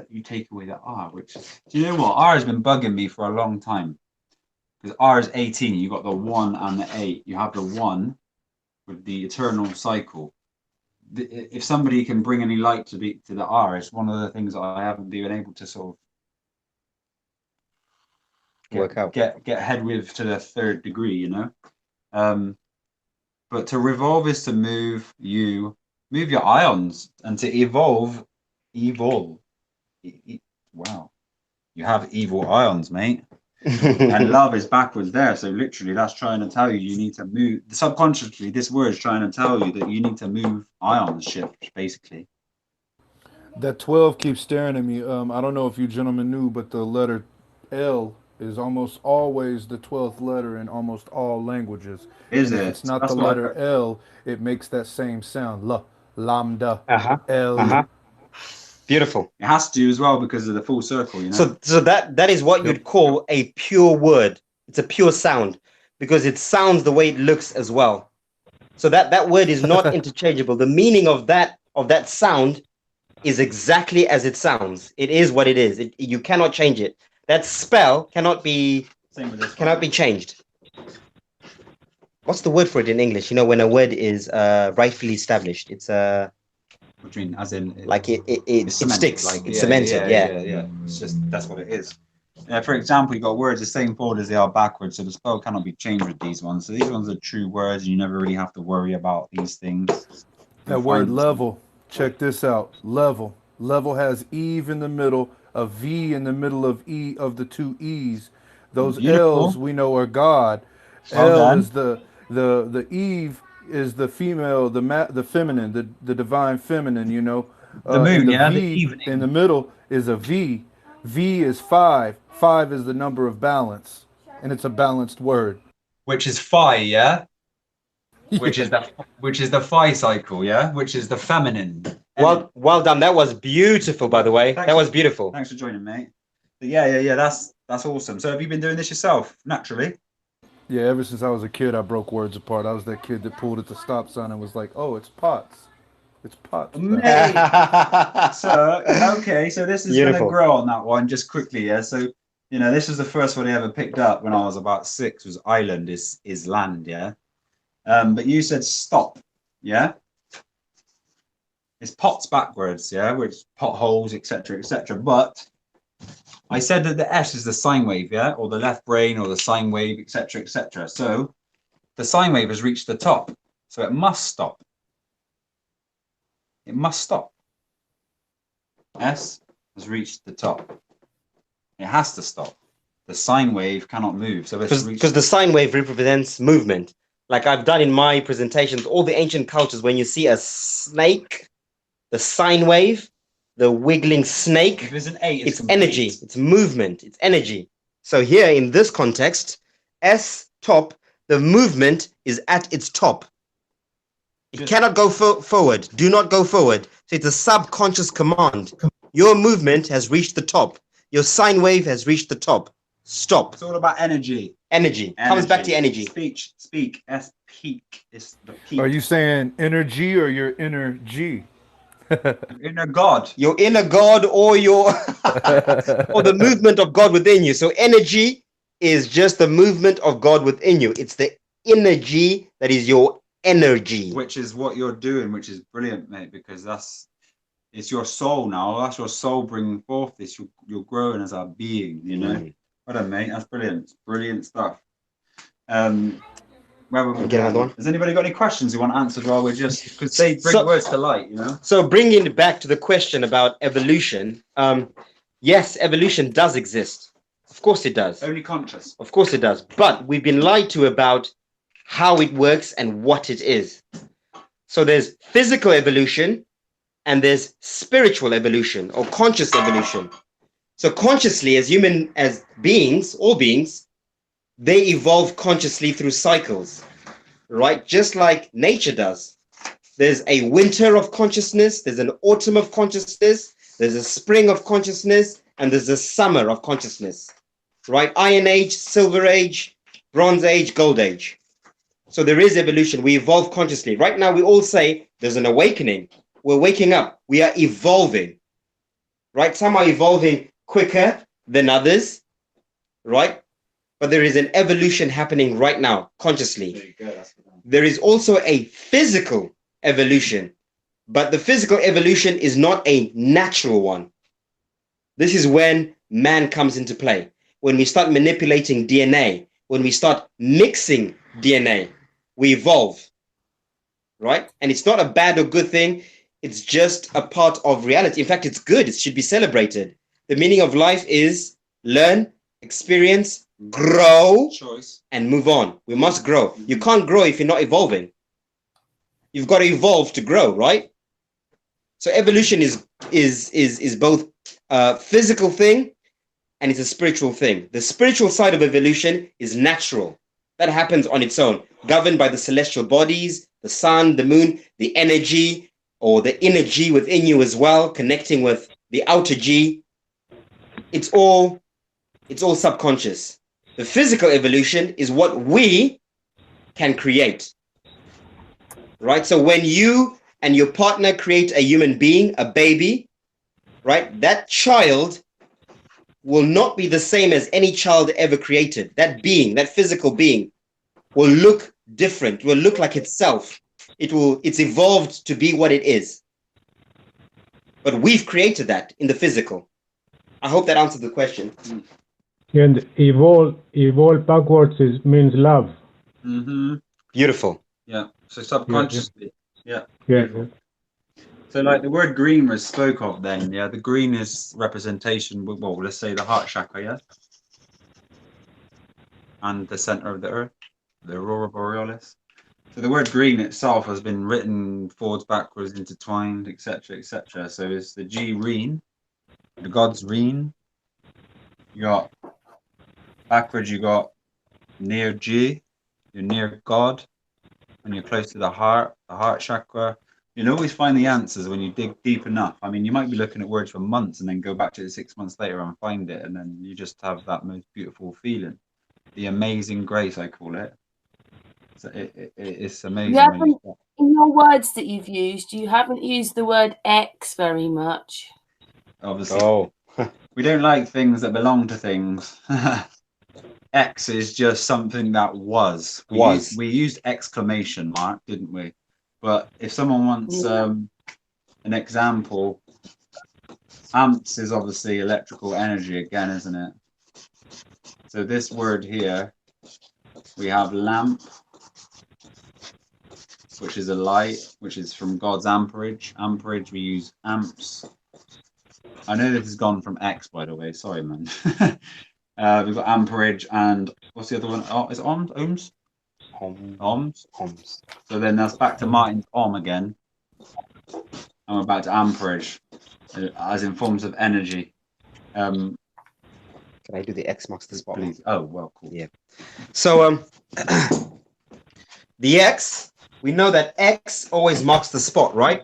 you take away the R, which, do you know what? R has been bugging me for a long time. Because R is 18, you got the 1 and the 8. You have the 1 with the eternal cycle. If somebody can bring any light to the R, it's one of the things that I haven't been able to sort of work out, get ahead with to the 3rd degree, you know. But to revolve is to move your ions, and to evolve. Wow, you have evil ions, mate. And love is backwards there, so literally that's trying to tell you need to move subconsciously. This word is trying to tell you that you need to move ions shift, basically. That 12 keeps staring at me. I don't know if you gentlemen knew, but the letter L is almost always the 12th letter in almost all languages. Is and it? If it's not That's the letter L, it makes that same sound. Lambda. L. Beautiful. It has to as well because of the full circle, you know. So that is what you'd call a pure word. It's a pure sound because it sounds the way it looks as well. So that word is not interchangeable. The meaning of that sound is exactly as it sounds. It is what it is. You cannot change it. That spell cannot be changed. What's the word for it in English? You know, when a word is rightfully established, it's What do you mean? As in, like it sticks. Like, it's cemented. Yeah. It's just that's what it is. For example, you got words the same forward as they are backwards, so the spell cannot be changed with these ones. So these ones are true words, and you never really have to worry about these things. That word level. Check this out. Level. Level has Eve in the middle, a V in the middle of E of the 2 E's. Those L's we know are God. L is the Eve is the female, the feminine, the divine feminine, you know. The moon, the the V evening. in the middle is a V. V is 5. 5 is the number of balance, and it's a balanced word. Which is phi, yeah? Which is the phi cycle, yeah? Which is the feminine. Well done. That was beautiful, by the way. That was beautiful. Thanks for joining, mate. But yeah. That's awesome. So have you been doing this yourself, naturally? Yeah, ever since I was a kid, I broke words apart. I was that kid that pulled at the stop sign and was like, "Oh, it's pots. It's pots." So this is going to grow on that one just quickly, yeah? So, you know, this is the first one I ever picked up when I was about 6, was island is land, yeah? But you said stop, yeah? It's pots backwards, yeah? Which potholes, etc., etc. But I said that the S is the sine wave, yeah? Or the left brain, or the sine wave, etc., etc. So the sine wave has reached the top. So it must stop. It must stop. S has reached the top. It has to stop. The sine wave cannot move. So because the sine wave represents movement. Like I've done in my presentations, all the ancient cultures, when you see a snake, the sine wave, the wiggling snake, if there's an 8, it's energy, it's movement, it's energy. So here in this context, S top, the movement is at its top. It cannot go forward. Do not go forward. So it's a subconscious command. Your movement has reached the top. Your sine wave has reached the top. Stop. It's all about energy. Energy. Comes back to energy. Speak. S peak is the peak. Are you saying energy or your inner G? Inner God. Your inner God or your or the movement of God within you. So energy is just the movement of God within you. It's the energy that is your energy. Which is what you're doing, which is brilliant, mate, because it's your soul now. That's your soul bringing forth this. You're growing as a being, you know. Well done, mate. That's brilliant. Brilliant stuff. Where we get another one? Has anybody got any questions you want answered while we're just, because they bring words to light, you know? So bringing it back to the question about evolution, yes, evolution does exist. Of course it does. Only conscious. Of course it does. But we've been lied to about how it works and what it is. So there's physical evolution and there's spiritual evolution or conscious evolution. So consciously, as beings, all beings, they evolve consciously through cycles, right? Just like nature does. There's a winter of consciousness, there's an autumn of consciousness, there's a spring of consciousness, and there's a summer of consciousness, right? Iron Age, Silver Age, Bronze Age, Gold Age. So there is evolution. We evolve consciously. Right now, we all say there's an awakening. We're waking up. We are evolving, right? Some are evolving quicker than others, right? But there is an evolution happening right now, consciously. There is also a physical evolution, but the physical evolution is not a natural one. This is when man comes into play. When we start manipulating DNA, when we start mixing DNA, we evolve, right? And it's not a bad or good thing. It's just a part of reality. In fact, it's good. It should be celebrated. The meaning of life is learn, experience, grow, and move on. We must grow. You can't grow if you're not evolving. You've got to evolve to grow, right? So evolution is both a physical thing and it's a spiritual thing. The spiritual side of evolution is natural. That happens on its own, governed by the celestial bodies, the sun, the moon, the energy, or the inner G within you as well, connecting with the outer G. It's all subconscious. The physical evolution is what we can create, right? So when you and your partner create a human being, a baby, right? That child will not be the same as any child ever created. That being, that physical being, will look different, will look like itself. It's evolved to be what it is. But we've created that in the physical. I hope that answered the question. And evolve backwards means love. Mm-hmm. Beautiful. Yeah. So subconsciously. Yeah. Yeah. So like the word green was spoke of then, yeah, the green is representation, well, let's say the heart chakra, yeah? And the center of the earth, the aurora borealis. So the word green itself has been written forwards, backwards, intertwined, etc., etc. So it's the G reen, the god's reen. You got backwards, you got near G, you're near God, when you're close to the heart chakra. You'll always find the answers when you dig deep enough. I mean, you might be looking at words for months and then go back to it 6 months later and find it, and then you just have that most beautiful feeling. The amazing grace, I call it. So it's amazing. In your words that you've used, you haven't used the word X very much. Obviously. Oh. We don't like things that belong to things. X is just something that was. We used exclamation mark, didn't we? But if someone wants an example, amps is obviously electrical energy again, isn't it? So this word here, we have lamp, which is a light, which is from God's amperage. Amperage, we use amps. I know this has gone from X, by the way. Sorry, man. We've got amperage and what's the other one? Oh, is it ohms? Ohms. So then that's back to Martin's ohm again. And we're back to amperage, as in forms of energy. Can I do the X marks the spot? Please. Oh, well, cool. Yeah. So the X, we know that X always marks the spot, right?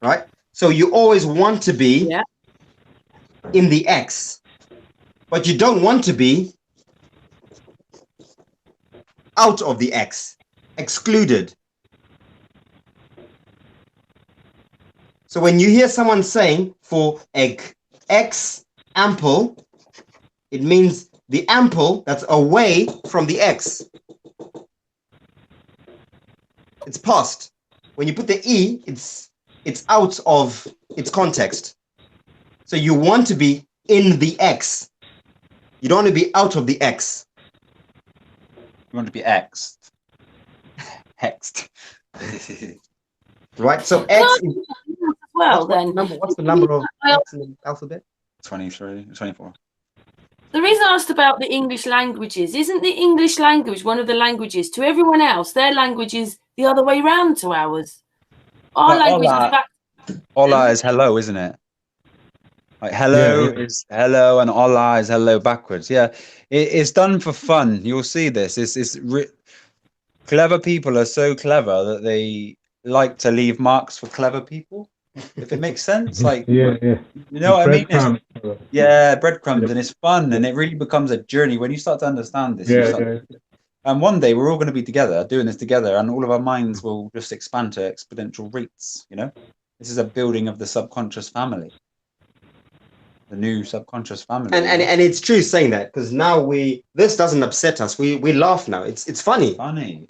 Right? So you always want to be in the X, but you don't want to be out of the X, excluded. So when you hear someone saying for X ample, it means the ample that's away from the X. It's past. When you put the E, it's out of its context. So you want to be in the X. You don't want to be out of the X. You want to be X'd. Hexed. Right, so X is... What's the number of X in the alphabet? 23, 24. The reason I asked about the English languages, isn't the English language one of the languages to everyone else? Their language is the other way round to ours. Our language is back. Hola is hello, isn't it? Like hello is hello, and hola is hello backwards. Yeah, it's done for fun. You'll see this. Clever people are so clever that they like to leave marks for clever people. If it makes sense, like you know what I mean? Breadcrumbs, and it's fun, and it really becomes a journey when you start to understand this. And one day we're all going to be together doing this together, and all of our minds will just expand to exponential rates. You know, this is a building of the subconscious family, the new subconscious family. And it's true saying that, because now this doesn't upset us. We laugh now. It's funny.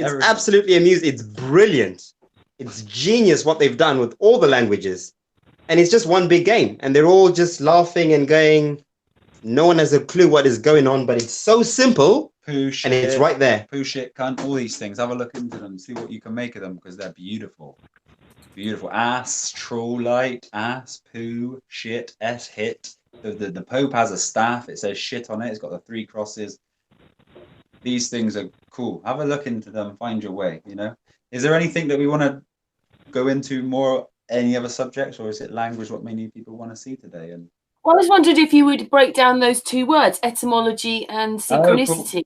It's absolutely amusing. It's brilliant. It's genius what they've done with all the languages. And it's just one big game. And they're all just laughing and going, no one has a clue what is going on, but it's so simple. Poo shit, and it's right there. Poo shit, cunt, all these things. Have a look into them. See what you can make of them, because they're beautiful. Beautiful. Ass, troll light, ass, poo, shit, s, hit. The Pope has a staff. It says shit on it. It's got the 3 crosses. These things are cool. Have a look into them. Find your way, you know. Is there anything that we want to go into more, any other subjects, or is it language what many people want to see today? And well, I just wondered if you would break down those 2 words, etymology and synchronicity.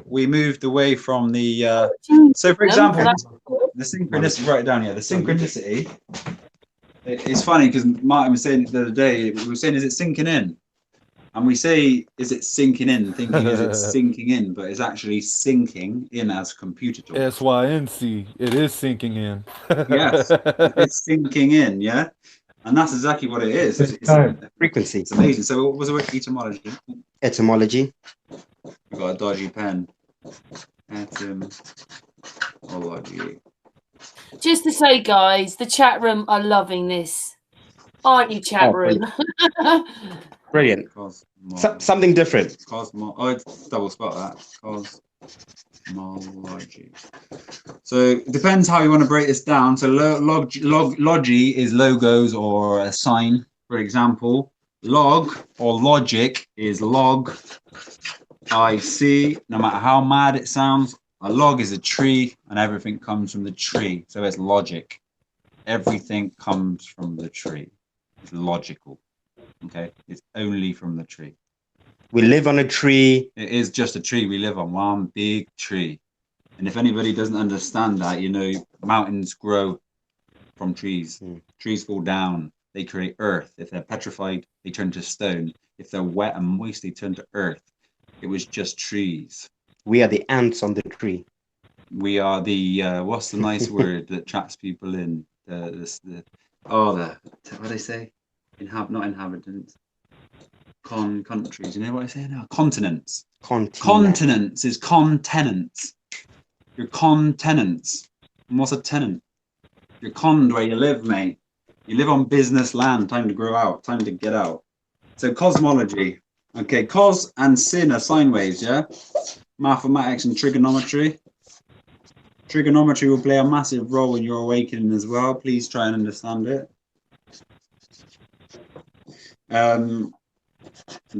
We moved away from the so for example, the synchronicity, write it down here. The synchronicity, it's funny because Martin was saying the other day, we were saying, is it sinking in? And we say, is it sinking in, thinking is it sinking in, but it's actually sinking in as computer talk. SYNC, it is sinking in. Yes, it's sinking in, yeah? And that's exactly what it is. It's a frequency. It's amazing. So what was the word? Etymology? Etymology. We've got a dodgy pen. Etymology. Just to say, guys, the chat room are loving this. Aren't you, chat room? Brilliant. Something different. I'd double spot that. Cosmology. So it depends how you want to break this down. So logy is logos or a sign, for example. Log or logic is log. I see. No matter how mad it sounds, a log is a tree, and everything comes from the tree. So it's logic. Everything comes from the tree. It's logical. Okay, it's only from the tree. We live on a tree. It is just a tree. We live on one big tree. And if anybody doesn't understand that, you know, mountains grow from trees. Trees fall down. They create earth. If they're petrified, they turn to stone. If they're wet and moist, they turn to earth. It was just trees. We are the ants on the tree. We are the, what's the nice word that traps people in? What do they say? Not inhabitants. Countries. You know what I say now? Continents. Continents is contenants. You're contenants. And what's a tenant? You're conned where you live, mate. You live on business land. Time to grow out. Time to get out. So cosmology. Okay, cos and sin are sine waves, yeah? Mathematics and trigonometry. Trigonometry will play a massive role in your awakening as well. Please try and understand it. The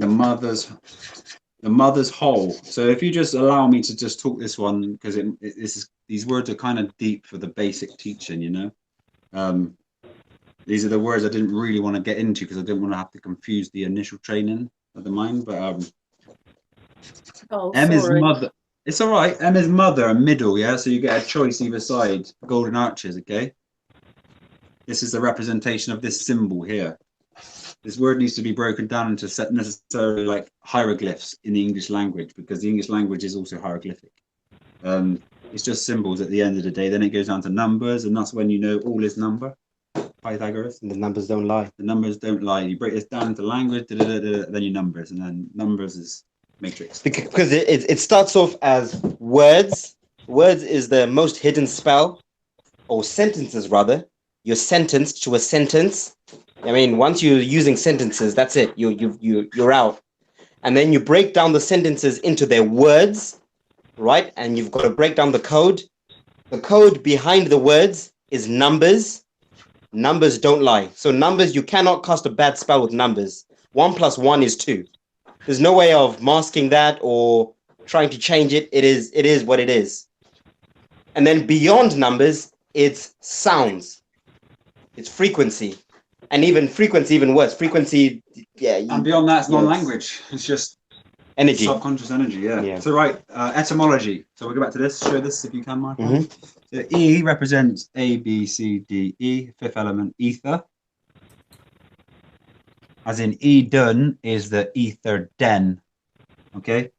mother's whole. So if you just allow me to just talk this one, because these words are kind of deep for the basic teaching, you know. These are the words I didn't really want to get into because I didn't want to have to confuse the initial training of the mind. But M is mother. It's all right. M is mother and middle, yeah. So you get a choice either side. Golden arches, okay. This is the representation of this symbol here. This word needs to be broken down into necessarily like hieroglyphs in the English language, because the English language is also hieroglyphic. It's just symbols at the end of the day. Then it goes down to numbers, and that's when you know all is number. Pythagoras. And the numbers don't lie. The numbers don't lie. You break this down into language, then your numbers, and then numbers is matrix. Because it starts off as words. Words is the most hidden spell, or sentences rather. You're sentenced to a sentence. I mean, once you're using sentences, that's it. You're out. And then you break down the sentences into their words, right? And you've got to break down the code. The code behind the words is numbers. Numbers don't lie. So numbers, you cannot cast a bad spell with numbers. 1 + 1 is 2. There's no way of masking that or trying to change it. It is what it is. And then beyond numbers, it's sounds. It's frequency. And even frequency, even worse. Frequency, yeah. And beyond that, it's non-language. It's just energy. Subconscious energy, yeah. So right, etymology. So we'll go back to this. Show this if you can, Michael. Mm-hmm. So E represents A, B, C, D, E. Fifth element, ether. As in E done is the ether den. Okay?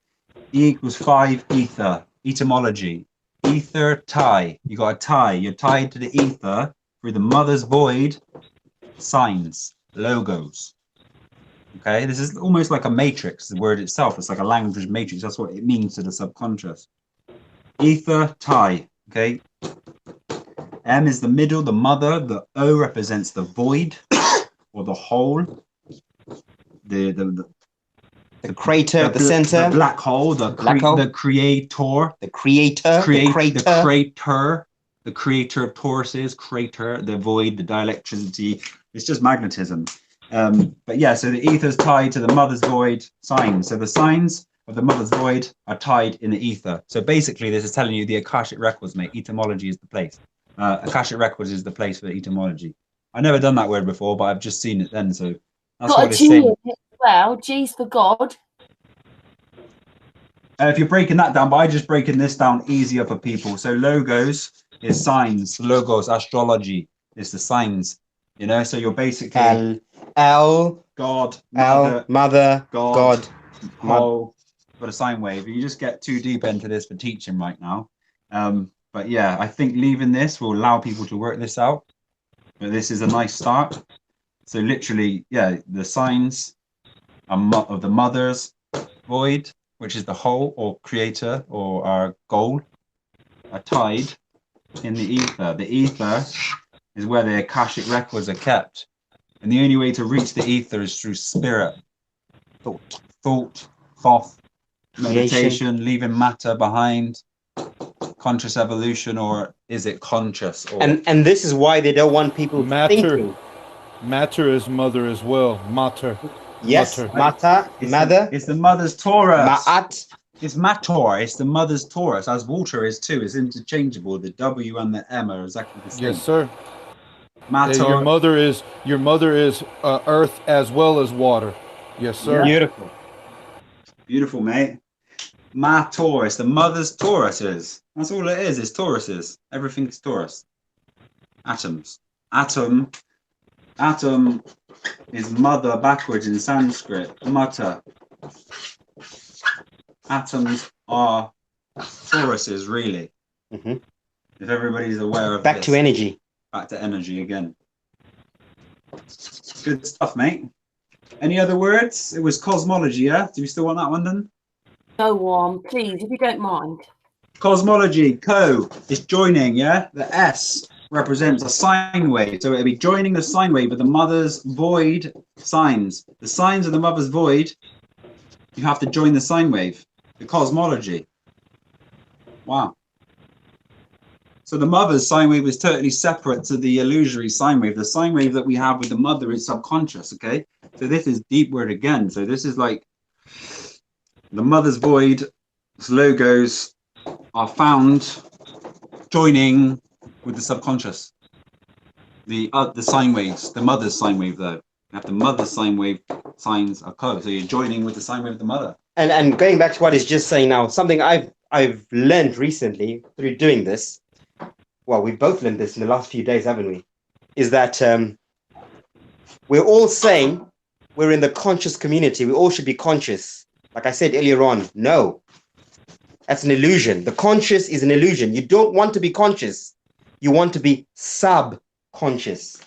E equals 5 ether. Etymology. Ether tie. You got a tie. You're tied to the ether through the mother's void. Signs, logos. Okay, this is almost like a matrix, the word itself. It's like a language matrix. That's what it means to the subconscious. Ether tie. Okay, M is the middle, the mother. The O represents the void or the hole. The crater at the center. The black hole. The creator. The creator of Tauruses, crater, the void, the dielectricity. It's just magnetism. But yeah, so the ether is tied to the mother's void signs. So the signs of the mother's void are tied in the ether. So basically, this is telling you the Akashic records, mate. Etymology is the place. Akashic records is the place for etymology. I've never done that word before, but I've just seen it then. So that's got what it's saying. Well, G's for God. If you're breaking that down, but I'm just breaking this down easier for people. So logos is signs. Logos, astrology is the signs. You know, so you're basically God, mother, God, whole, but a sine wave. You just get too deep into this for teaching right now. But yeah, I think leaving this will allow people to work this out. But this is a nice start. So literally, yeah, the signs of the mother's void, which is the whole or creator or our goal, are tied in the ether. The ether is where the Akashic records are kept. And the only way to reach the ether is through spirit, thought, meditation, leaving matter behind, conscious evolution, or is it conscious? Or... And this is why they don't want people thinking. Matter is mother as well. Matter. Yes, mother. It's the mother's Taurus. Ma'at. It's matter. It's the mother's Taurus, as water is too. It's interchangeable. The W and the M are exactly the same. Yes, sir. Matter. Your mother is earth as well as water. Yes, sir. Yeah. Beautiful. Beautiful, mate. Matter. It's the mother's Tauruses. That's all it is. It's Tauruses. Everything's Taurus. Atoms. Atom is mother backwards in Sanskrit. Mata. Atoms are Tauruses, really. Mm-hmm. If everybody's aware of Back to energy. Back to energy again. Good stuff, mate. Any other words? It was cosmology, yeah? Do you still want that one then? Go on, please, if you don't mind. Cosmology, is joining, yeah? The S represents a sine wave. So it'll be joining the sine wave with the mother's void signs. The signs of the mother's void, you have to join the sine wave. The cosmology. Wow. So the mother's sine wave is totally separate to the illusory sine wave. The sine wave that we have with the mother is subconscious, okay? So this is deep word again. So this is like the mother's void logos are found joining with the subconscious. The sine waves, the mother's sine wave though. You have the mother's sine wave signs are co. So you're joining with the sine wave of the mother. And going back to what he's just saying now, something I've learned recently through doing this. Well, we've both learned this in the last few days, haven't we? Is that we're all saying we're in the conscious community. We all should be conscious. Like I said earlier on, no. That's an illusion. The conscious is an illusion. You don't want to be conscious. You want to be subconscious.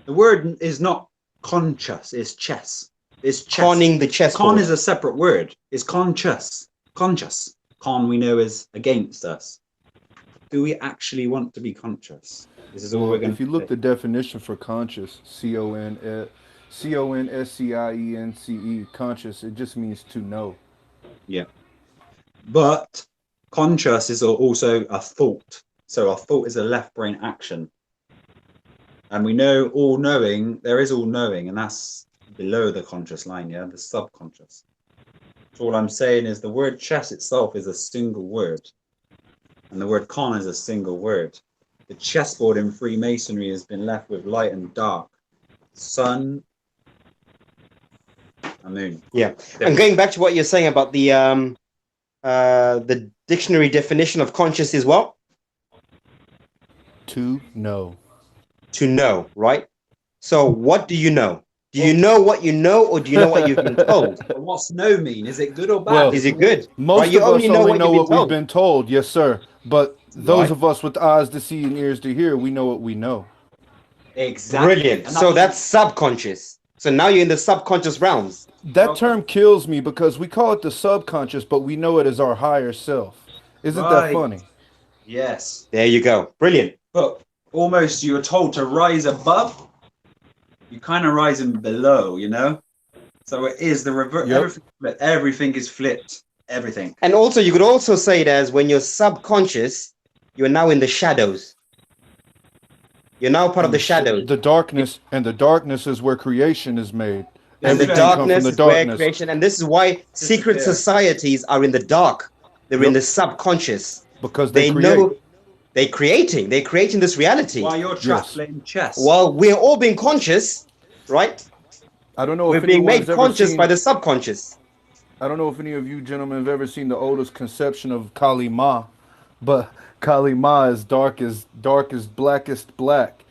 The word is not conscious, it's chess. It's chess. Conning the chess. Con is a separate word. It's conscious. Conscious. Con we know is against us. Do we actually want to be conscious? This is all we're going to. If you look the definition for conscious, C-O-N-S-C-I-E-N-C-E, conscious, it just means to know. Yeah. But conscious is also a thought. So a thought is a left brain action. And we know all knowing, there is all knowing, and that's below the conscious line, yeah, the subconscious. So all I'm saying is the word chess itself is a single word, and the word con is a single word. The chessboard in Freemasonry has been left with light and dark, sun and moon. Yeah, and going back to what you're saying about the dictionary definition of conscious is what? To know. To know, right? So what do you know? Do you know what you know, or do you know what you've been told? What's know mean? Is it good or bad? Well, is it good? Most you of us only know what we've been told. Yes, sir. But those right. of us with eyes to see and ears to hear, we know what we know. Exactly. Brilliant. So that's subconscious. So now you're in the subconscious realms. That term kills me because we call it the subconscious, but we know it as our higher self. Isn't that funny? Yes. There you go. Brilliant. But almost you're told to rise above. You kind of rising below, you know? So it is the reverse. Yep. Everything is flipped. Everything. And also, you could also say it as when you're subconscious, you're now in the shadows. You're now part of the shadows. The darkness, and the darkness is where creation is made. And the darkness is where creation, and this is why secret societies are in the dark. They're in the subconscious. Because they know they're creating this reality. While you're trapped playing chess. While we're all being conscious, right? I don't know we're if being made conscious by the subconscious. I don't know if any of you gentlemen have ever seen the oldest conception of Kali Ma, but Kali Ma is dark as blackest black.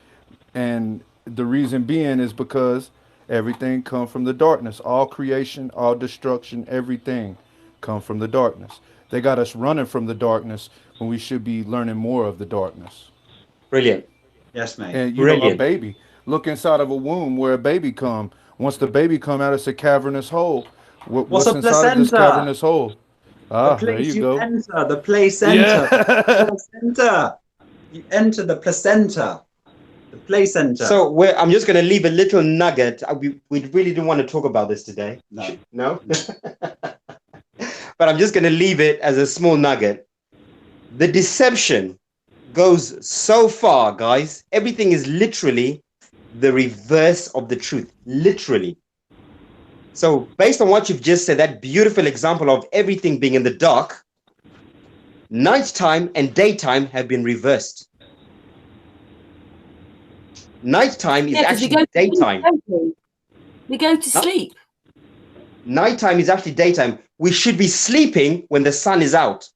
And the reason being is because everything comes from the darkness. All creation, all destruction, everything come from the darkness. They got us running from the darkness when we should be learning more of the darkness. Brilliant. Yes, mate. And you know, a baby. Look inside of a womb where a baby come. Once the baby come out, it's a cavernous hole. What's inside placenta? Of this cavernous hole? Ah, the there you go. Enter, the placenta. Yeah. Placenta. You enter the placenta. The placenta. So I'm just going to leave a little nugget. We really didn't want to talk about this today. No? But I'm just going to leave it as a small nugget. The deception goes so far, guys. Everything is literally the reverse of the truth. Literally. So based on what you've just said, that beautiful example of everything being in the dark, nighttime and daytime have been reversed. Nighttime is actually daytime. We go to sleep. Nighttime is actually daytime. We should be sleeping when the sun is out.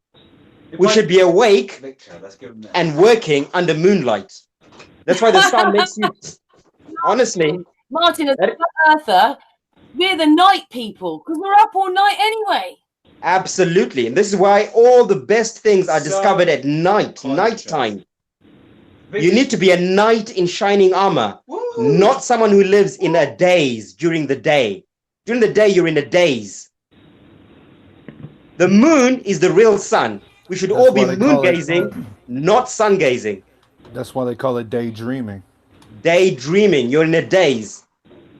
We should be awake and working under moonlight. That's why the sun makes you, honestly. Martin, as an earther, we're the night people because we're up all night anyway. Absolutely. And this is why all the best things are discovered at night, nighttime. You need to be a knight in shining armor, not someone who lives in a daze during the day. During the day, you're in a daze. The moon is the real sun. We should all be moon gazing, not sun gazing. That's why they call it daydreaming. Daydreaming. You're in a daze.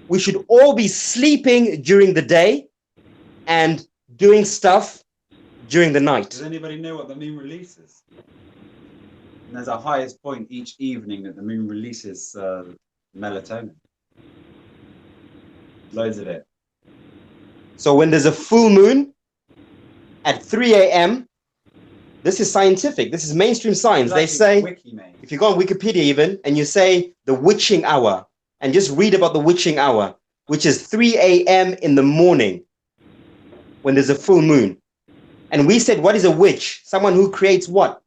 We should all be sleeping during the day and doing stuff during the night. Does anybody know what the moon releases? And there's a highest point each evening that the moon releases melatonin. Loads of it. So when there's a full moon at 3 a.m., this is scientific. This is mainstream science. They say, if you go on Wikipedia even, and you say the witching hour, and just read about the witching hour, which is 3 a.m. in the morning when there's a full moon. And we said, what is a witch? Someone who creates what?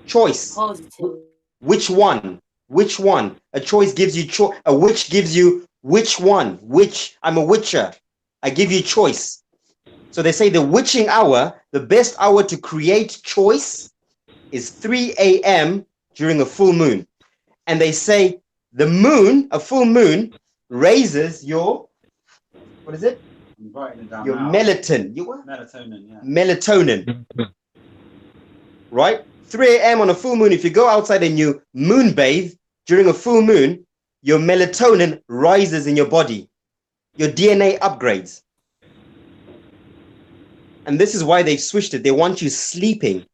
Choice. Positive. Which one? Which one? A choice gives you choice. A witch gives you which one? Which? I'm a witcher. I give you choice. So they say the witching hour, the best hour to create choice is 3 a.m. during a full moon. And they say the moon, a full moon, raises your, what is it? I'm writing it down your now. melatonin. Melatonin, yeah. Melatonin. Right? 3 a.m. on a full moon, if you go outside and you moon bathe during a full moon, your melatonin rises in your body. Your DNA upgrades. And this is why they've switched it. They want you sleeping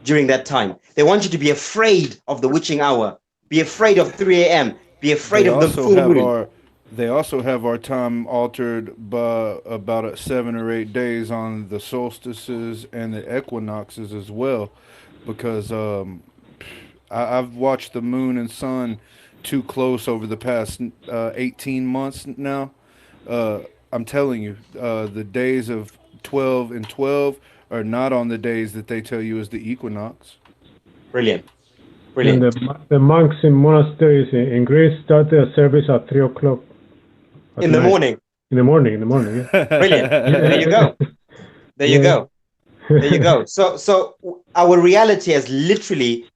during that time. They want you to be afraid of the witching hour. Be afraid of 3 a.m. Be afraid of the full moon. They also have our time altered by about 7 or 8 days on the solstices and the equinoxes as well, because I've watched the moon and sun too close over the past 18 months now. I'm telling you, the days of 12 and 12 are not on the days that they tell you is the equinox. Brilliant. Brilliant. And the monks in monasteries in Greece start their service at 3 o'clock. In the morning. In the morning, yeah. Brilliant. There you go. There you go. There you go. So our reality has literally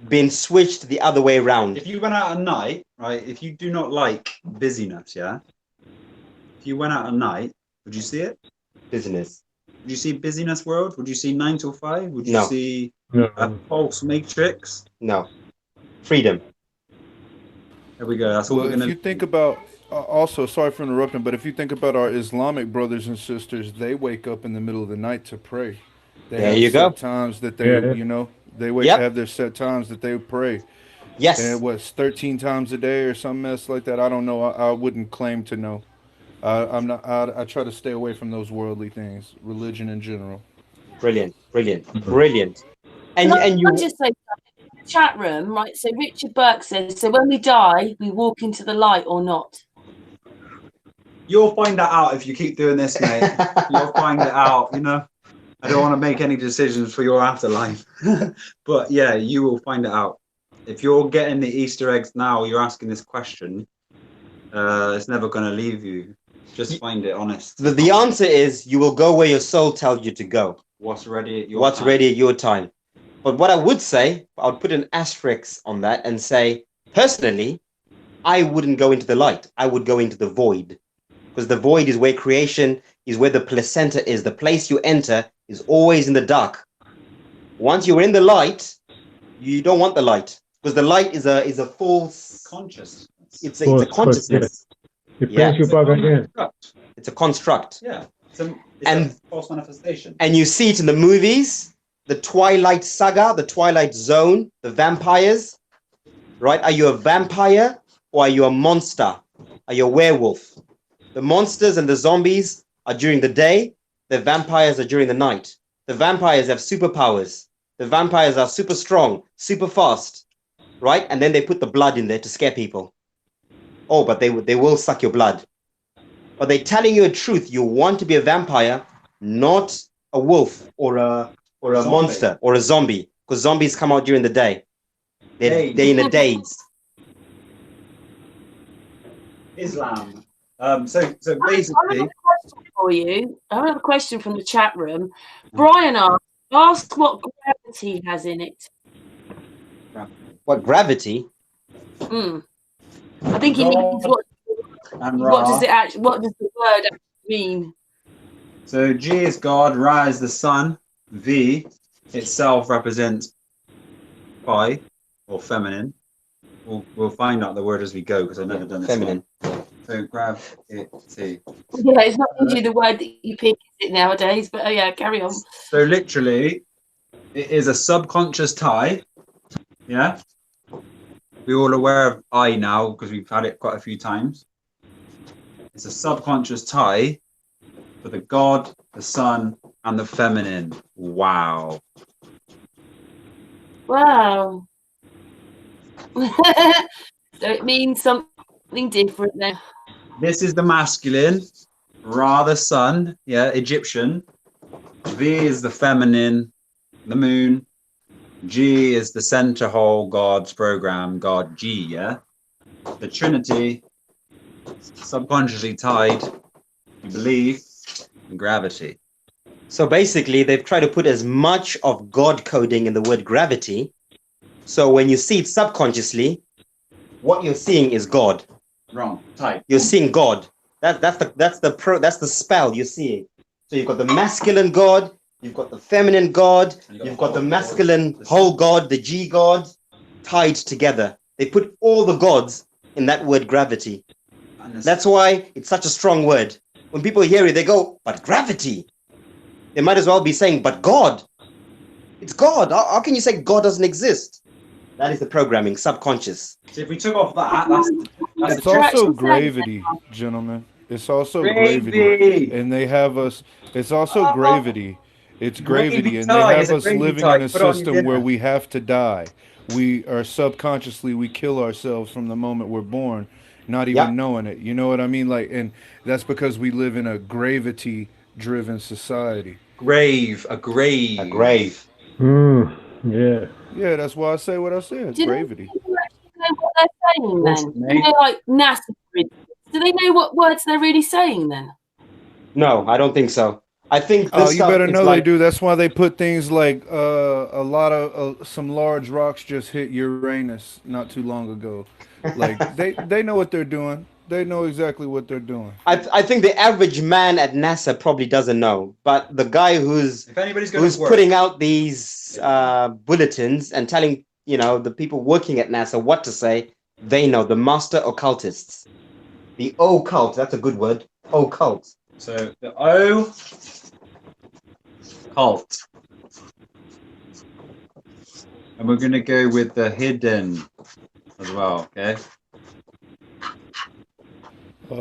been switched the other way around. If you went out at night, right, if you do not like busyness, yeah? If you went out at night, would you see it? Business. Would you see busyness world? Would you see 9 till 5? Would you No. see a false matrix? No. Freedom. There we go. That's what we're going to... If you think about... also, sorry for interrupting, but if you think about our Islamic brothers and sisters, they wake up in the middle of the night to pray. They there have you go. Times that they, you know, they have their set times that they pray. Yes. And what's 13 times a day or some mess like that? I don't know. I wouldn't claim to know. I'm not. I try to stay away from those worldly things, religion in general. Brilliant, brilliant, brilliant. And you just say in the chat room, right? So Richard Burke says, so when we die, we walk into the light or not? You'll find that out if you keep doing this, mate. You'll find it out, you know. I don't want to make any decisions for your afterlife. But yeah, you will find it out. If you're getting the Easter eggs now, you're asking this question, it's never going to leave you. Just find it honest. The answer is you will go where your soul tells you to go. What's ready at your time. Ready at your time. But what I would say, I would put an asterisk on that and say, personally, I wouldn't go into the light. I would go into the void. Because the void is where creation is, where the placenta is. The place you enter is always in the dark. Once you're in the light, you don't want the light. Because the light is a false consciousness. It's a consciousness. It brings you back again. It's a construct. Yeah. It's a false manifestation. And you see it in the movies, the Twilight Saga, the Twilight Zone, the vampires, right? Are you a vampire or are you a monster? Are you a werewolf? The monsters and the zombies are during the day. The vampires are during the night. The vampires have superpowers. The vampires are super strong, super fast, right? And then they put the blood in there to scare people. Oh, but they will suck your blood. But they're telling you a truth. You want to be a vampire, not a wolf or a monster or a zombie, because zombies come out during the day. They're in the days. Islam. So basically, I have a question for you. I have a question from the chat room. Brian asked what gravity has in it. What gravity? I think he means what does it actually? What does the word actually mean? So G is God, Ra is the sun, V itself represents pi or feminine. We'll find out the word as we go because I've never done this. Feminine. So gravity. Yeah, it's not usually the word that you pick nowadays, but yeah, carry on. So literally, it is a subconscious tie. Yeah. We're all aware of I now because we've had it quite a few times. It's a subconscious tie for the God, the sun, and the feminine. Wow. Wow. So it means something different then. This is the masculine, Ra the sun, yeah, Egyptian. V is the feminine, the moon. G is the center hole, God's program, God G, yeah? The Trinity, subconsciously tied, you believe, in gravity. So basically, they've tried to put as much of God coding in the word gravity. So when you see it subconsciously, what you're seeing is God. Wrong. Type. You're seeing God. That's the spell you're seeing. So you've got the masculine God, you've got the feminine God, you've got the masculine whole God, the G God, tied together. They put all the gods in that word gravity. That's why it's such a strong word. When people hear it, they go, but gravity. They might as well be saying, but God. It's God. How can you say God doesn't exist? That is the programming, subconscious. So if we took off that, that's It's also gravity, gentlemen. It's also gravity. And they have us, it's also gravity. It's gravity. And they have us living in a system where we have to die. We are subconsciously, we kill ourselves from the moment we're born, not even knowing it. You know what I mean? Like, and that's because we live in a gravity-driven society. A grave. Yeah. Yeah, that's why I say what I said. Gravity. Do you know what they're saying then? You know, like NASA. Do they know what words they're really saying then? No, I don't think so. I think. Oh, you better know they do. That's why they put things like a lot of some large rocks just hit Uranus not too long ago. Like they know what they're doing. They know exactly what they're doing. I think the average man at NASA probably doesn't know, but the guy who's putting out these bulletins and telling the people working at NASA what to say, they know. The master occultists, the occult. That's a good word. Occult. So the O cult, and we're gonna go with the hidden as well. Okay.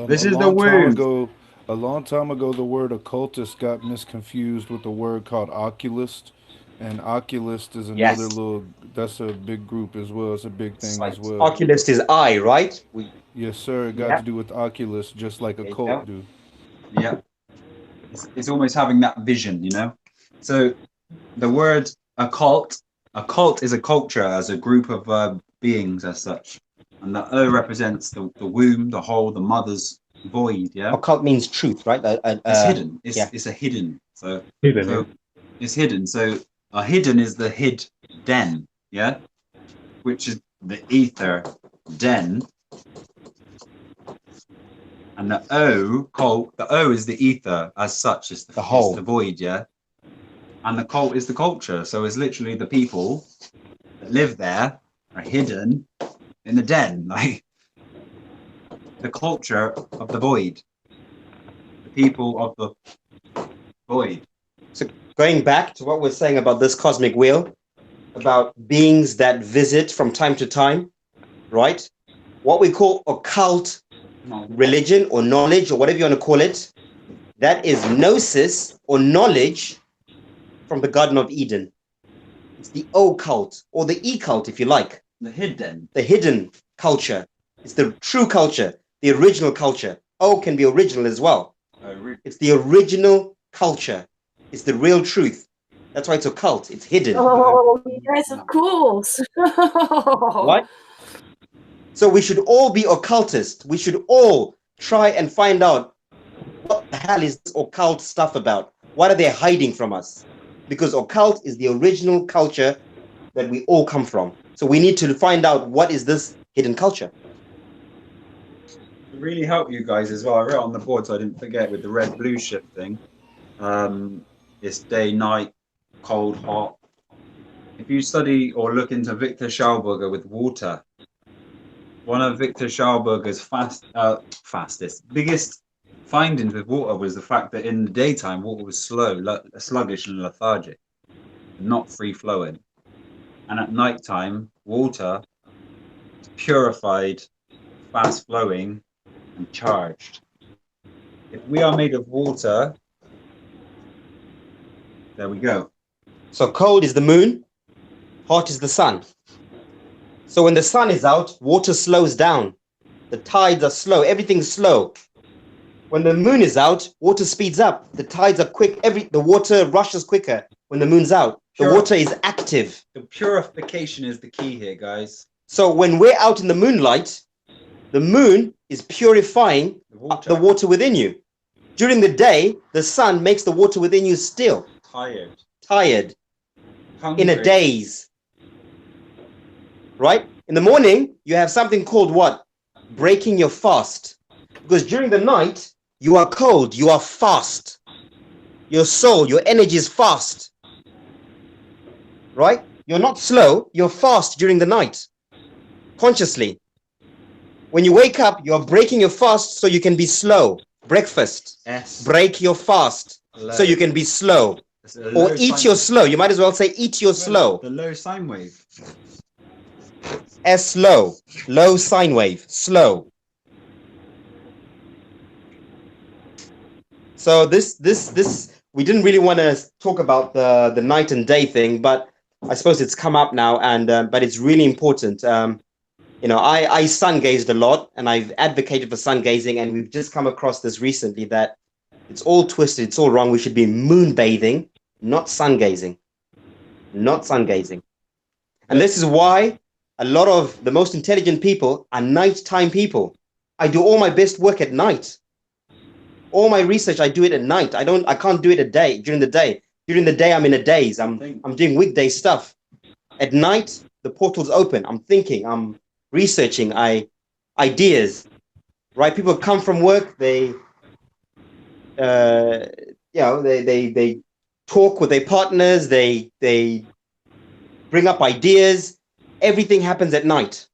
This is the word. A long time ago, the word occultist got misconfused with a word called oculist, and oculist is another little. That's a big group as well. It's a big thing as well. Oculist is eye, right? Yes, sir. It got to do with oculist, just like a cult do. Yeah, it's almost having that vision, So the word occult is a culture as a group of beings as such. And the O represents the womb, the hole, the mother's void. Yeah. Occult means truth, right? It's hidden. It's a hidden. So it's hidden. So a hidden is the hidden. Yeah, which is the ether den. And the O cult. The O is the ether as such. It's the hole, it's the void. Yeah. And the cult is the culture. So it's literally the people that live there are hidden in the den, like the culture of the void, the people of the void. So going back to what we're saying about this cosmic wheel, about beings that visit from time to time, right? What we call occult religion or knowledge or whatever you want to call it, that is gnosis or knowledge from the Garden of Eden. It's the occult or the e-cult, if you like. The hidden culture. It's the true culture, the original culture. O can be original as well. It's the original culture. It's the real truth. That's why it's occult. It's hidden. Oh, yes, of course. What? So we should all be occultists. We should all try and find out what the hell is this occult stuff about. What are they hiding from us? Because occult is the original culture that we all come from. So we need to find out what is this hidden culture. To really help you guys as well, I wrote on the board so I didn't forget with the red-blue shift thing. It's day, night, cold, hot. If you study or look into Victor Schauberger with water, one of Victor Schauberger's fastest, biggest findings with water was the fact that in the daytime, water was slow, sluggish and lethargic, not free-flowing. And at nighttime, water is purified, fast-flowing, and charged. If we are made of water, there we go. So cold is the moon, hot is the sun. So when the sun is out, water slows down. The tides are slow, everything's slow. When the moon is out, water speeds up. The tides are quick, the water rushes quicker when the moon's out. The water is active. The purification is the key here, guys. So when we're out in the moonlight, the moon is purifying the water within you. During the day, the sun makes the water within you still. Tired. Hungry. In a daze. Right? In the morning, you have something called what? Breaking your fast. Because during the night, you are cold, you are fast. Your soul, your energy is fast. Right? You're not slow, you're fast during the night. Consciously. When you wake up, you're breaking your fast so you can be slow. Breakfast. S. Break your fast so you can be slow. Or eat your slow. You might as well say eat your slow. The low sine wave. slow, low sine wave, slow. So this we didn't really want to talk about the night and day thing, but I suppose it's come up now, and but it's really important. You know, I sun gazed a lot, and I've advocated for sun gazing, and we've just come across this recently that it's all twisted, it's all wrong. We should be moon bathing, not sun gazing, not sun gazing. And this is why a lot of the most intelligent people are nighttime people. I do all my best work at night. All my research, I do it at night. I can't do it during the day. During the day, I'm in a daze. I'm doing weekday stuff. At night, the portal's open. I'm thinking, I'm researching ideas, right? People come from work, they they talk with their partners, they bring up ideas. Everything happens at night.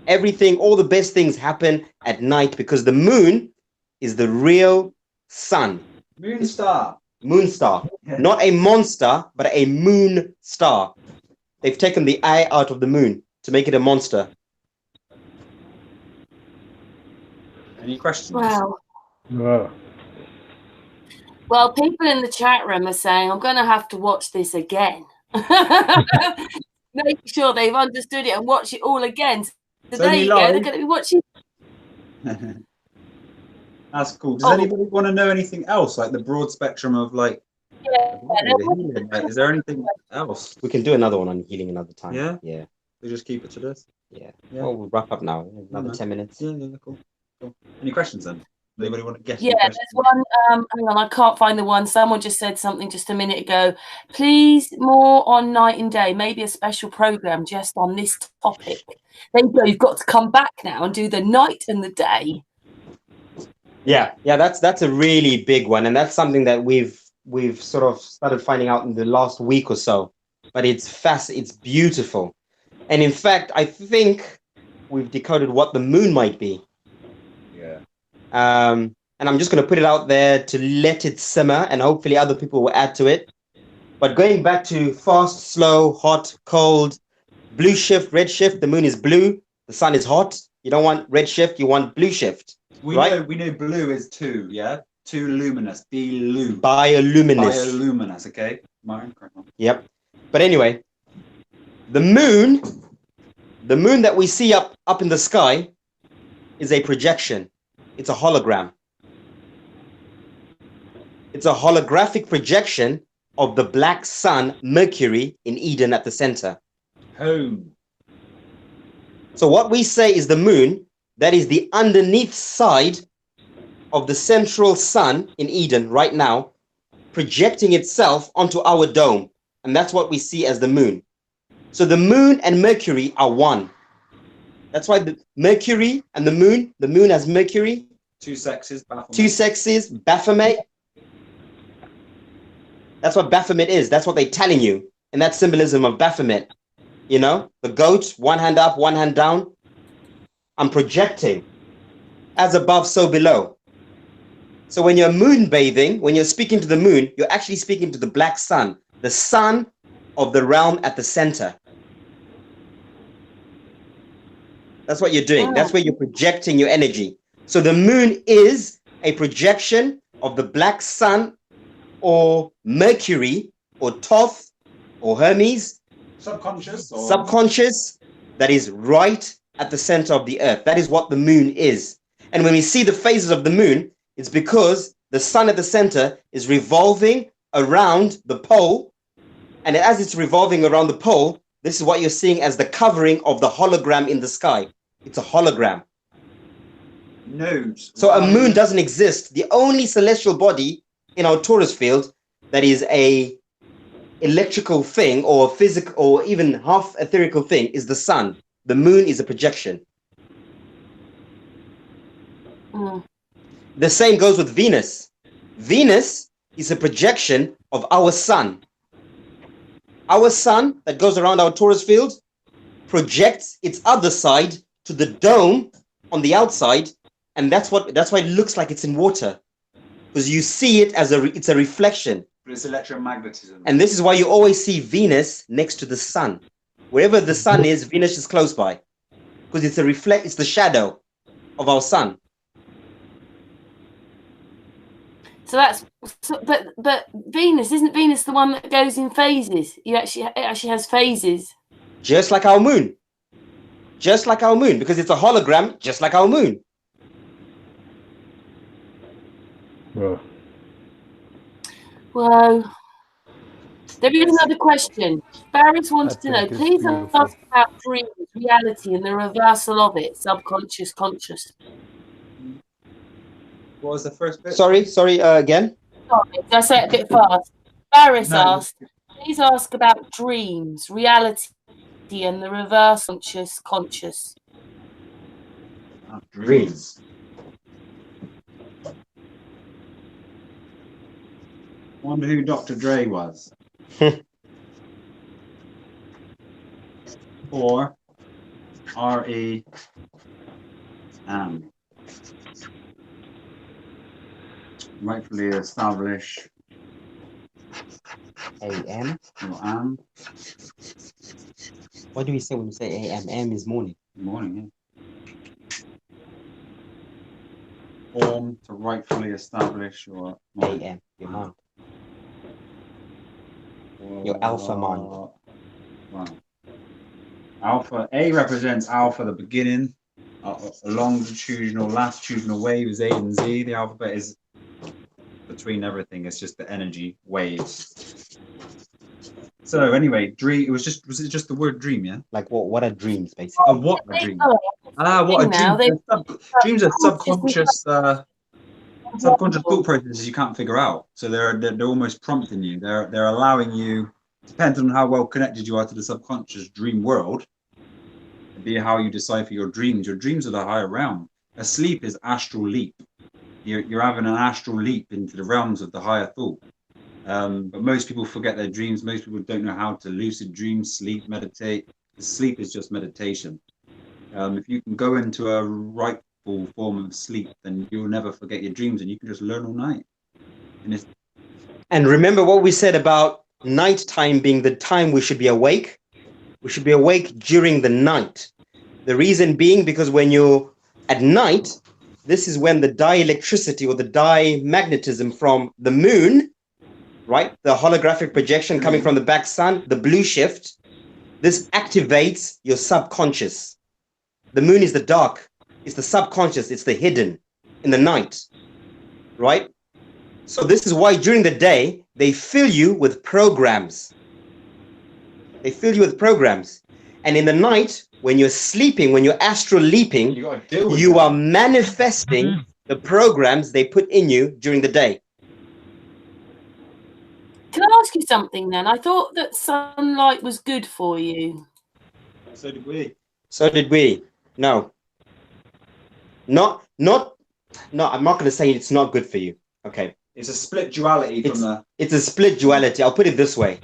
All the best things happen at night because the moon is the real sun. Moon star. Moon star. Yeah. Not a monster, but a moon star. They've taken the eye out of the moon to make it a monster. Any questions? Wow. Wow. Well, people in the chat room are saying, I'm going to have to watch this again. Make sure they've understood it and watch it all again. So there you go. They're going to be watching. That's cool. Does anybody want to know anything else, like the broad spectrum of like? Yeah. Is there anything else? We can do another one on healing another time. Yeah. Yeah. We just keep it to this. Yeah. Well, we'll wrap up now. Another 10 minutes. Yeah. Cool. Any questions then? Anybody want to guess? Yeah, there's one. Hang on, I can't find the one. Someone just said something just a minute ago. Please, more on night and day. Maybe a special program just on this topic. There you go. You've got to come back now and do the night and the day. Yeah. That's a really big one, and that's something that we've sort of started finding out in the last week or so. But it's it's beautiful, and in fact, I think we've decoded what the moon might be. Yeah. And I'm just going to put it out there to let it simmer, and hopefully other people will add to it. But going back to fast, slow, hot, cold, blue shift, red shift, the moon is blue, the sun is hot. You don't want red shift, you want blue shift. We know blue is 2, yeah? 2 luminous, bioluminescent. Bioluminescent, okay? Martin, correct on. Yep. But anyway, the moon that we see up in the sky is a projection. It's a hologram. It's a holographic projection of the black sun, Mercury, in Eden at the center. Home. So what we say is the moon, that is the underneath side of the central sun in Eden right now, projecting itself onto our dome. And that's what we see as the moon. So the moon and Mercury are one. That's why the Mercury and the moon has Mercury. 2 sexes, Baphomet. 2 sexes, Baphomet. That's what Baphomet is. That's what they're telling you. And that symbolism of Baphomet. You know, the goat, one hand up, one hand down. I'm projecting. As above, so below. So when you're moon bathing, when you're speaking to the moon, you're actually speaking to the black sun, the sun of the realm at the center. That's what you're doing. That's where you're projecting your energy. So the moon is a projection of the black sun or Mercury or Thoth or Hermes. Subconscious that is right at the center of the earth. That is what the moon is. And when we see the phases of the moon, it's because the sun at the center is revolving around the pole. And as it's revolving around the pole, this is what you're seeing as the covering of the hologram in the sky. It's a hologram. Nodes. So a moon doesn't exist. The only celestial body in our torus field that is a electrical thing or physical or even half etherical thing is the sun. The moon is a projection. The same goes with Venus. Venus is a projection of our sun. Our sun that goes around our torus field projects its other side to the dome on the outside, and that's why it looks like it's in water, because you see it as it's a reflection. But it's electromagnetism. And this is why you always see Venus next to the sun. Wherever the sun is, Venus is close by. because it's the shadow of our sun. So but Venus, isn't Venus the one that goes in phases? It actually has phases. Just like our moon. Just like our moon, because it's a hologram, just like our moon. Well, there is another question. Barris wants to know, please ask about dreams, reality, and the reversal of it, subconscious, conscious. What was the first bit? Sorry, again? Sorry, did I say it a bit fast? Barris asked, please ask about dreams, reality, and the reverse conscious. Dreams. Wonder who Dr. Dre was. Or R.E. Rightfully establish A.M. or am. What do we say when we say A.M.? A.M. is morning. Morning, yeah. Form to rightfully establish your A.M. Your mind. Your alpha mind. Wow. Alpha. A represents alpha, the beginning. A longitudinal, latitudinal wave is A and Z. The alphabet is between everything. It's just the energy waves. So anyway, dream. Was it just the word dream? Yeah. Like what are dreams, basically? What a dream. What a dream. Dreams are subconscious. Subconscious thought processes you can't figure out. So they're almost prompting you. They're allowing you, depending on how well connected you are to the subconscious dream world, to be how you decipher your dreams. Your dreams are the higher realm. A sleep is astral leap. You're having an astral leap into the realms of the higher thought. But most people forget their dreams. Most people don't know how to lucid dream, sleep, meditate. Sleep is just meditation. If you can go into a rightful form of sleep, then you'll never forget your dreams, and you can just learn all night. And remember what we said about nighttime being the time we should be awake. We should be awake during the night. The reason being because when you're at night, this is when the dielectricity or the diamagnetism from the moon, right, the holographic projection coming from the back sun, the blue shift, this activates your subconscious. The moon is the dark. It's the subconscious. It's the hidden in the night, right? So this is why during the day, they fill you with programs. They fill you with programs. And in the night, when you're sleeping, when you're astral leaping, you are manifesting the programs they put in you during the day. Can I ask you something then? I thought that sunlight was good for you. So did we. So did we. No. No, I'm not going to say it's not good for you. Okay. It's a split duality It's a split duality. I'll put it this way.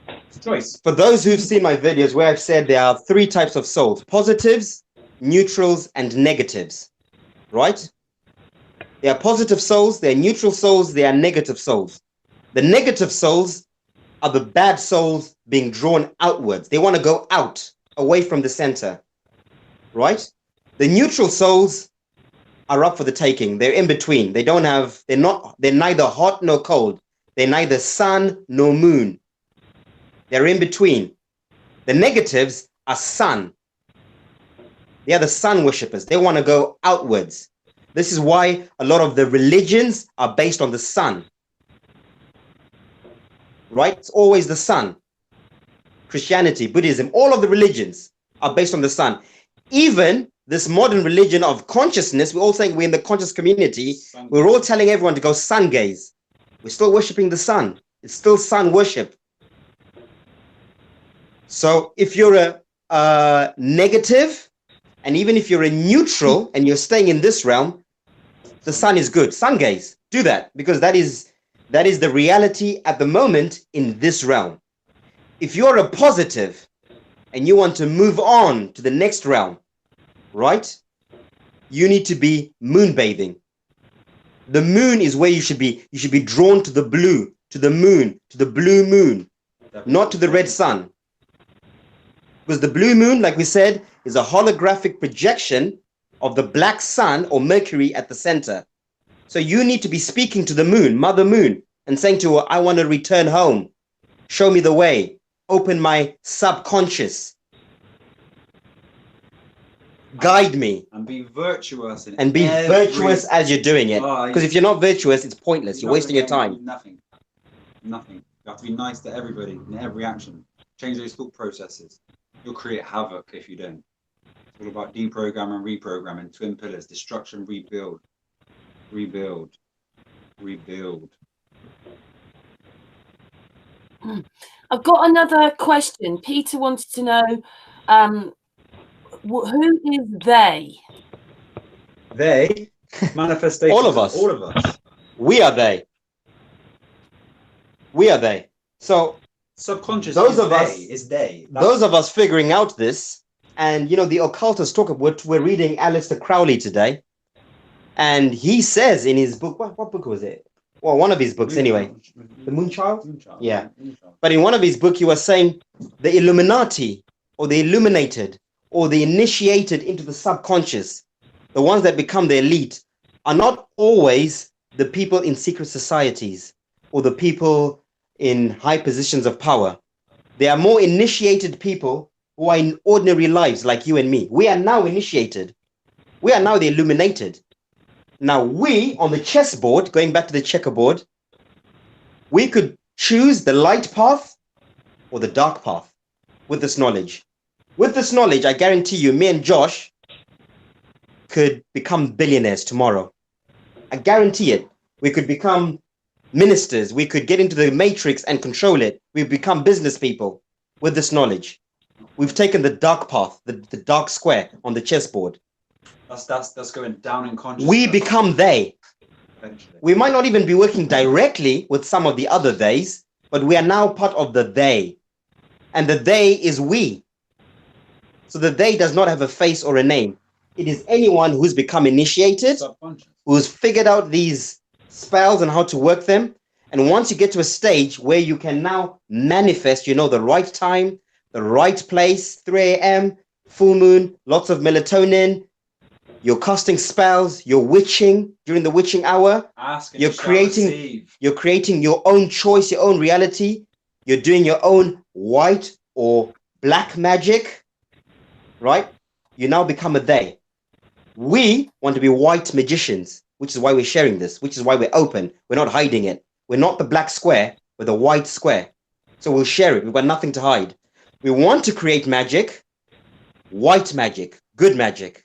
It's a choice. For those who've seen my videos where I've said there are 3 types of souls: positives, neutrals, and negatives. Right? There are positive souls, there are neutral souls, there are negative souls. The negative souls are the bad souls being drawn outwards. They want to go out, away from the center. Right? The neutral souls are up for the taking. They're in between. They're neither hot nor cold. They're neither sun nor moon. They're in between. The negatives are sun. They are the sun worshippers. They want to go outwards. This is why a lot of the religions are based on the sun. Right? It's always the sun. Christianity, Buddhism, all of the religions are based on the sun. Even this modern religion of consciousness, we're all saying we're in the conscious community. We're all telling everyone to go sun gaze. We're still worshiping the sun. It's still sun worship. So if you're a negative, and even if you're a neutral and you're staying in this realm, the sun is good. Sun gaze. Do that, because that is the reality at the moment in this realm. If you're a positive and you want to move on to the next realm, right? You need to be moon bathing. The moon is where you should be. You should be drawn to the blue, to the moon, to the blue moon, not to the red sun. Because the blue moon, like we said, is a holographic projection of the black sun or Mercury at the center. So you need to be speaking to the moon, Mother Moon, and saying to her, I want to return home. Show me the way. Open my subconscious. Guide me. And be virtuous. And be virtuous as you're doing it. Because if you're not virtuous, it's pointless. You're wasting your time. Nothing. Nothing. You have to be nice to everybody in every action. Change those thought processes. You'll create havoc if you don't. It's all about deprogramming, reprogramming, twin pillars, destruction, rebuild. Rebuild. Rebuild. I've got another question. Peter wanted to know who is they? They? Manifestation. All of us. All of us. We are they. We are they. So subconscious. Those of us is they. Those of us figuring out this, and you know, the occultists talk about. We're reading Aleister Crowley today, and he says in his book, what book was it? Well, one of his books anyway. The Moonchild? Moonchild. Yeah. Moonchild. But in one of his books, he was saying the Illuminati, or the illuminated, or the initiated into the subconscious, the ones that become the elite, are not always the people in secret societies or the people in high positions of power. They are more initiated people who are in ordinary lives like you and me. We are now initiated. We are now the illuminated. Now we, on the chessboard, going back to the checkerboard, we could choose the light path or the dark path with this knowledge. With this knowledge, I guarantee you, me and Josh could become billionaires tomorrow. I guarantee it. We could become ministers. We could get into the matrix and control it. We've become business people with this knowledge. We've taken the dark path, the dark square on the chessboard. That's going down in consciousness. We become they. Eventually. We might not even be working directly with some of the other theys, but we are now part of the they. And the they is we. So the they does not have a face or a name. It is anyone who's become initiated, who's figured out these spells and how to work them. And once you get to a stage where you can now manifest, you know, the right time, the right place, 3 a.m., full moon, lots of melatonin, you're casting spells, you're witching during the witching hour, you're creating your own choice, your own reality, you're doing your own white or black magic, right? You now become a they. We want to be white magicians, which is why we're sharing this, which is why we're open. We're not hiding it. We're not the black square, we're the white square. So we'll share it. We've got nothing to hide. We want to create magic, white magic, good magic.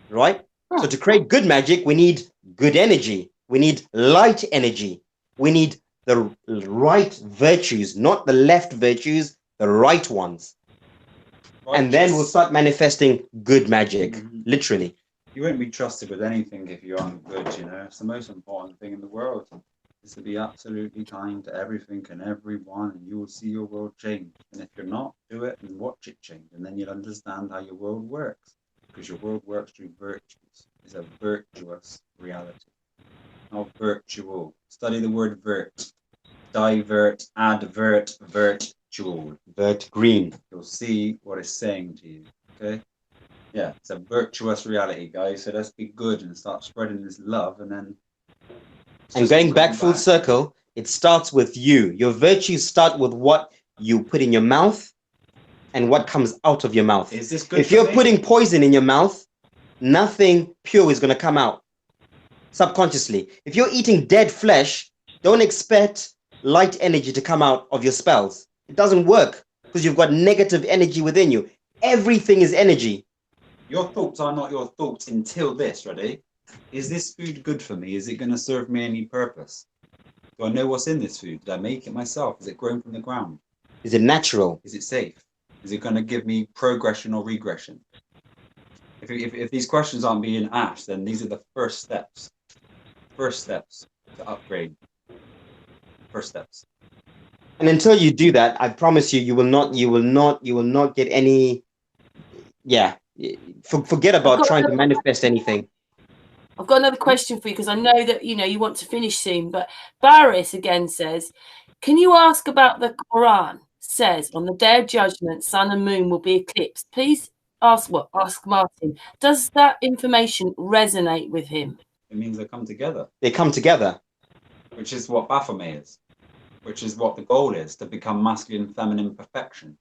Right? So to create good magic, we need good energy. We need light energy. We need the right virtues, not the left virtues, the right ones. Right. And then we'll start manifesting good magic, literally. You won't be trusted with anything if you aren't good, you know. It's the most important thing in the world, is to be absolutely kind to everything and everyone, and you will see your world change. And if you're not, do it and watch it change, and then you'll understand how your world works. Because your world works through virtues. It's a virtuous reality. Not virtual. Study the word vert. Divert, advert, virtual. Vert green. You'll see what it's saying to you. Okay? Yeah, it's a virtuous reality, guys. So let's be good and start spreading this love, and then. And going back full circle, it starts with you. Your virtues start with what you put in your mouth and what comes out of your mouth. Is this good? If you're putting poison in your mouth, nothing pure is going to come out subconsciously. If you're eating dead flesh, don't expect light energy to come out of your spells. It doesn't work because you've got negative energy within you. Everything is energy. Your thoughts are not your thoughts until this, ready? Is this food good for me? Is it going to serve me any purpose? Do I know what's in this food? Did I make it myself? Is it grown from the ground? Is it natural? Is it safe? Is it going to give me progression or regression? If these questions aren't being asked, then these are the first steps. First steps to upgrade. First steps. And until you do that, I promise you, you will not get any. Yeah, forget about trying to manifest anything. I've got another question for you because I know that you want to finish soon. But Baris again says, can you ask about the Quran? says on the day of judgment, sun and moon will be eclipsed. Please ask Martin. Does that information resonate with him? It means they come together. They come together. Which is what Baphomet is. Which is what the goal is, to become masculine, feminine perfection.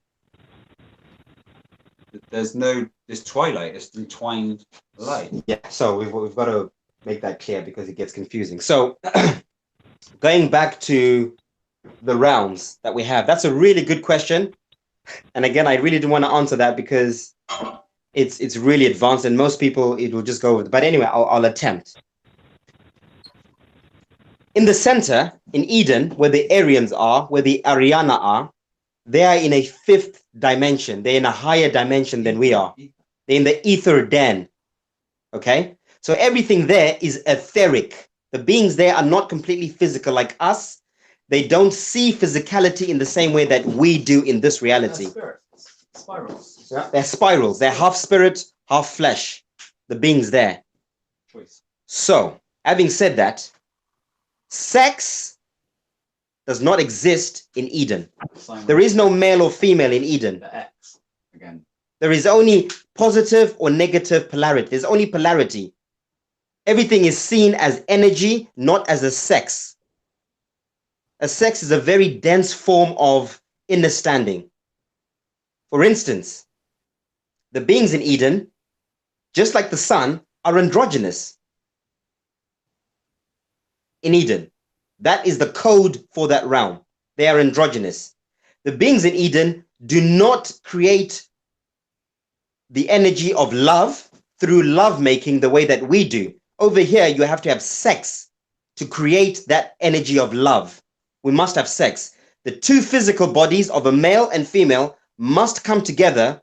There's no this twilight, it's entwined light. Yeah, so we've got to make that clear because it gets confusing. So going back to the rounds that we have, that's a really good question. And again, I really don't want to answer that because it's really advanced and most people it will just go over. But anyway, I'll attempt. In the center, in Eden, where the Aryans are, where the Ariana are, they are in a fifth dimension. They're in a higher dimension than we are. They're in the ether den. Okay? So everything there is etheric. The beings there are not completely physical like us. They don't see physicality in the same way that we do in this reality. Spirals. Yeah, they're spirals. They're half spirit, half flesh. The beings there. Choice. So, having said that, sex does not exist in Eden. There is no male or female in Eden. The X again. There is only positive or negative polarity. There's only polarity. Everything is seen as energy, not as a sex. A sex is a very dense form of understanding. For instance, the beings in Eden, just like the sun, are androgynous. In Eden, that is the code for that realm. They are androgynous. The beings in Eden do not create the energy of love through love making the way that we do. Over here, you have to have sex to create that energy of love. We must have sex. The two physical bodies of a male and female must come together,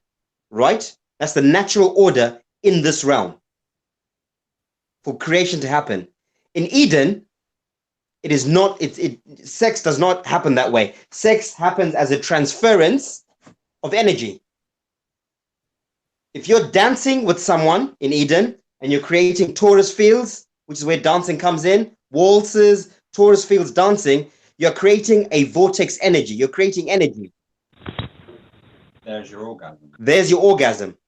right? That's the natural order in this realm for creation to happen. In Eden, it is not, sex does not happen that way. Sex happens as a transference of energy. If you're dancing with someone in Eden and you're creating torus fields, which is where dancing comes in, waltzes, torus fields, dancing, you're creating a vortex energy. You're creating energy. There's your orgasm. There's your orgasm.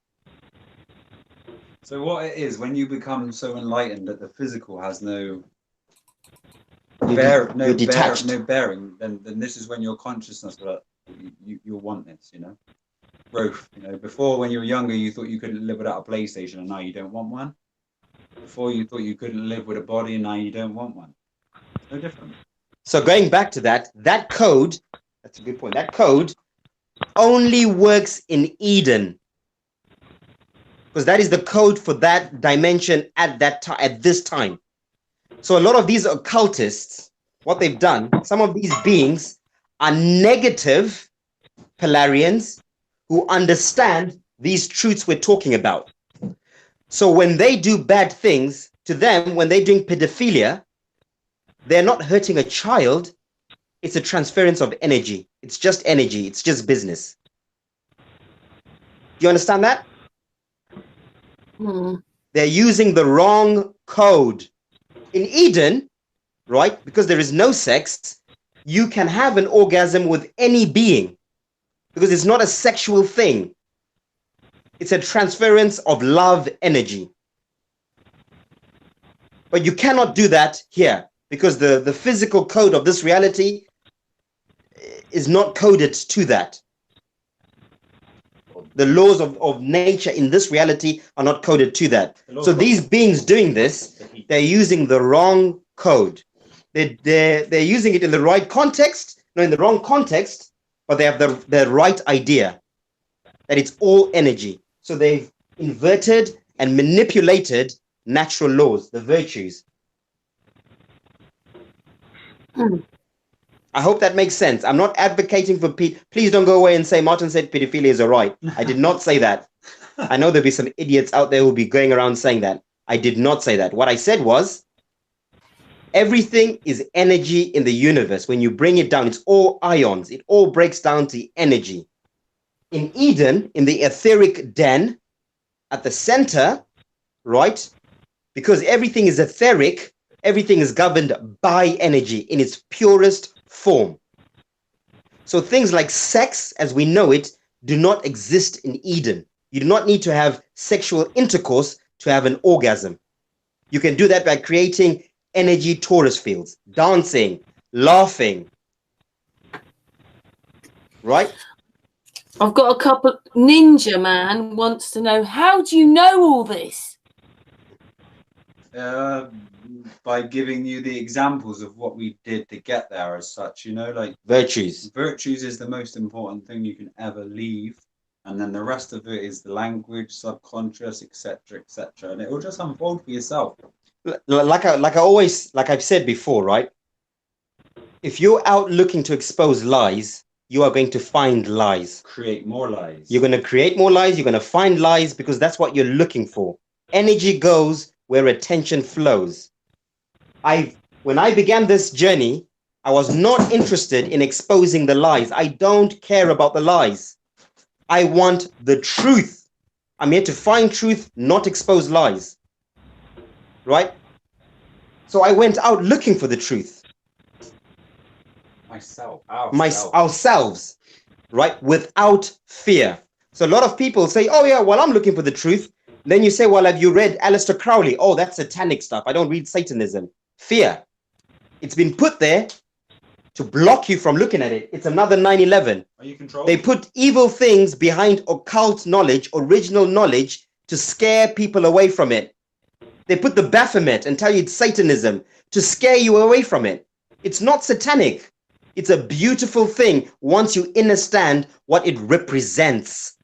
So what it is, when you become so enlightened that the physical has no bearing, then this is when your consciousness will you'll want this, you know. Growth, you know. Before, when you were younger, you thought you couldn't live without a PlayStation, and now you don't want one. Before, you thought you couldn't live with a body, and now you don't want one. No different. So going back to that code, that's a good point. That code only works in Eden, because that is the code for that dimension at that time, at this time. So a lot of these occultists, what they've done, some of these beings are negative Polarians who understand these truths we're talking about. So when they do bad things, to them, when they're doing pedophilia, they're not hurting a child. It's a transference of energy. It's just energy. It's just business. Do you understand that? They're using the wrong code. In Eden, right, because there is no sex, you can have an orgasm with any being because it's not a sexual thing. It's a transference of love energy. But you cannot do that here because the physical code of this reality is not coded to that. The laws of nature in this reality are not coded to that. So these beings doing this, they're using the wrong code. They're using it in the right context, no, in the wrong context, but they have the right idea that it's all energy. So they've inverted and manipulated natural laws, the virtues. I hope that makes sense. I'm not advocating for please don't go away and say Martin said pedophilia is all right. I did not say that. I know there'll be some idiots out there who'll be going around saying that. I did not say that. What I said was everything is energy in the universe. When you bring it down, it's all ions. It all breaks down to energy. In Eden, in the etheric den, at the center, right? Because everything is etheric, everything is governed by energy in its purest form. So things like sex, as we know it, do not exist in Eden. You do not need to have sexual intercourse to have an orgasm. You can do that by creating energy torus fields, dancing, laughing. Right? I've got a couple. Ninja Man wants to know, how do you know all this? By giving you the examples of what we did to get there as such, you know, like virtues. Virtues is the most important thing you can ever leave. And then the rest of it is the language, subconscious, etc., etc. And it will just unfold for yourself. Like I've said before, right? If you're out looking to expose lies, you are going to find lies. Create more lies. You're going to create more lies. You're going to find lies because that's what you're looking for. Energy goes where attention flows. When I began this journey, I was not interested in exposing the lies. I don't care about the lies. I want the truth. I'm here to find truth, not expose lies. Right? So I went out looking for the truth. Ourselves, right? Without fear. So a lot of people say, oh yeah, well, I'm looking for the truth. Then you say, well, have you read Aleister Crowley? Oh, that's satanic stuff. I don't read Satanism. Fear. It's been put there to block you from looking at it. It's another 9/11. Are you controlled? They put evil things behind occult knowledge, original knowledge, to scare people away from it. They put the Baphomet and tell you it's Satanism to scare you away from it. It's not satanic. It's a beautiful thing once you understand what it represents.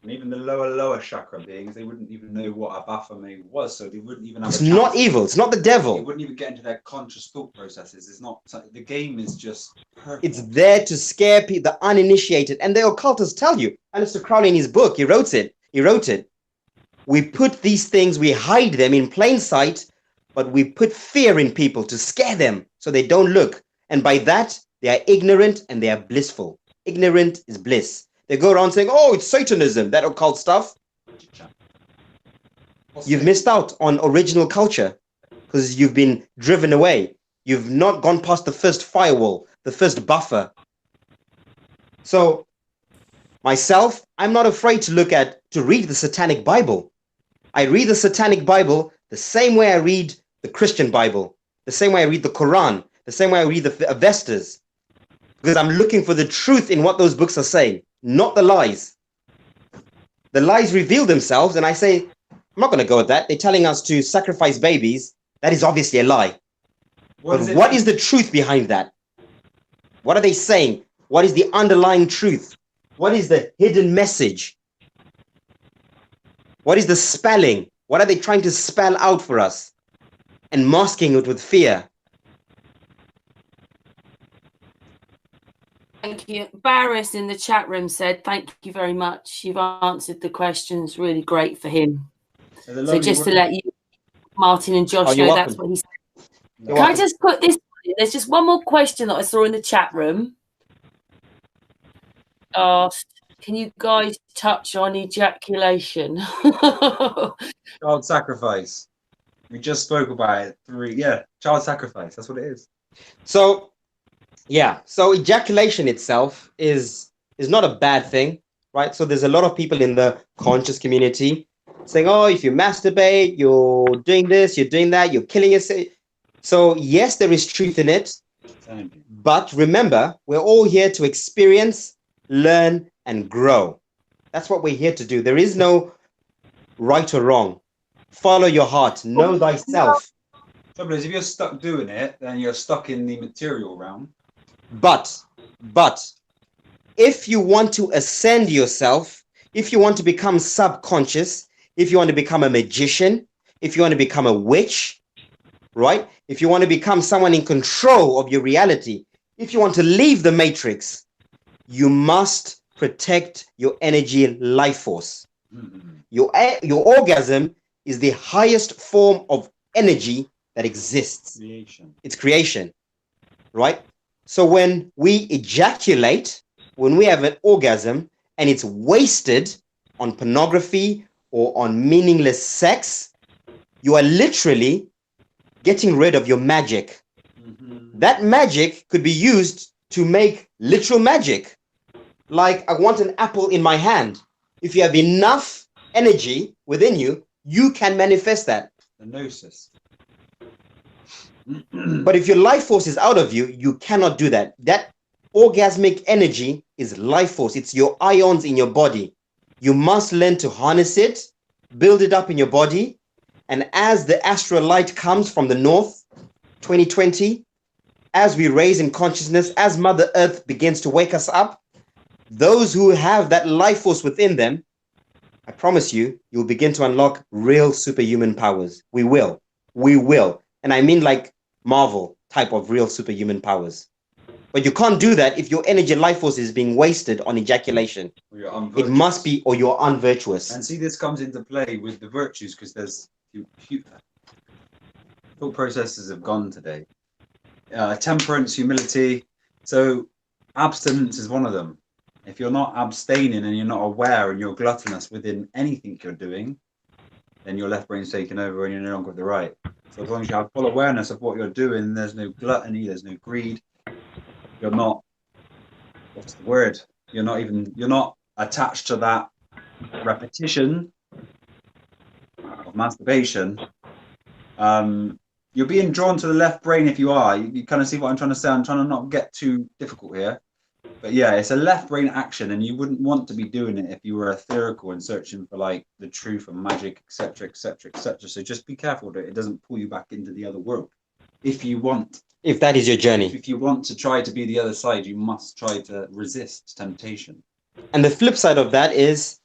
And even the lower chakra beings, they wouldn't even know what a Baphomet was, so they wouldn't even have It's not evil. It's not the devil. They wouldn't even get into their conscious thought processes. It's not. The game is just perfect. It's there to scare people, the uninitiated. And the occultists tell you. Aleister Crowley in his book, he wrote it. We put these things, we hide them in plain sight, but we put fear in people to scare them so they don't look. And by that, they are ignorant and they are blissful. Ignorant is bliss. They go around saying, oh, it's Satanism, that occult stuff. You've missed out on original culture because you've been driven away. You've not gone past the first firewall, the first buffer. So myself, I'm not afraid to read the Satanic Bible. I read the Satanic Bible the same way I read the Christian Bible, the same way I read the Quran, the same way I read the Avestas, because I'm looking for the truth in what those books are saying, not the lies. The lies reveal themselves, and I say, I'm not going to go with that. They're telling us to sacrifice babies. That is obviously a lie. But what is the truth behind that? What are they saying? What is the underlying truth? What is the hidden message? What is the spelling? What are they trying to spell out for us? And masking it with fear. Thank you. Barris in the chat room said, thank you very much. You've answered the questions. Really great for him. So just to let you, Martin and Josh, know that's what he said. Can I just put this? There's just one more question that I saw in the chat room. Asked, can you guys touch on ejaculation? Child sacrifice. We just spoke about it. Child sacrifice. That's what it is. So, yeah. So ejaculation itself is not a bad thing, right? So there's a lot of people in the conscious community saying, oh, if you masturbate, you're doing this, you're doing that, you're killing yourself. So yes, there is truth in it. But remember, we're all here to experience, learn, and grow. That's what we're here to do. There is no right or wrong. Follow your heart. Know thyself. Trouble is, if you're stuck doing it, then you're stuck in the material realm. But if you want to ascend yourself, if you want to become subconscious, if you want to become a magician, if you want to become a witch, right? If you want to become someone in control of your reality, if you want to leave the matrix, you must protect your energy life force. Your orgasm is the highest form of energy that exists. It's creation, right? So when we ejaculate, when we have an orgasm and it's wasted on pornography or on meaningless sex, you are literally getting rid of your magic. That magic could be used to make literal magic. Like, I want an apple in my hand. If you have enough energy within you, you can manifest that. The gnosis. But if your life force is out of you, you cannot do that. That orgasmic energy is life force. It's your ions in your body. You must learn to harness it, build it up in your body. And as the astral light comes from the north, 2020, as we raise in consciousness, as Mother Earth begins to wake us up, those who have that life force within them, I promise you, you'll begin to unlock real superhuman powers. We will. We will. And I mean like Marvel type of real superhuman powers. But you can't do that if your energy life force is being wasted on ejaculation. It must be, or you're unvirtuous. And see, this comes into play with the virtues, because there's thought processes have gone today. Temperance, humility. So abstinence is one of them. If you're not abstaining and you're not aware and you're gluttonous within anything you're doing, then your left brain's taken over and you're no longer with the right. So as long as you have full awareness of what you're doing, there's no gluttony, there's no greed. You're not, what's the word? You're not attached to that repetition of masturbation. You're being drawn to the left brain if you are. You kind of see what I'm trying to say. I'm trying to not get too difficult here. But yeah, it's a left brain action, and you wouldn't want to be doing it if you were etherical and searching for like the truth and magic, etc., etc., etc. So just be careful that it doesn't pull you back into the other world. If you want, if that is your journey, if you want to try to be the other side, you must try to resist temptation. And the flip side of that is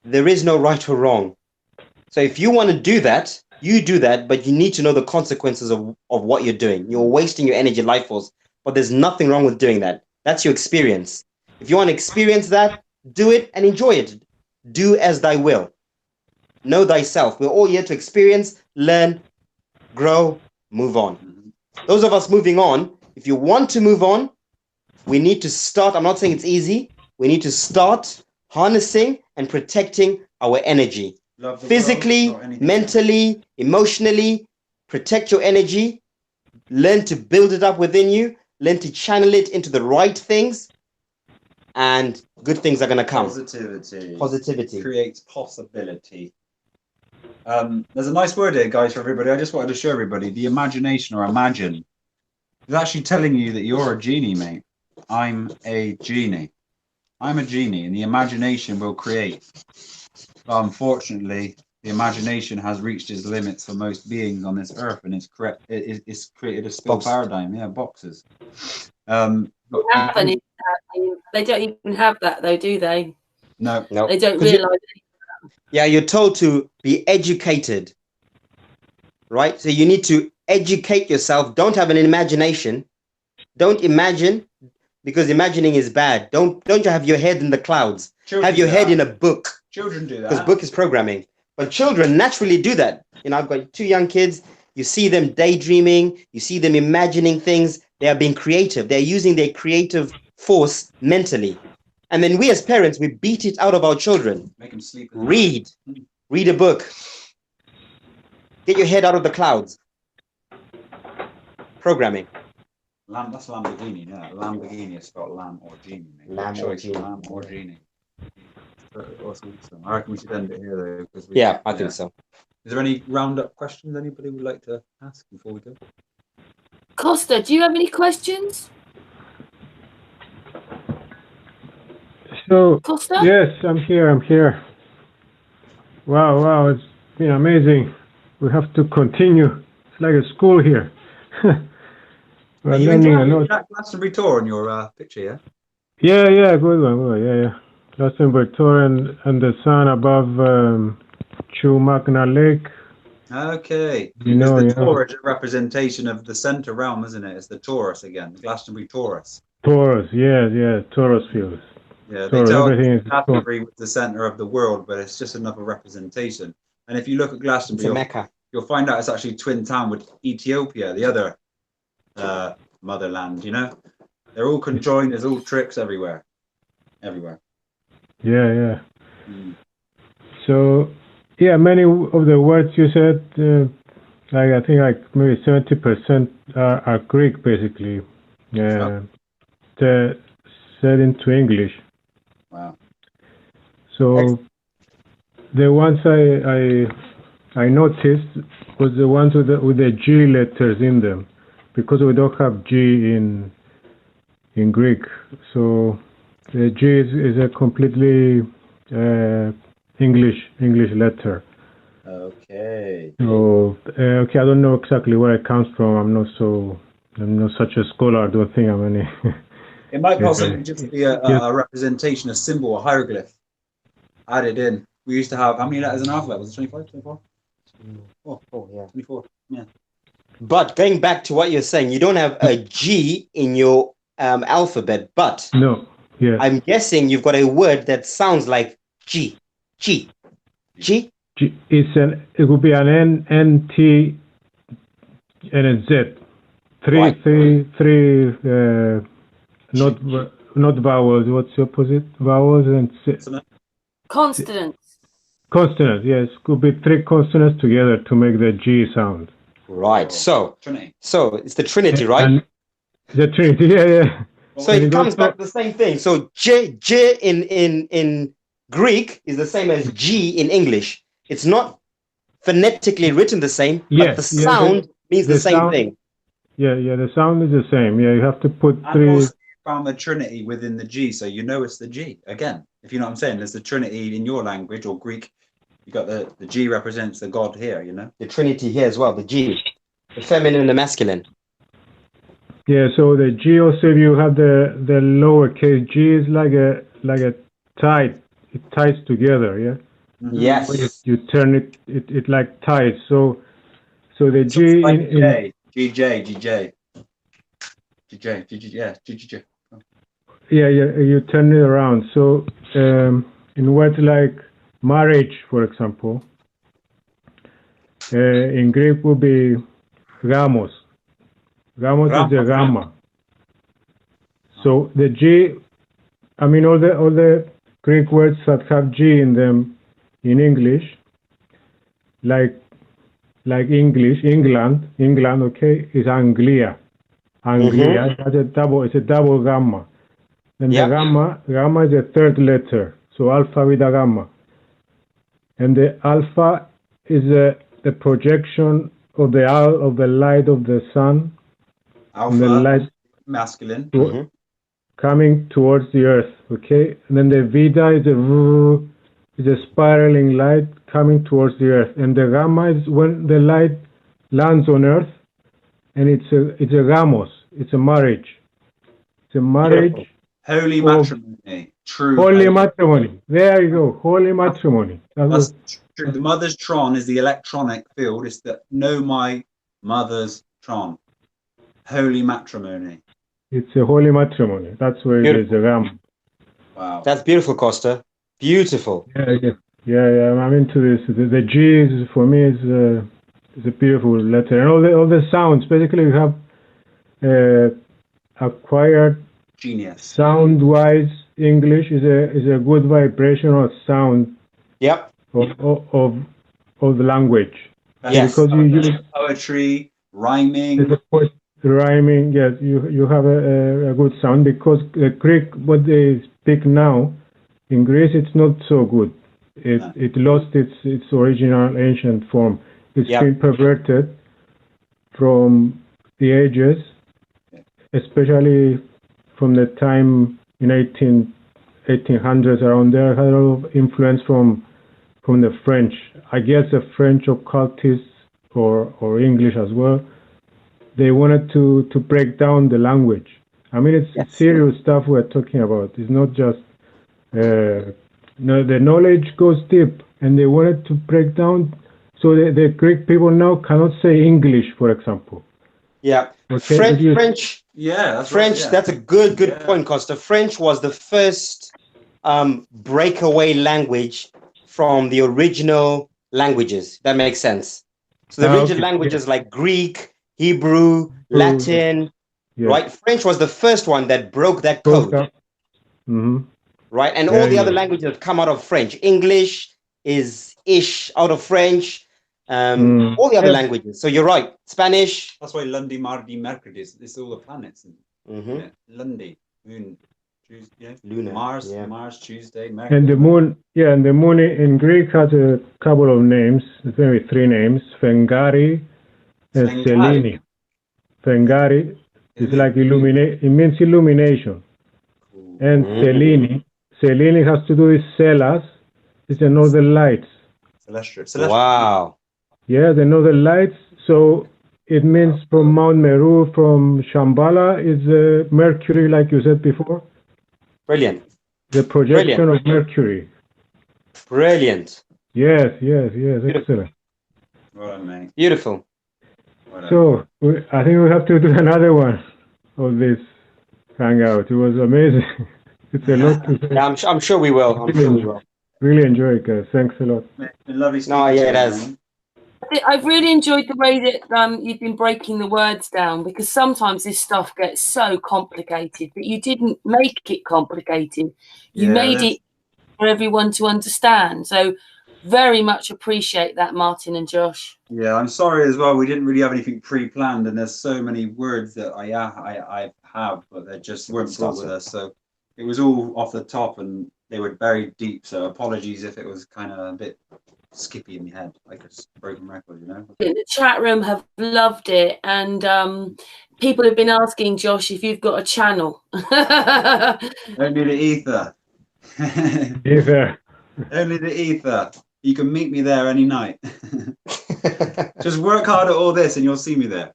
there is no right or wrong. So if you want to do that, you do that, but you need to know the consequences of what you're doing. You're wasting your energy life force. But there's nothing wrong with doing that. That's your experience. If you want to experience that, do it and enjoy it. Do as thy will. Know thyself. We're all here to experience, learn, grow, move on. Those of us moving on, if you want to move on, we need to start. I'm not saying it's easy. We need to start harnessing and protecting our energy. Physically, mentally, emotionally, protect your energy. Learn to build it up within you. Learn to channel it into the right things, and good things are going to come. Positivity creates possibility. There's a nice word here, guys, for everybody. I just wanted to show everybody the imagination, or imagine. It's actually telling you that you're a genie, mate. I'm a genie. I'm a genie, and the imagination will create. But unfortunately, the imagination has reached its limits for most beings on this earth, and it's created a spill paradigm. Yeah, boxes. They don't even have that, though, do they? No. They don't realise it. Yeah, you're told to be educated, right? So you need to educate yourself. Don't have an imagination. Don't imagine, because imagining is bad. Don't have your head in the clouds. Children have your head in a book. Children do that. Because book is programming. But children naturally do that. You know, I've got 2 young kids. You see them daydreaming. You see them imagining things. They are being creative. They're using their creative force mentally. And then we as parents, we beat it out of our children. Make them sleep. Read a book. Get your head out of the clouds. Programming. That's Lamborghini, yeah. Lamborghini is spelled lamb or genie. Lamb or genie. Lamb or genie. Awesome. I reckon we should end it here, though. I think so. Is there any roundup questions anybody would like to ask before we go? Kosta, do you have any questions? So, Kosta? yes, I'm here. Wow, it's been amazing. We have to continue. It's like a school here. We're learning a lot. That Glastonbury tour on your picture, yeah? Yeah, good one, yeah. Glastonbury tour and the sun above Chumagna Lake. Okay. The tour is a representation of the center realm, isn't it? It's the Taurus again, the Glastonbury Taurus. Taurus, yeah, Taurus fields. Yeah, they tell Glastonbury was the center of the world, but it's just another representation. And if you look at Glastonbury, you'll find out it's actually twin town with Ethiopia, the other motherland, you know? They're all conjoined, there's all tricks everywhere. Yeah. So, yeah, many of the words you said, I think maybe 70% are Greek, basically. set into English. Wow. So the ones I noticed was the ones with the G letters in them, because we don't have G in Greek. So the G is a completely English letter. Okay. So okay, I don't know exactly where it comes from. I'm not such a scholar. I don't think I'm any. It might possibly just be a representation, a symbol, a hieroglyph added in. We used to have, how many letters in alphabet? Was it 25, 24? Oh, yeah. 24, yeah. But going back to what you're saying, you don't have a G in your alphabet, but no, yeah. I'm guessing you've got a word that sounds like G. G. G? G it would be an N, T, and a Z. Three not vowels. What's the opposite? Vowels and consonants. Consonants, yes. Could be three consonants together to make the G sound. Right. So it's the Trinity, right? And the Trinity, yeah. So it comes back to the same thing. So J in Greek is the same as G in English. It's not phonetically written the same, but the sound means the same thing. Yeah, the sound is the same. Yeah, you have to put and three. Also found the Trinity within the G, so you know it's the G again. If you know what I'm saying, there's the Trinity in your language or Greek. You got the G represents the God here. You know the Trinity here as well. The G, the feminine and the masculine. Yeah, so the G also, if you have the lowercase G, is like a tie. It ties together. Yeah. Mm-hmm. Yes. You turn it like ties. So the G like in GJ. Yeah, you turn it around. So in words like marriage, for example, in Greek would be gamos. Gamos is the gamma. So the G, I mean all the Greek words that have G in them in English, like English, England, okay, is Anglia. Anglia, that's it's a double gamma. Then the gamma is the third letter, so alpha, beta, gamma. And the alpha is the projection of the light of the sun. Alpha, the light masculine. Coming towards the earth, okay? And then the beta is a spiraling light coming towards the earth. And the gamma is when the light lands on earth, and it's a gamos, it's a marriage. It's a marriage. Holy matrimony. True. Holy matrimony. There you go. Holy matrimony. That's true. The mother's tron is the electronic field. It's the know my mother's tron. Holy matrimony. It's a holy matrimony. That's where it is a ram. Wow. That's beautiful, Kosta. Beautiful. Yeah. I'm into this. The G is, for me, is a beautiful letter, and all the sounds. Basically, you have acquired genius. Sound-wise, English is a good vibrational sound. Yep. Of the language. Yes. Because you use poetry, rhyming. Rhyming, yes, you have a good sound, because Greek, what they speak now, in Greece, it's not so good. It lost its original ancient form. It's been perverted from the ages, especially from the time in 1800s around there. Had a lot of influence from the French. I guess the French occultists or English as well. They wanted to break down the language. I mean, it's serious stuff we're talking about. It's not just the knowledge goes deep, and they wanted to break down. So the Greek people now cannot say English, for example. Yeah, okay? French. Yeah, that's French. Right, yeah. That's a good point, Kosta. French was the first breakaway language from the original languages. That makes sense. So the original languages like Greek, Hebrew, Latin, right? French was the first one that broke that code, right? And all the other languages that come out of French. English is out of French. All the other languages. So you're right. Spanish. That's why Lundi, Mardi, Mercredi. It's all the planets. Yeah. Lundi, moon, Tuesday, yeah. Lunar. Mars, Yeah. Mars, Tuesday, Mercury. And the moon, yeah, and the moon in Greek has a couple of names, maybe 3 names, Fengari and Selene. Fengari is like it means illumination. Cool. And Selene has to do with Celas, it's the northern lights. Celestial. Wow. Yeah, the northern lights. So it means from Mount Meru, from Shambhala, is Mercury, like you said before. Brilliant. The projection of Mercury. Brilliant. Yes, excellent. Well done, mate. Beautiful. Well done. So I think we have to do another one of this hangout. It was amazing. It's a lot to say. Yeah, I'm sure we will. I'm sure we will. Really enjoy it, guys. Thanks a lot. It's been lovely speaking No, to yeah, you, it has. man. I've really enjoyed the way that you've been breaking the words down, because sometimes this stuff gets so complicated, but you didn't make it complicated. You made it for everyone to understand. So very much appreciate that, Martin and Josh. Yeah, I'm sorry as well. We didn't really have anything pre-planned, and there's so many words that I have, but they just weren't brought with us. So it was all off the top, and they were buried deep. So apologies if it was kind of a bit skippy in the head, like a broken record, you know. The chat room have loved it, and people have been asking Josh if you've got a channel. Only the ether. Ether. Only the ether. You can meet me there any night. Just work hard at all this and you'll see me there.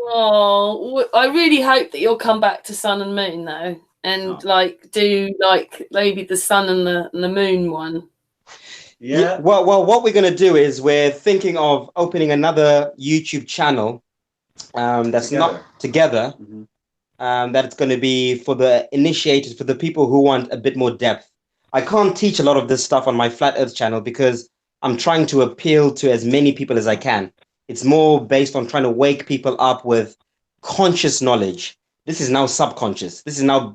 Oh, I really hope that you'll come back to Sun and Moon though, and do maybe the Sun and the Moon one. Yeah. Well, what we're gonna do is we're thinking of opening another YouTube channel that's not together. That's going to be for the initiators, for the people who want a bit more depth. I can't teach a lot of this stuff on my Flat Earth channel because I'm trying to appeal to as many people as I can. It's more based on trying to wake people up with conscious knowledge. This is now subconscious. This is now,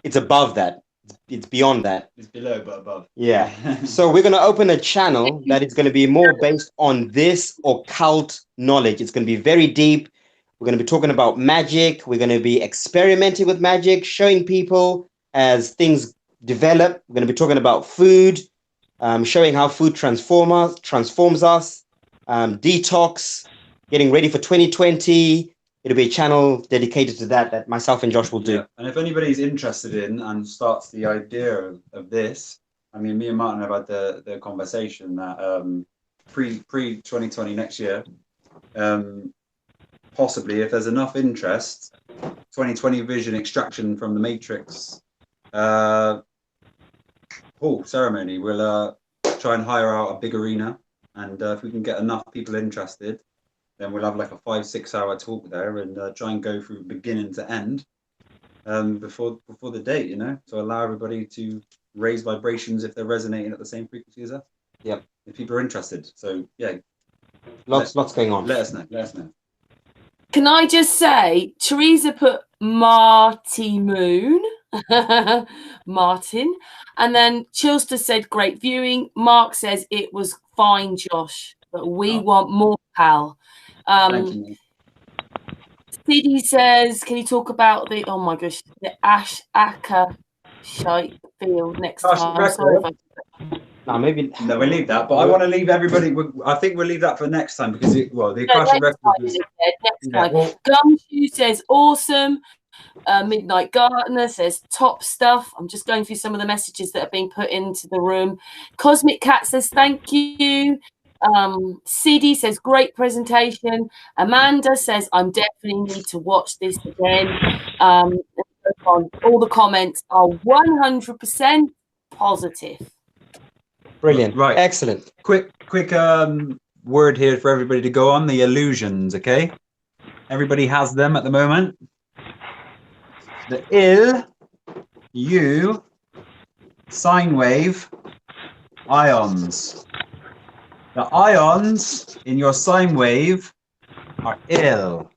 it's above that. It's beyond that. It's below, but above. Yeah. So we're going to open a channel that is going to be more based on this occult knowledge. It's going to be very deep. We're going to be talking about magic. We're going to be experimenting with magic, showing people as things develop. We're going to be talking about food, showing how food transforms us, detox, getting ready for 2020. It'll be a channel dedicated to that myself and Josh will do. Yeah. And if anybody's interested in and starts the idea of this, I mean, me and Martin have had the conversation that pre 2020 next year, possibly if there's enough interest, 2020 vision extraction from the Matrix ceremony, we'll try and hire out a big arena, and if we can get enough people interested, then we'll have like a 5-6 hour talk there and try and go through beginning to end before the date, to allow everybody to raise vibrations if they're resonating at the same frequency as us. Yep. If people are interested. So yeah, lots going on. Let us know. Can I just say, Teresa put Marty Moon, Martin, and then Chilster said great viewing. Mark says it was fine, Josh, but we want more, pal. Thank you. Sidney says, can you talk about the Akashite field next time? Sorry if No, maybe. No, we'll leave that. But I want to leave everybody. I think we'll leave that for next time because the Akashic Records. Next time. Gumshoe says awesome. Midnight Gardener says top stuff. I'm just going through some of the messages that are being put into the room. Cosmic Cat says thank you. CD says great presentation. Amanda says I'm definitely need to watch this again. All the comments are 100% positive. Brilliant. Right. Excellent. Quick word here for everybody to go on the illusions, okay? Everybody has them at the moment. The ill, you, sine wave, ions. The ions in your sine wave are ill.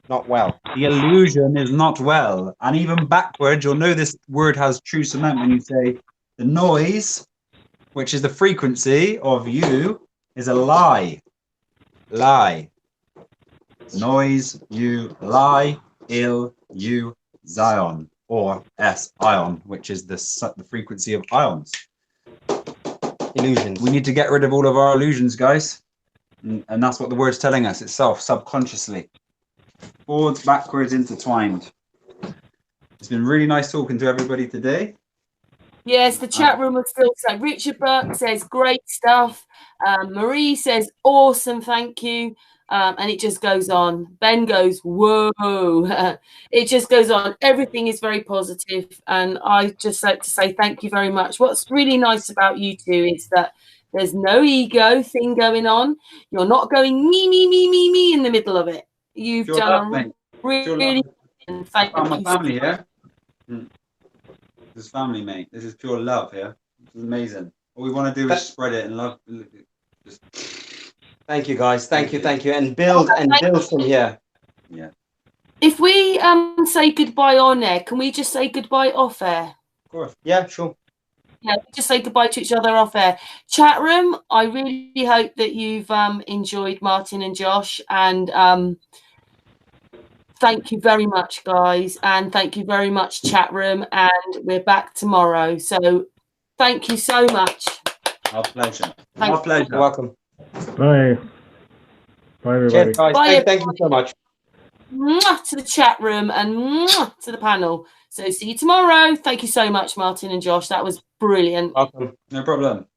Not well. The illusion is not well. And even backwards, you'll know this word has true cement when you say the noise, which is the frequency of you, is a lie. Lie. Noise, you lie, ill, you Zion, or S ion, which is the frequency of ions. Illusions. We need to get rid of all of our illusions, guys. And that's what the word's telling us itself, subconsciously. Forwards, backwards, intertwined. It's been really nice talking to everybody today. Yes, the chat room will still say, Richard Burke says, great stuff. Marie says, awesome, thank you. And it just goes on. Ben goes, whoa. It just goes on. Everything is very positive. And I just like to say thank you very much. What's really nice about you two is that there's no ego thing going on. You're not going me in the middle of it. You've done a really and thank you. My family here. This is family, mate. This is pure love here. This is amazing. All we want to do is spread it and love. Just... Thank you, guys. Thank you. And build from here. Yeah. If we say goodbye on air, can we just say goodbye off air? Of course. Yeah, sure. Yeah, just say goodbye to each other off air. Chat room, I really hope that you've enjoyed Martin and Josh, and thank you very much, guys, and thank you very much, chat room, and we're back tomorrow. So thank you so much. Our pleasure. Thank Our pleasure. You're welcome. Bye. Bye, everybody. Cheers, guys. Bye, Thank you so much. Mwah, to the chat room and mwah, to the panel. So see you tomorrow. Thank you so much, Martin and Josh. That was brilliant. Welcome. No problem.